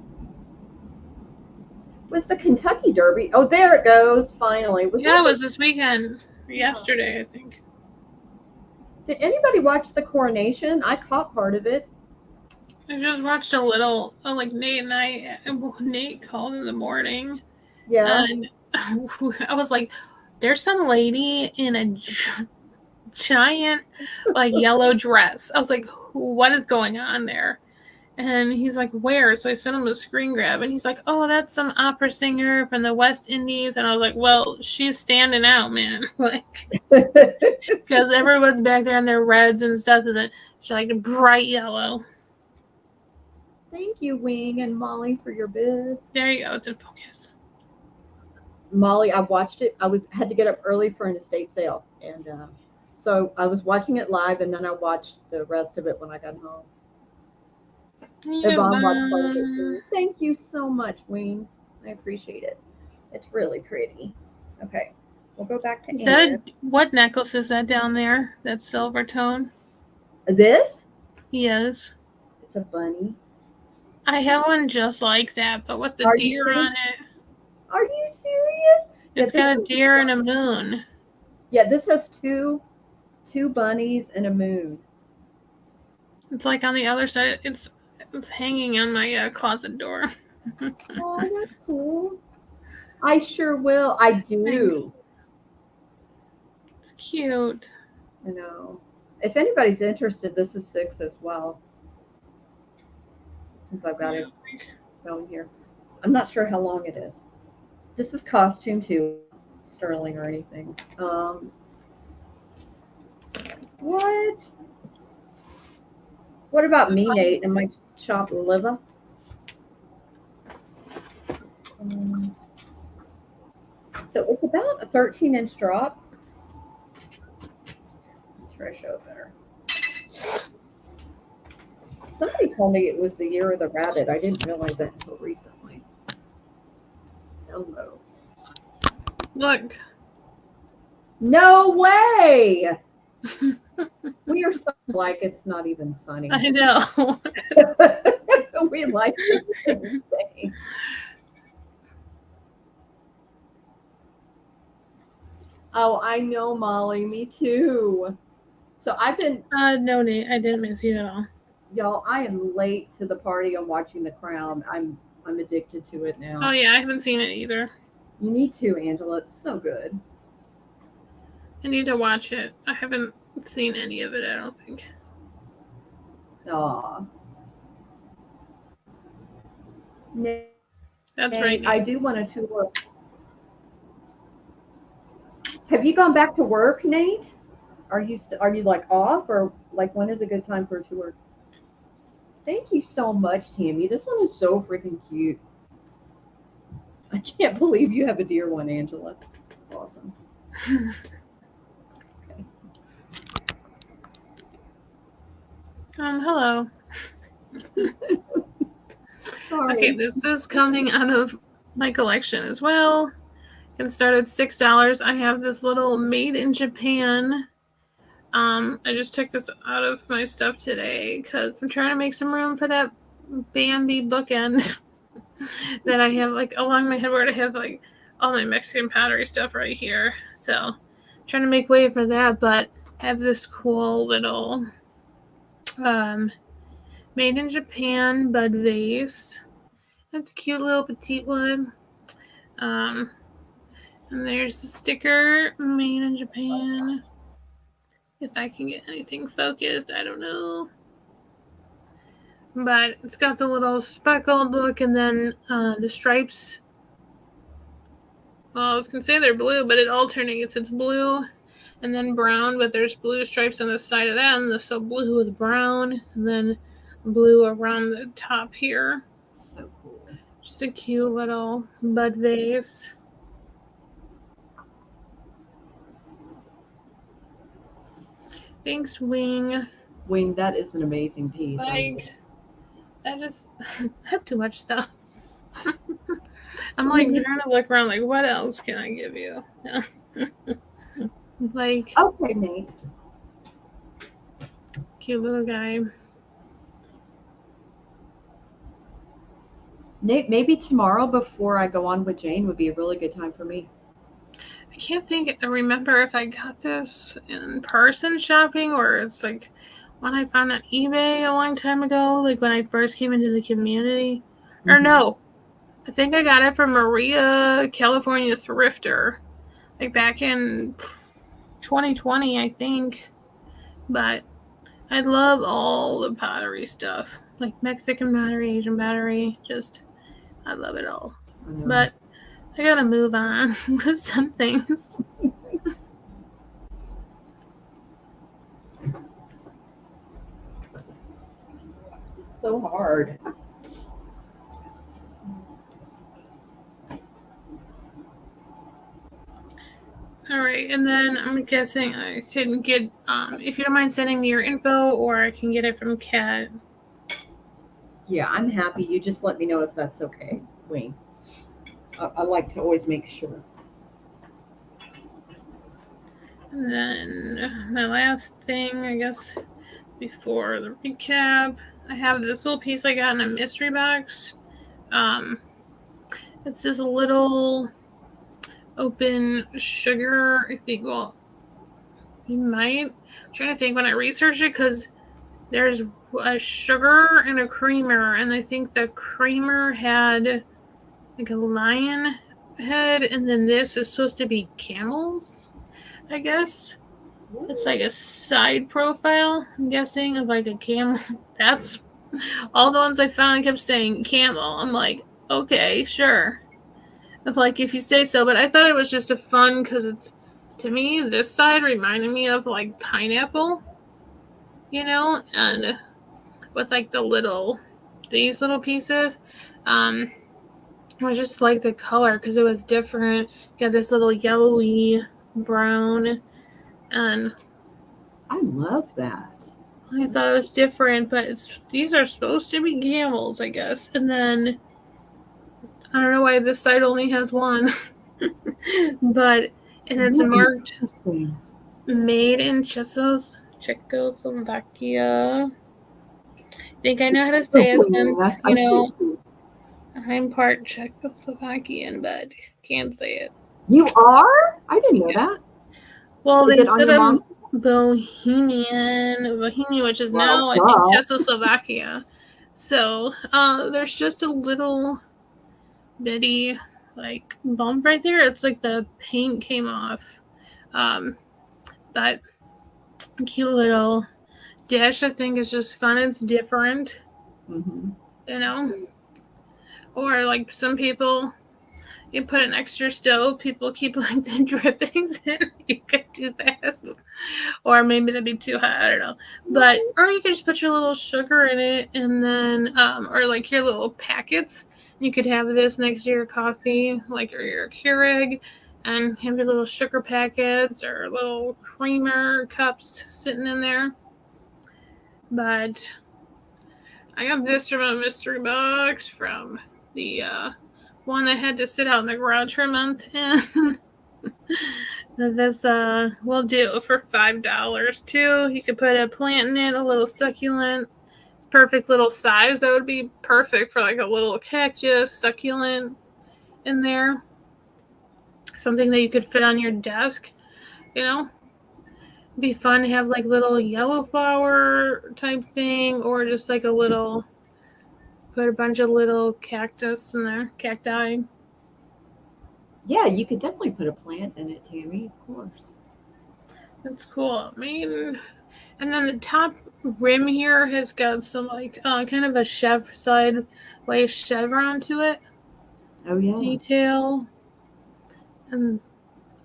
Was the Kentucky Derby? Oh, there it goes, finally. It was this weekend. Yesterday, I think. Did anybody watch the coronation? I caught part of it. I just watched a little, like Nate and Nate called in the morning. Yeah. And I was like, there's some lady in a giant, like, yellow dress. I was like, what is going on there? And he's like, where? So I sent him a screen grab, and he's like, oh, that's some opera singer from the West Indies. And I was like, well, she's standing out, man. Like, because everyone's back there in their reds and stuff, and then she's like bright yellow. Thank you, Wing and Molly, for your bids. There you go. It's in focus. Molly, I watched it. I had to get up early for an estate sale, and so I was watching it live, and then I watched the rest of it when I got home. Yvonne watched part of it too. Thank you so much, Wing. I appreciate it. It's really pretty. Okay, we'll go back to what necklace is that down there? That silver tone? This? Yes. It's a bunny. I have one just like that, but with the deer on it. Are you serious? It's got a deer and a moon. Yeah, this has two bunnies and a moon. It's like on the other side. It's hanging on my closet door. Oh, that's cool. I sure will. I do. It's cute. I know. If anybody's interested, this is 6 as well. Since I've got it going here. I'm not sure how long it is. This is costume too, sterling or anything. What? What about me, Nate, and my Shop-A-Haulic? So it's about a 13-inch drop. Let's try to show it better. Somebody told me it was the year of the rabbit. I didn't realize that until recently. Hello. Look. No way! We are so like it's not even funny. I know. We like the same thing. Oh, I know, Molly. Me too. So I've been. No, Nate, I didn't miss you at all. Y'all, I am late to the party on watching The Crown. I'm addicted to it now. Oh yeah, I haven't seen it either. You need to, Angela. It's so good. I need to watch it. I haven't seen any of it, I don't think. Aw. Nate, I do want That's to right, tour. Nate. Have you gone back to work, Nate? Are you like off, or like when is a good time for a tour? Thank you so much, Tammy. This one is so freaking cute. I can't believe you have a dear one, Angela. It's awesome. Okay. Hello. Okay, Sorry. this is coming out of my collection as well. Can start at $6. I have this little made in Japan. I just took this out of my stuff today because I'm trying to make some room for that Bambi bookend that I have like along my headboard. I have like all my Mexican pottery stuff right here. So I'm trying to make way for that, but I have this cool little um, made in Japan bud vase. That's a cute little petite one. Um, and there's the sticker made in Japan. If I can get anything focused, I don't know. But it's got the little speckled look, and then the stripes. Well, I was gonna say they're blue, but it alternates. It's blue and then brown, but there's blue stripes on the side of that, and so blue with brown, and then blue around the top here. So cool. Just a cute little bud vase. Thanks, Wing. Wing, that is an amazing piece. Like, I just have too much stuff. I'm like trying to look around, like, what else can I give you? Like, Okay, Nate. cute little guy. Nate, maybe tomorrow before I go on with Jane would be a really good time for me. I can't remember if I got this in person shopping or it's like one I found on eBay a long time ago, like when I first came into the community. Mm-hmm. Or no, I think I got it from Maria, California Thrifter, like back in 2020, I think. But I love all the pottery stuff, like Mexican pottery, Asian pottery, just I love it all. But I gotta move on with some things. It's so hard. All right, and then I'm guessing I can get, if you don't mind sending me your info, or I can get it from Kat. Yeah, I'm happy. You just let me know if that's okay, Wayne. I like to always make sure. And then my last thing, I guess, before the recap, I have this little piece I got in a mystery box. It's this little open sugar, I think. Well, you might. I'm trying to think when I researched it because there's a sugar and a creamer, and I think the creamer had like a lion head, and then this is supposed to be camels, I guess. It's like a side profile, I'm guessing, of like a camel. That's all the ones I found kept saying camel. I'm like, okay, sure. It's like if you say so, but I thought it was just a fun because it's, to me, this side reminded me of like pineapple, you know, and with like these little pieces. I just like the color because it was different. You got this little yellowy brown, and I love that. I thought it was different, but these are supposed to be camels, I guess. And then I don't know why this side only has one, but and it's marked made in Czechoslovakia. I think I know how to say it since, you know, I'm part Czechoslovakian, but can't say it. You are? I didn't know that. Well, they said I'm Bohemian, which is now, I think, Czechoslovakia. So there's just a little bitty, like, bump right there. It's like the paint came off. But a cute little dish, I think, is just fun. It's different, Mm-hmm. you know. Or like some people, you put it next to your stove. People keep like the drippings in. You could do that. Or maybe that'd be too hot. I don't know. But or you could just put your little sugar in it, and then or like your little packets. You could have this next to your coffee, like or your Keurig, and have your little sugar packets or little creamer cups sitting in there. But I got this from a mystery box from the one that had to sit out in the garage for a month, and this will do for $5 too. You could put a plant in it, a little succulent, perfect little size. That would be perfect for like a little cactus succulent in there. Something that you could fit on your desk, you know. It'd be fun to have like little yellow flower type thing, or just like a little put a bunch of little cactus in there, cacti. Yeah, you could definitely put a plant in it, Tammy. Of course. That's cool. I mean, and then the top rim here has got some like kind of a chef side way chevron to it Oh yeah. detail, and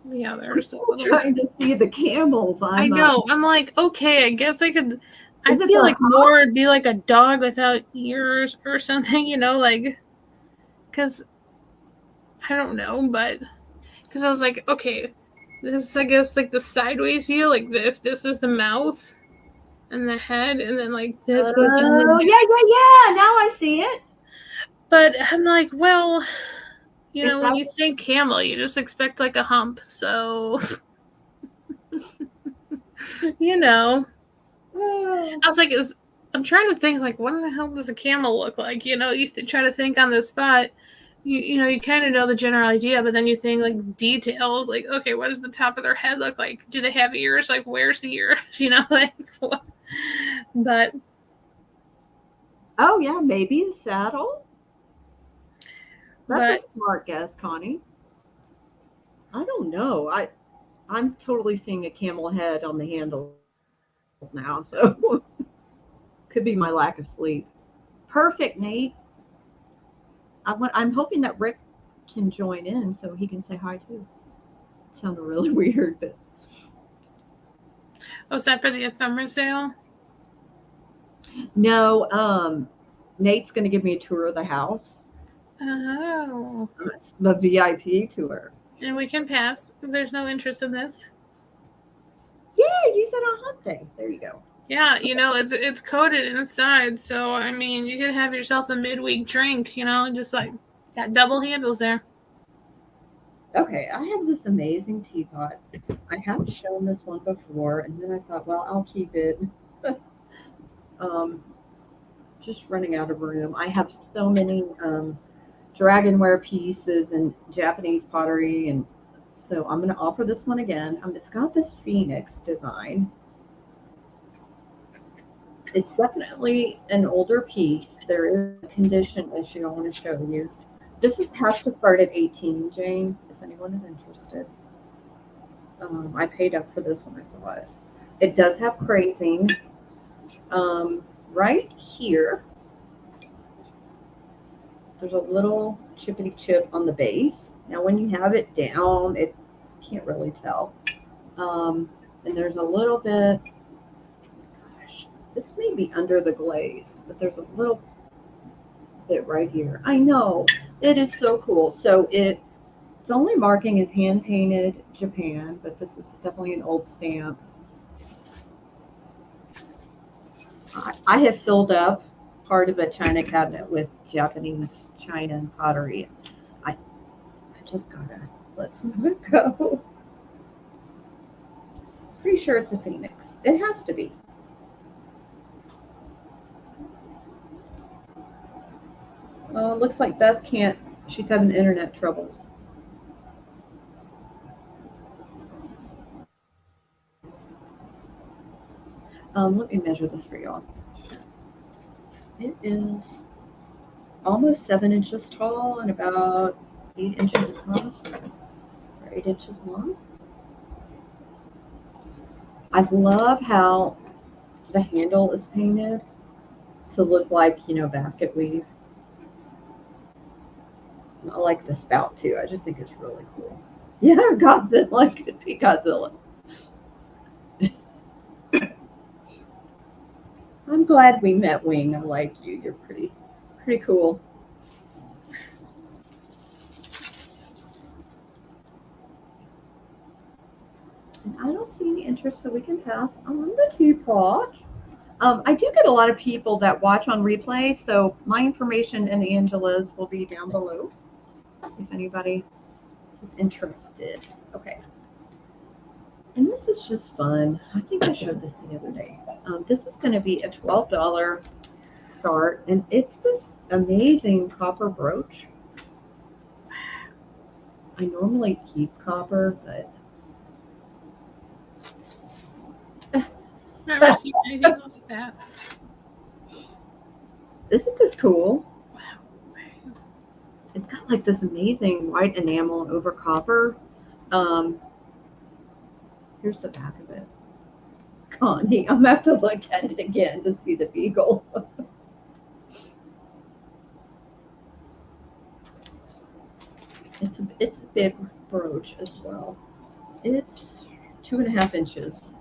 yeah, I'm there's the still little. trying to see the camels. I know. I'm like, okay, I guess I could. I Is it feel the like more would be like a dog without ears or something, you know, like because I don't know, but because I was like, okay, this is I guess like the sideways view, like if this is the mouth and the head, and then like this goes down the Oh neck. yeah. Now I see it. But I'm like, well, you Is know, when that you think camel, you just expect like a hump. So, you know, oh. I was like, I'm trying to think like, what the hell does a camel look like? You know, you try to think on the spot. You know, you kind of know the general idea, but then you think like details, like, okay, what does the top of their head look like? Do they have ears? Like, where's the ears? You know, like, what? But Oh yeah, maybe a saddle. That's a but smart guess, Connie. I don't know. I'm totally seeing a camel head on the handles now, so could be my lack of sleep. Perfect, Nate. I'm hoping that Rick can join in so he can say hi too. It sounded really weird, but was that for the ephemera sale? no. Nate's going to give me a tour of the house. Oh, It's the VIP tour. and we can pass. There's no interest in this. Yeah, you said on hump day. There you go. Yeah, you know, it's coated inside, so I mean, you could have yourself a midweek drink, you know, just like got double handles there. Okay, I have this amazing teapot. I have shown this one before, and then I thought, well, I'll keep it. um, just running out of room. I have so many dragonware pieces and Japanese pottery, and so I'm going to offer this one again. It's got this phoenix design. It's definitely an older piece. There is a condition issue I want to show you. Has to start at 18, Jane, if anyone is interested. I paid up for this when I saw it. It does have crazing. Right here, there's a little chippity chip on the base. Now, when you have it down, it can't really tell. And there's a little bit, gosh, this may be under the glaze, but there's a little bit right here. I know, it is so cool. So it's only marking as hand painted Japan, but this is definitely an old stamp. I have filled up part of a china cabinet with Japanese china and pottery. I just gotta let some of it go. Pretty sure it's a phoenix. It has to be. Well, it looks like Beth can't. She's having internet troubles. Let me measure this for y'all. It is almost 7 inches tall and about 8 inches across, or 8 inches long. I love how the handle is painted to look like, basket weave. I like the spout too. I just think it's really cool. Yeah, Godzilla could be Godzilla. I'm glad we met, Wing. I like you. You're pretty cool. And I don't see any interest, so we can pass on the teapot. I do get a lot of people that watch on replay, so my information and Angela's will be down below if anybody is interested. Okay. And this is just fun. I think I showed this the other day. This is going to be a $12 start, and it's this amazing copper brooch. I normally keep copper, but Never seen anything like that. isn't this cool? Wow. It's got like this amazing white enamel over copper. Um, Here's the back of it. Connie, I'm gonna have to look at it again to see the beagle. It's a big brooch as well. It's 2.5 inches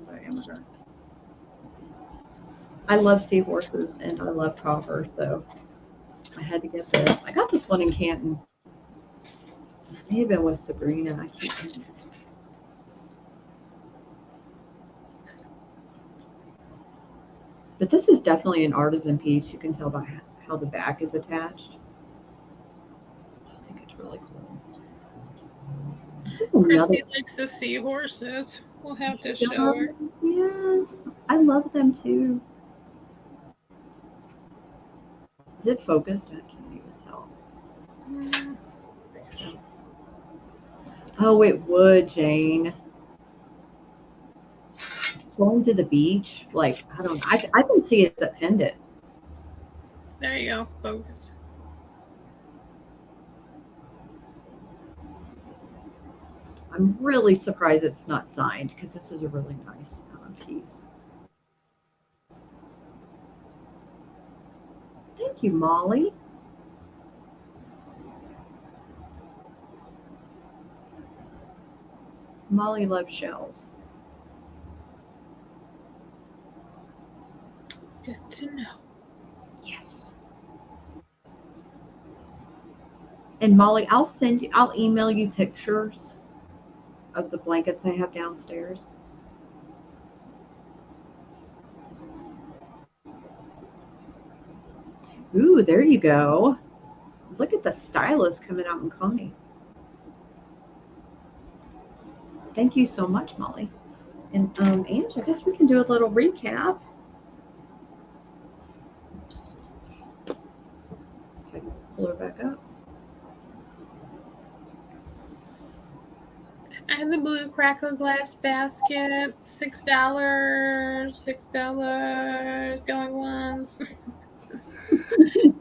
diameter. I love seahorses and I love copper, so I had to get this. I got this one in Canton. It may have been with Sabrina. I can't remember. But this is definitely an artisan piece. You can tell by how the back is attached. I just think it's really cool. This is another. Christy likes the seahorses. We'll have to show her. Yes, I love them too. Is it focused? I can't even tell. Oh, it would, Jane. Going to the beach, like, I don't know. I can see it's a pendant. There you go, focus. I'm really surprised it's not signed because this is a really nice piece. Thank you, Molly. Molly loves shells. Good to know. Yes. And Molly, I'll email you pictures of the blankets I have downstairs. Ooh, there you go. Look at the stylus coming out in Connie. Thank you so much, Molly. And Ange, I guess we can do a little recap. If I can pull her back up. I have the blue crackle glass basket, $6, going once.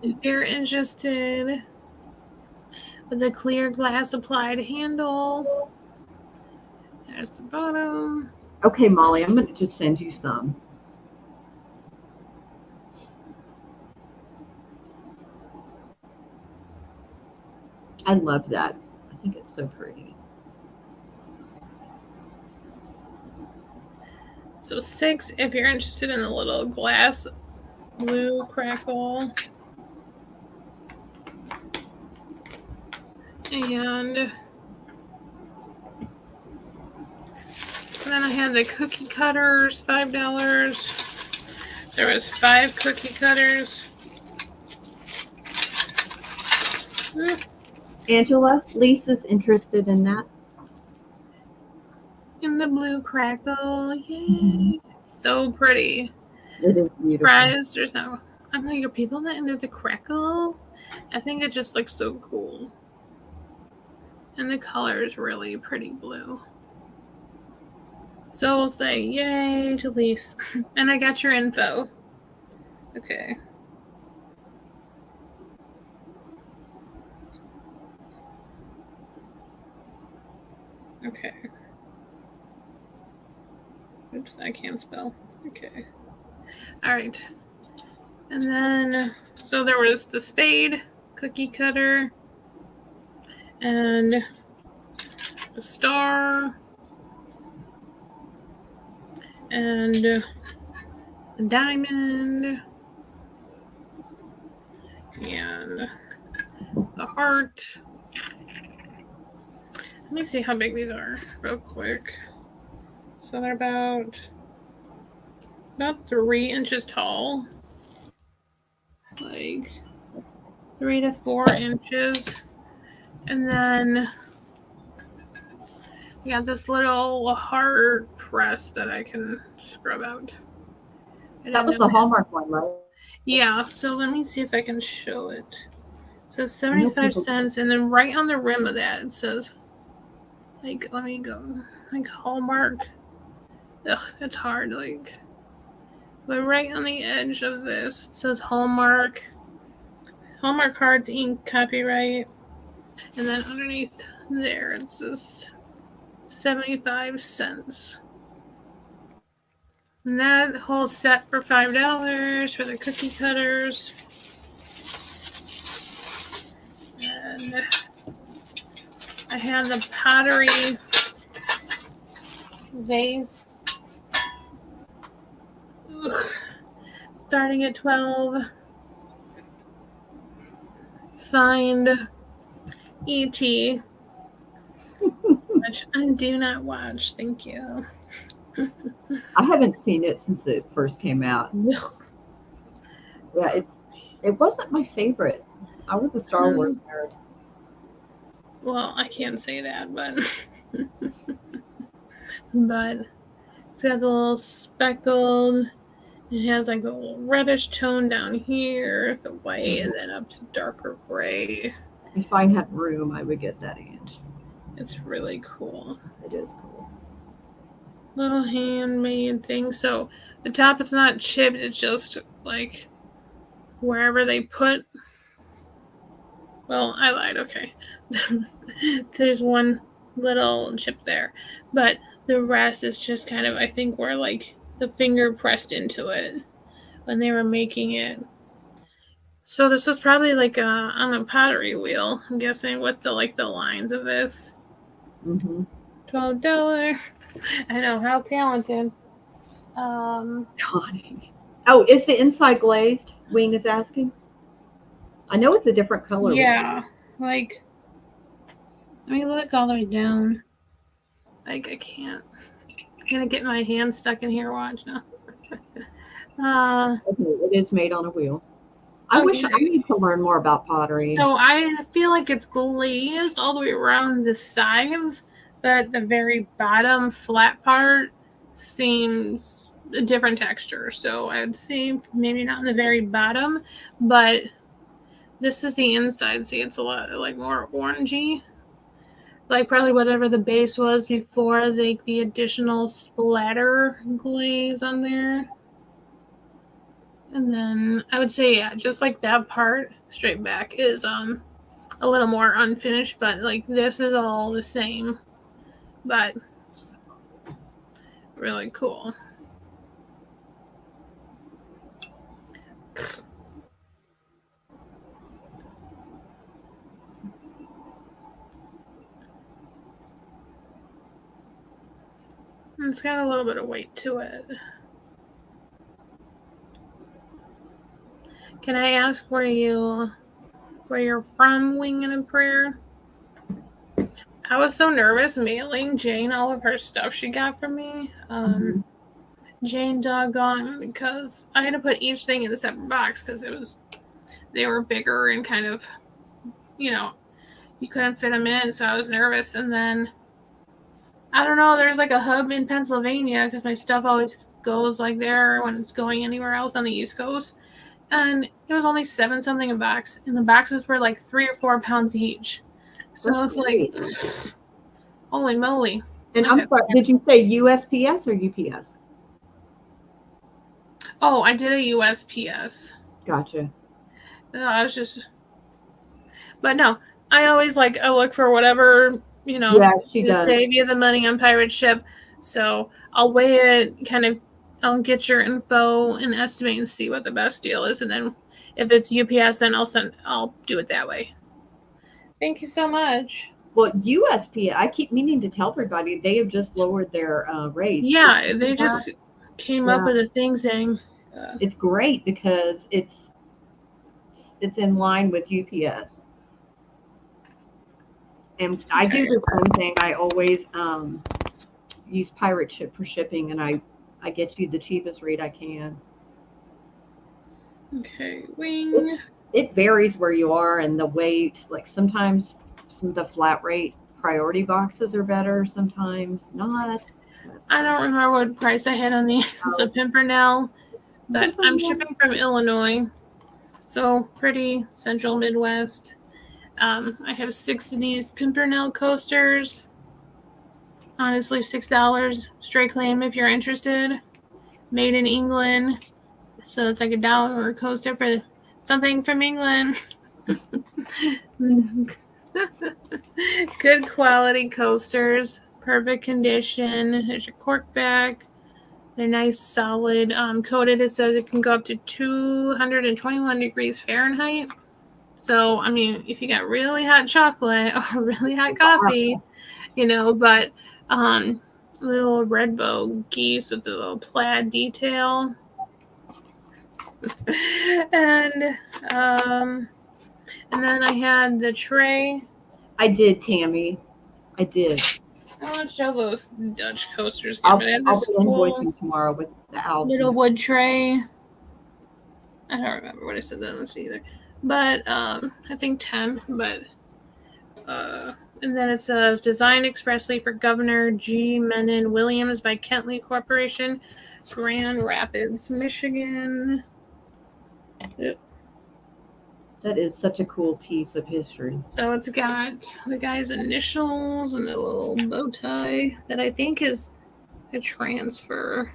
If you're interested, with the clear glass applied handle. There's the bottom. Okay, Molly, I'm going to just send you some. I love that. I think it's so pretty. So $6 if you're interested in a little glass blue crackle. And then I had the cookie cutters, $5. There was 5 cookie cutters. Angela, Lisa's interested in that. In the blue crackle. Yay. So pretty. It is beautiful. Surprised there's no. I'm like, are people not into the crackle? I think it just looks so cool. And the color is really pretty blue. So we'll say yay to Lise. And I got your info. Okay. Okay. Oops, I can't spell. Okay. All right. And then, so there was the spade, cookie cutter, and a star, and a diamond, and the heart. Let me see how big these are real quick. So they're about 3 inches tall. Like 3 to 4 inches. And then we got this little heart press that I can scrub out. That was the Hallmark one, right? Yeah, so let me see if I can show it. It says 75 cents, and then right on the rim of that it says, like, let me go, like Hallmark. Ugh, it's hard, like, but right on the edge of this it says Hallmark Cards Inc. copyright, and then underneath there it says 75 cents. And that whole set for $5 for the cookie cutters. And I have the pottery vase. Ugh. Starting at $12. Signed E.T., which I do not watch. Thank you. I haven't seen it since it first came out. Ugh. Yeah, it wasn't my favorite. I was a Star Wars nerd. Well, I can't say that, but but it's got the little speckled. It has like the little reddish tone down here, the white, and then up to darker gray. If I had room, I would get that inch. It's really cool. It is cool. Little handmade thing. So the top, it's not chipped. It's just like wherever they put. Well, I lied. Okay. There's one little chip there, but the rest is just kind of, I think, where like the finger pressed into it when they were making it. So this is probably like on a pottery wheel, I'm guessing, with the lines of this. Mm-hmm. $12. I know, how talented. Connie. Oh, is the inside glazed? Wing is asking. I know it's a different color. Yeah, like, let me look all the way down. Like, I can't. I'm gonna get my hand stuck in here. Watch now. Okay, it is made on a wheel. I wish I need to learn more about pottery. So I feel like it's glazed all the way around the sides, but the very bottom flat part seems a different texture. So I would say maybe not in the very bottom, but this is the inside. See, it's a lot like more orangey. Like probably whatever the base was before the additional splatter glaze on there. And then I would say, yeah, just like that part straight back is a little more unfinished, but like this is all the same, but really cool. It's got a little bit of weight to it. Can I ask where you're from, Wing and a Prayer? I was so nervous mailing Jane all of her stuff she got from me. Jane doggone, because I had to put each thing in a separate box because they were bigger and kind of, you couldn't fit them in, so I was nervous. And then I don't know, there's like a hub in Pennsylvania because my stuff always goes like there when it's going anywhere else on the East Coast. And it was only $7 something a box, and the boxes were like 3 or 4 pounds each. So it's like, holy moly. And I'm sorry, did you say USPS or UPS? Oh, I did a USPS. Gotcha. I was just, but no, I always I look for whatever, Yeah, she to does. save you the money on pirate ship. So I'll weigh it, I'll get your info and estimate and see what the best deal is, and then if it's UPS, then I'll do it that way. Thank you so much. Well, USPS, I keep meaning to tell everybody they have just lowered their rates. Yeah, they just came up with a thing saying it's great because it's in line with UPS. And I do the same thing. I always use pirate ship for shipping, and I get you the cheapest rate I can. Okay, wing. It varies where you are and the weight. Like sometimes some of the flat rate priority boxes are better, sometimes not. I don't remember what price I had on the Pimpernel, but I'm shipping from Illinois, so pretty central Midwest. I have 6 of these Pimpernel coasters. Honestly, $6. Straight claim if you're interested. Made in England. So it's like $1 a coaster for something from England. Good quality coasters. Perfect condition. There's your cork back. They're nice, solid. Coated, it says it can go up to 221 degrees Fahrenheit. So, I mean, if you got really hot chocolate or really hot coffee, but little red bow geese with the little plaid detail. And then I had the tray. I did, Tammy. I did. I want to show those Dutch coasters. I'll be invoicing tomorrow with the owls. Little wood tray. I don't remember what I said that was either. But I think 10. But and then it says designed expressly for Governor G. Menon Williams by Kentley Corporation, Grand Rapids, Michigan. Yep. That is such a cool piece of history. So it's got the guy's initials and a little bow tie that I think is a transfer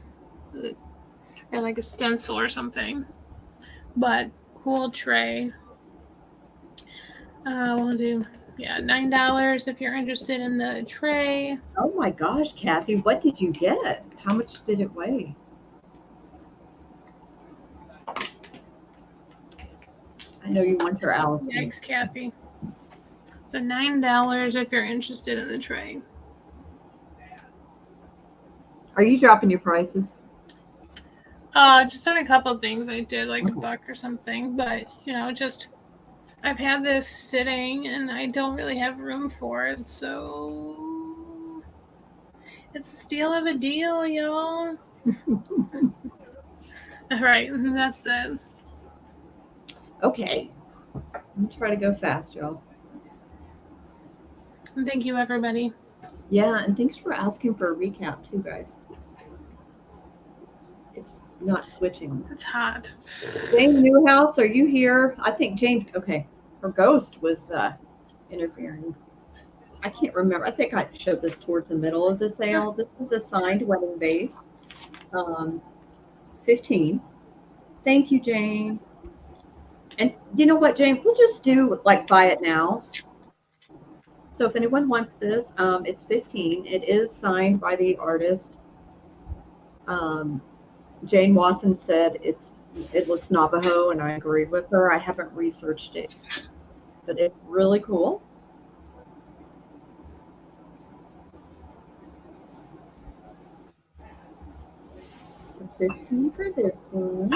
or like a stencil or something. But cool tray. We'll do $9 if you're interested in the tray. Oh my gosh, Kathy, what did you get? How much did it weigh? I know you want your Allison. Thanks, Kathy. So $9 if you're interested in the tray. Are you dropping your prices? Just on a couple of things I did, like $1 or something. But I've had this sitting and I don't really have room for it, so it's a steal of a deal, y'all. All right, that's it. Okay. I'm going to try to go fast, y'all. And thank you, everybody. Yeah, and thanks for asking for a recap, too, guys. It's not switching. It's hot. Jane Newhouse, are you here? I think Jane's, okay. Her ghost was interfering. I can't remember. I think I showed this towards the middle of the sale. This is a signed wedding vase. 15. Thank you, Jane. And you know what, Jane? We'll just do like buy it nows. So if anyone wants this, it's 15. It is signed by the artist. Jane Wasson said it looks Navajo, and I agree with her. I haven't researched it, but it's really cool. So 15 for this one.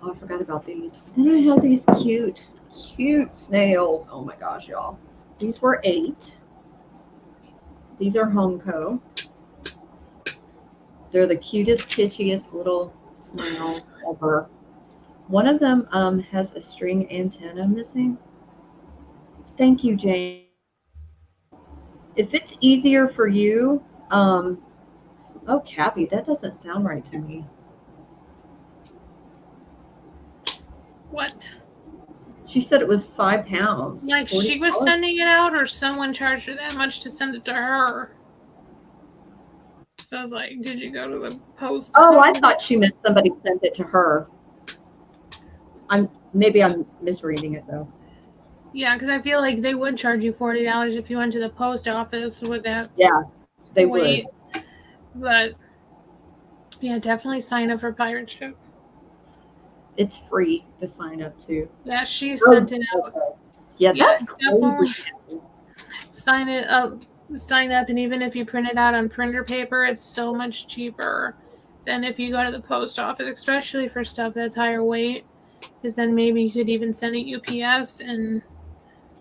Oh, I forgot about these. Then I have these cute snails. Oh my gosh, y'all. These were 8. These are Homeco. They're the cutest, kitschest little snails ever. One of them has a string antenna missing. Thank you, Jane. If it's easier for you, oh, Kathy, that doesn't sound right to me. What? She said it was 5 pounds. Like she was sending it out, or someone charged her that much to send it to her? So I was like, did you go to the post? Oh, I thought she meant somebody sent it to her. Maybe I'm misreading it though. Yeah, because I feel like they would charge you $40 if you went to the post office with that Yeah, they weight. would. But yeah, definitely sign up for Pirate Ship. It's free to sign up to. Yeah, she Oh, sent it out. okay. Yeah, Yeah, that's definitely crazy. sign it up. Sign up, and even if you print it out on printer paper, it's so much cheaper than if you go to the post office, especially for stuff that's higher weight. Because then maybe you could even send it UPS, and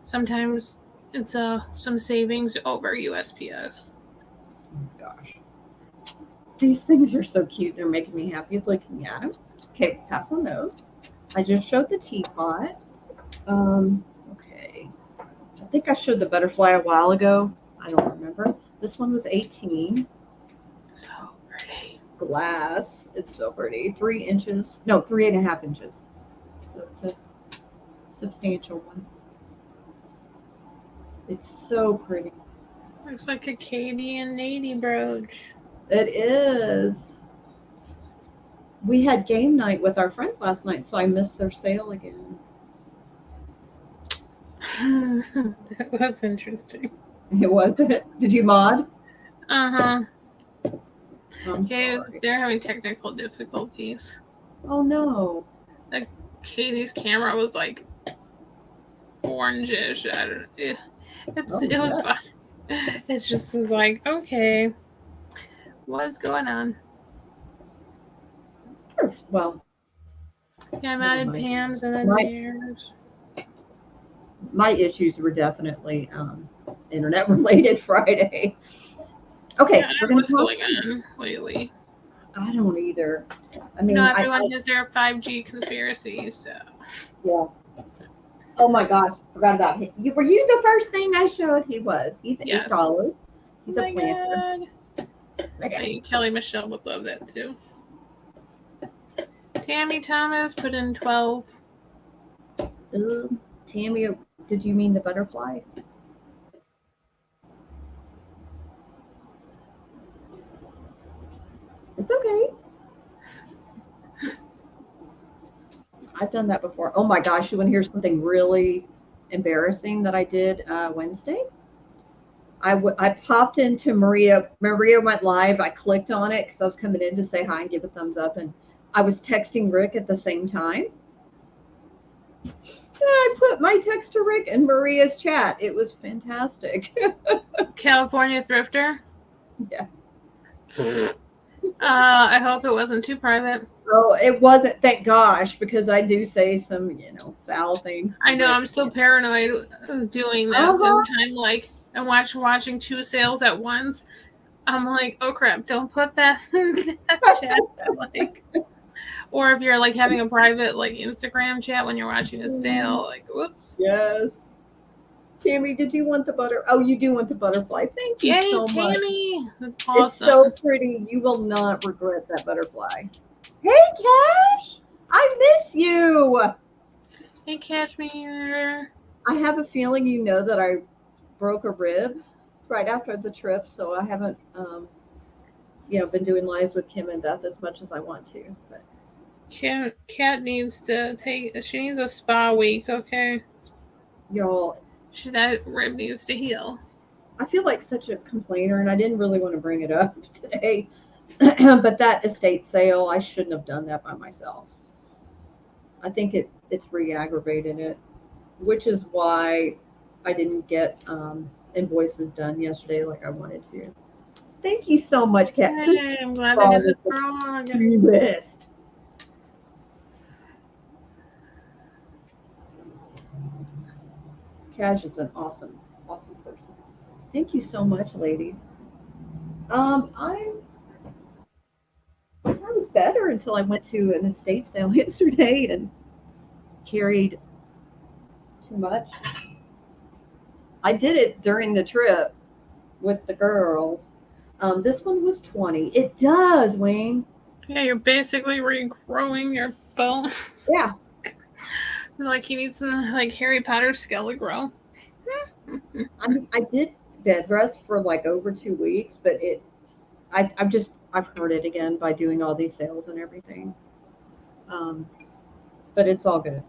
sometimes it's some savings over USPS. Oh, gosh. These things are so cute. They're making me happy looking at them. Okay, pass on those. I just showed the teapot. Okay. I think I showed the butterfly a while ago. I don't remember. This one was 18. So pretty. Glass. It's so pretty. 3 inches. No, 3.5 inches. So it's a substantial one. It's so pretty. Looks like a Acadian Nady brooch. It is. We had game night with our friends last night, so I missed their sale again. That was interesting. It wasn't. Did you mod? Uh-huh. I'm Okay, sorry. they're having technical difficulties. Oh no. Like Katie's camera was like orangish. I don't. It was Yeah. fun. It just was like, okay, what's going on? Well, Yeah, I'm never added mind. Pam's and then My theirs. my issues were definitely internet related Friday. Okay, Yeah, I we're don't know gonna what's talk. going on lately. I don't either. I You know, mean, everyone has their 5G conspiracy, so. yeah. Oh my gosh, forgot about him. Were you the first thing I showed? He was. He's Yes. $8. Oh He's a my planter. god. Look I at him. think Kelly Michelle would love that too. Tammy Thomas put in 12. Tammy, did you mean the butterfly? It's okay. I've done that before. Oh my gosh, you want to hear something really embarrassing that I did Wednesday? I popped into Maria. Maria went live. I clicked on it because I was coming in to say hi and give a thumbs up, and I was texting Rick at the same time. And I put my text to Rick and Maria's chat. It was fantastic. California Thrifter. Yeah. I hope it wasn't too private. Oh, it wasn't. Thank gosh, because I do say some, foul things. I know, Rick. I'm so paranoid of doing that. Uh-huh. Sometimes, like, I'm watching two sales at once. I'm like, oh crap, don't put that in that chat. Like, or if you're like having a private like Instagram chat when you're watching a sale, like, whoops. Yes. Tammy, did you want the butter? Oh, you do want the butterfly. Thank you Yay, so much. Tammy! That's awesome. It's so pretty. You will not regret that butterfly. Hey, Cash! I miss you. Hey, Cashmere. I have a feeling you know that I broke a rib right after the trip, so I haven't, been doing lives with Kim and Beth as much as I want to. But Cat needs to take. She needs a spa week. Okay. y'all, That rib needs to heal. I feel like such a complainer, and I didn't really want to bring it up today. But that estate sale, I shouldn't have done that by myself. I think it's re-aggravated it, which is why I didn't get invoices done yesterday like I wanted to. Thank you so much, Kat. Hey, I'm glad I did the frog. List. Cash is an awesome, awesome person. Thank you so much, ladies. I was better until I went to an estate sale yesterday and carried too much. I did it during the trip with the girls. This one was 20. It does, Wayne. Yeah, you're basically regrowing your bones. Yeah. Like you need some like Harry Potter skull to grow. I did bed rest for like over 2 weeks, but I've heard it again by doing all these sales and everything. But it's all good.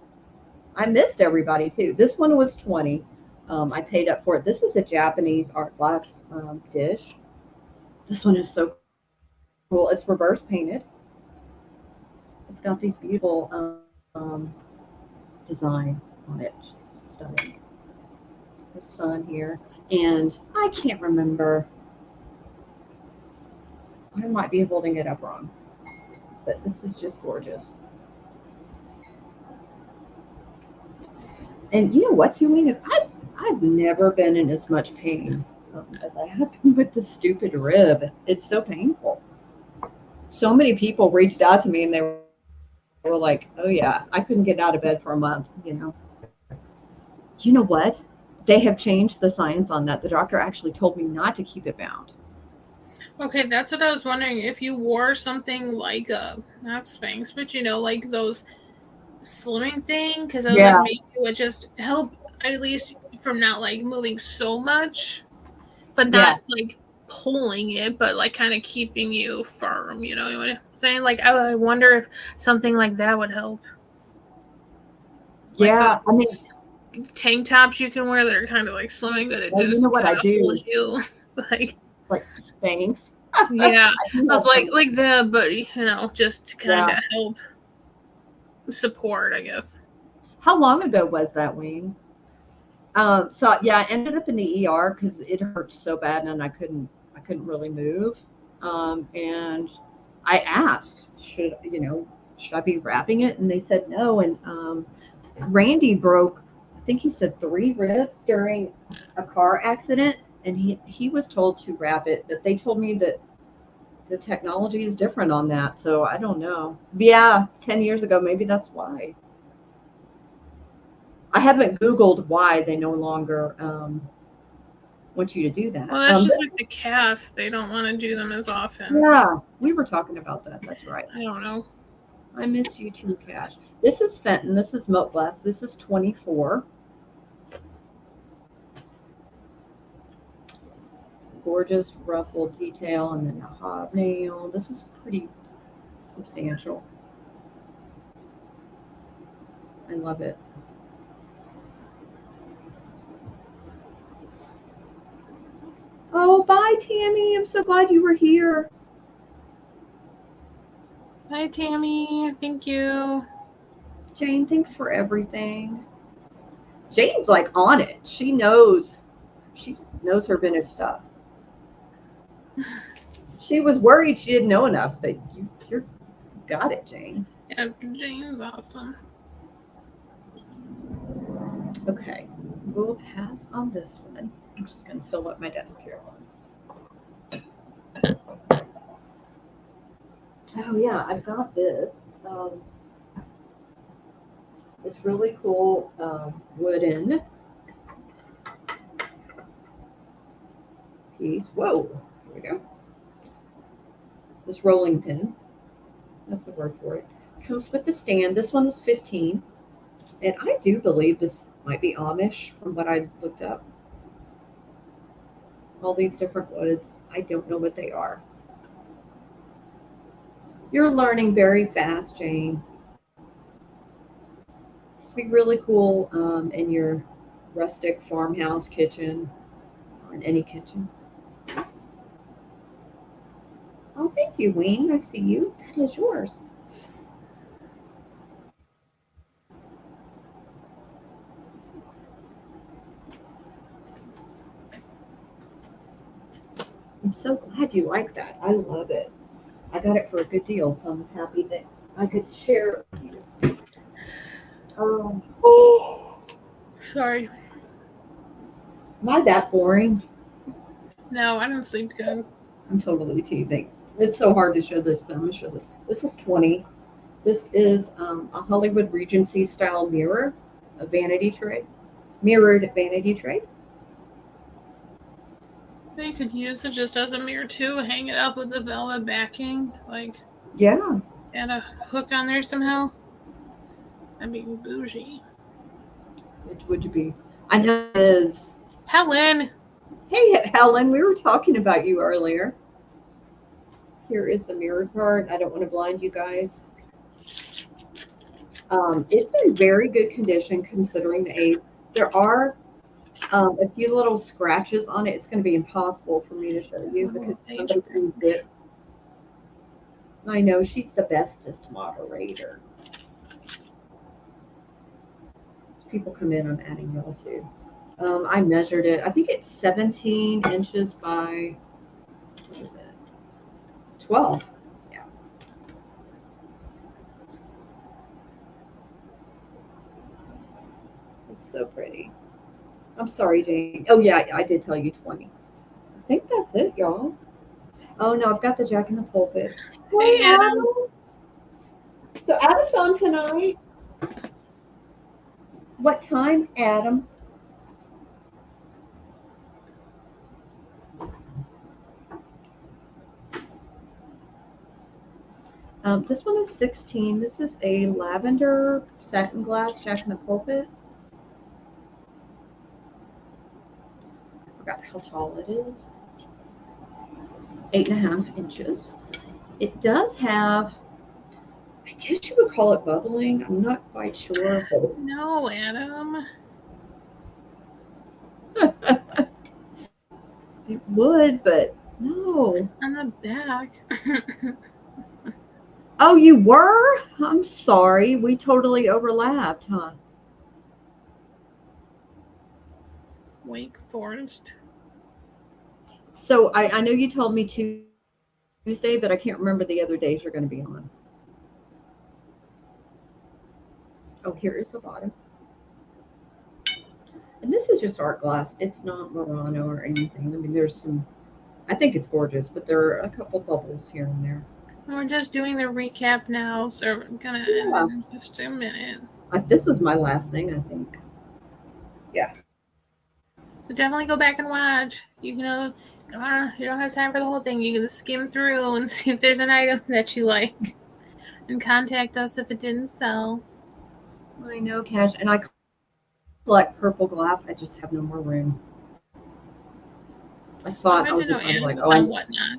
I missed everybody too. This one was 20. I paid up for it. This is a Japanese art glass dish. This one is so cool. It's reverse painted. It's got these beautiful design on it. Just stunning. The sun here. And I can't remember. I might be holding it up wrong. But this is just gorgeous. And you know what's unique is I've never been in as much pain as I have been with the stupid rib. It's so painful. So many people reached out to me and they were like, "Oh yeah, I couldn't get out of bed for a month." You know what? They have changed the science on that. The doctor actually told me not to keep it bound. Okay, that's what I was wondering. If you wore something like not Spanx, but like those slimming thing, because I was like, Yeah, maybe it would just help at least from not like moving so much, but yeah, not like pulling it, but like kind of keeping you firm. You know what I'm saying? Like, I wonder if something like that would help. Like yeah. I mean, those tank tops you can wear that are kind of like slimming, but it well, you just know what I kind of do? holds you. Like, Like Spanx. yeah, I do I was have some. like that, but just to kind Yeah. of help support, I guess. How long ago was that, Wayne? So yeah, I ended up in the ER because it hurt so bad and I couldn't really move. And I asked, should I be wrapping it? And they said no. And Randy broke, I think he said 3 ribs during a car accident, and he was told to wrap it, but they told me that the technology is different on that, so I don't know. Yeah, 10 years ago, maybe that's why. I haven't Googled why they no longer want you to do Well, that. that's just like the cast. They don't want to do them as often. Yeah, we were talking about that. That's right. I don't know. I miss you too, Cash. This is Fenton. This is Moat Glass. This is 24. Gorgeous ruffled detail, and then a hobnail. This is pretty substantial. I love it. Oh, bye, Tammy. I'm so glad you were here. Hi, Tammy. Thank you. Jane, thanks for everything. Jane's like on it. She knows her vintage stuff. She was worried she didn't know enough, but you got it, Jane. Yeah, Jane's awesome. Okay, we'll pass on this one. I'm just going to fill up my desk here. Oh yeah, I've got this. This really cool wooden piece. Whoa, here we go. This rolling pin. That's a word for it. Comes with the stand. This one was 15. And I do believe this might be Amish from what I looked up. All these different woods. I don't know what they are. You're learning very fast, Jane. This would be really cool in your rustic farmhouse kitchen or in any kitchen. Oh, thank you, Wayne. I see you. That is yours. I'm so glad you like that. I love it. I got it for a good deal, so I'm happy that I could share it with you. Oh, sorry. Am I that boring? No, I didn't sleep good. I'm totally teasing. It's so hard to show this, but I'm going to show this. This is 20. This is a Hollywood Regency style mirror, a vanity tray, mirrored vanity tray. You could use it just as a mirror too. Hang it up with the velvet backing, like Yeah. add a hook on there somehow. That'd be bougie. It would be. I know it is. Helen. Hey, Helen, we were talking about you earlier. Here is the mirror part. I don't want to blind you guys. It's in very good condition considering the age. There are a few little scratches on it. It's going to be impossible for me to show you Oh, because age somebody used it. I know she's the bestest moderator. As people come in, I'm adding y'all too. I measured it. I think it's 17 inches by, what is it? 12. Yeah. It's so pretty. I'm sorry, Jane. Oh, yeah, I did tell you 20. I think that's it, y'all. Oh, no, I've got the Jack in the Pulpit. Hey, Hey, Adam. So Adam's on tonight. What time, Adam? This one is 16. This is a lavender satin glass Jack in the Pulpit. I forgot how tall it is. 8.5 inches. It does have, I guess you would call it bubbling. I'm not quite sure. But No, Adam. it would, but no. On the back. Oh, you were? I'm sorry. We totally overlapped, huh? Wake Forest. So I know you told me Tuesday, but I can't remember the other days you're going to be on. Oh, here is the bottom. And this is just art glass. It's not Murano or anything. I mean, there's some, I think it's gorgeous, but there are a couple bubbles here and there. We're just doing the recap now, so we're going to end in just a minute. This is my last thing, I think. Yeah. So definitely go back and watch. You know, you don't have time for the whole thing. You can skim through and see if there's an item that you like. And contact us if it didn't sell. I know, Cash. And I collect purple glass. I just have no more room. I saw it. I was like, oh, I whatnot.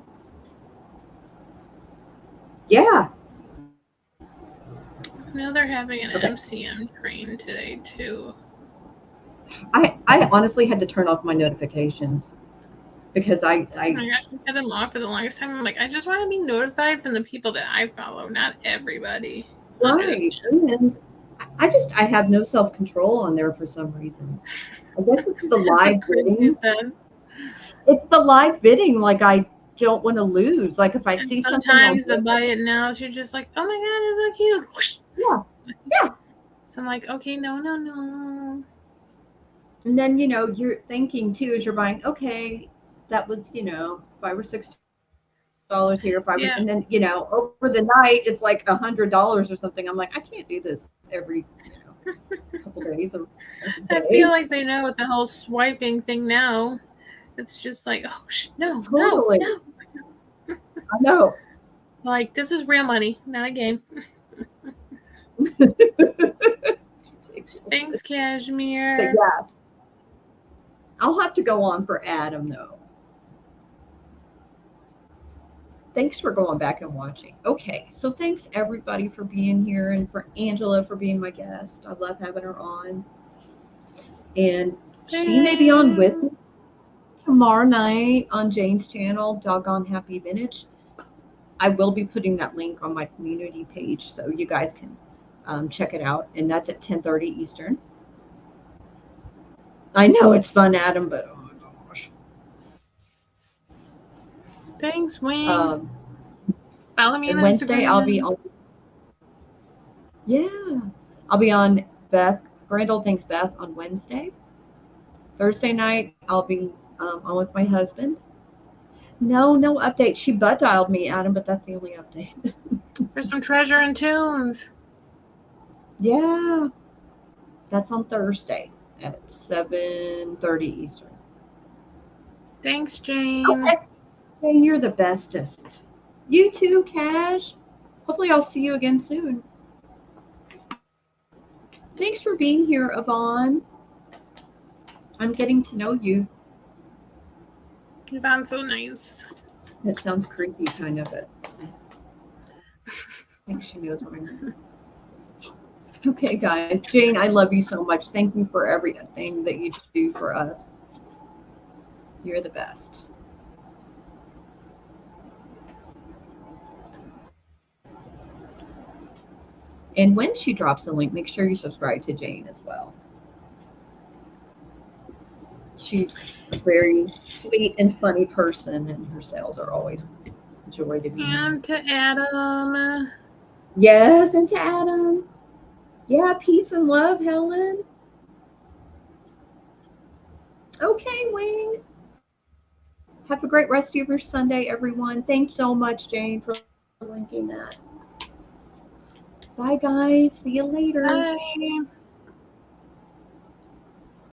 Yeah. I know they're having an MCM train today too. I honestly had to turn off my notifications because I oh my gosh, I had them off for the longest time. I'm like, I just want to be notified from the people that I follow, not everybody. Right. And I have no self-control on there for some reason. I guess it's the live bidding. It's the live bidding. Like I don't want to lose. Like if I see something. Sometimes the buy it now, you're just like, oh my god, it's so cute. Yeah. Yeah. So I'm like, okay, no. And then you're thinking too as you're buying. Okay, that was $5 or $6 here. And then over the night it's like $100 or something. I'm like, I can't do this every couple days. I feel like they know with the whole swiping thing now. It's just like, oh no, totally. No. I know. Like this is real money, not a game. Thanks, Cashmere. But yeah, I'll have to go on for Adam though. Thanks for going back and watching. Okay, so thanks everybody for being here and for Angela for being my guest. I love having her on. And she may be on with me tomorrow night on Jane's channel, Doggone Happy Vintage. I will be putting that link on my community page so you guys can check it out. And that's at 10:30 Eastern. I know it's fun, Adam, but oh my gosh. Thanks, Wayne. Follow me on Wednesday, Instagram. I'll be on. Yeah, I'll be on Beth. Randall thanks Beth on Wednesday. Thursday night, I'll be on with my husband. No update. She butt dialed me, Adam, but that's the only update. There's some treasure and tunes. Yeah, that's on Thursday at 7:30 Eastern. Thanks, Jane. Okay. Jane, you're the bestest. You too, Cash. Hopefully I'll see you again soon. Thanks for being here, Yvonne. I'm getting to know you. Yvonne's so nice. That sounds creepy, kind of, but I think she knows what I mean. Okay, guys. Jane, I love you so much. Thank you for everything that you do for us. You're the best. And when she drops the link, make sure you subscribe to Jane as well. She's a very sweet and funny person, and her sales are always a joy to be had. And to Adam. Yes, and to Adam. Yeah, peace and love, Helen. Okay, Wayne. Have a great rest of your Sunday, everyone. Thank you so much, Jane, for linking that. Bye, guys. See you later. Bye.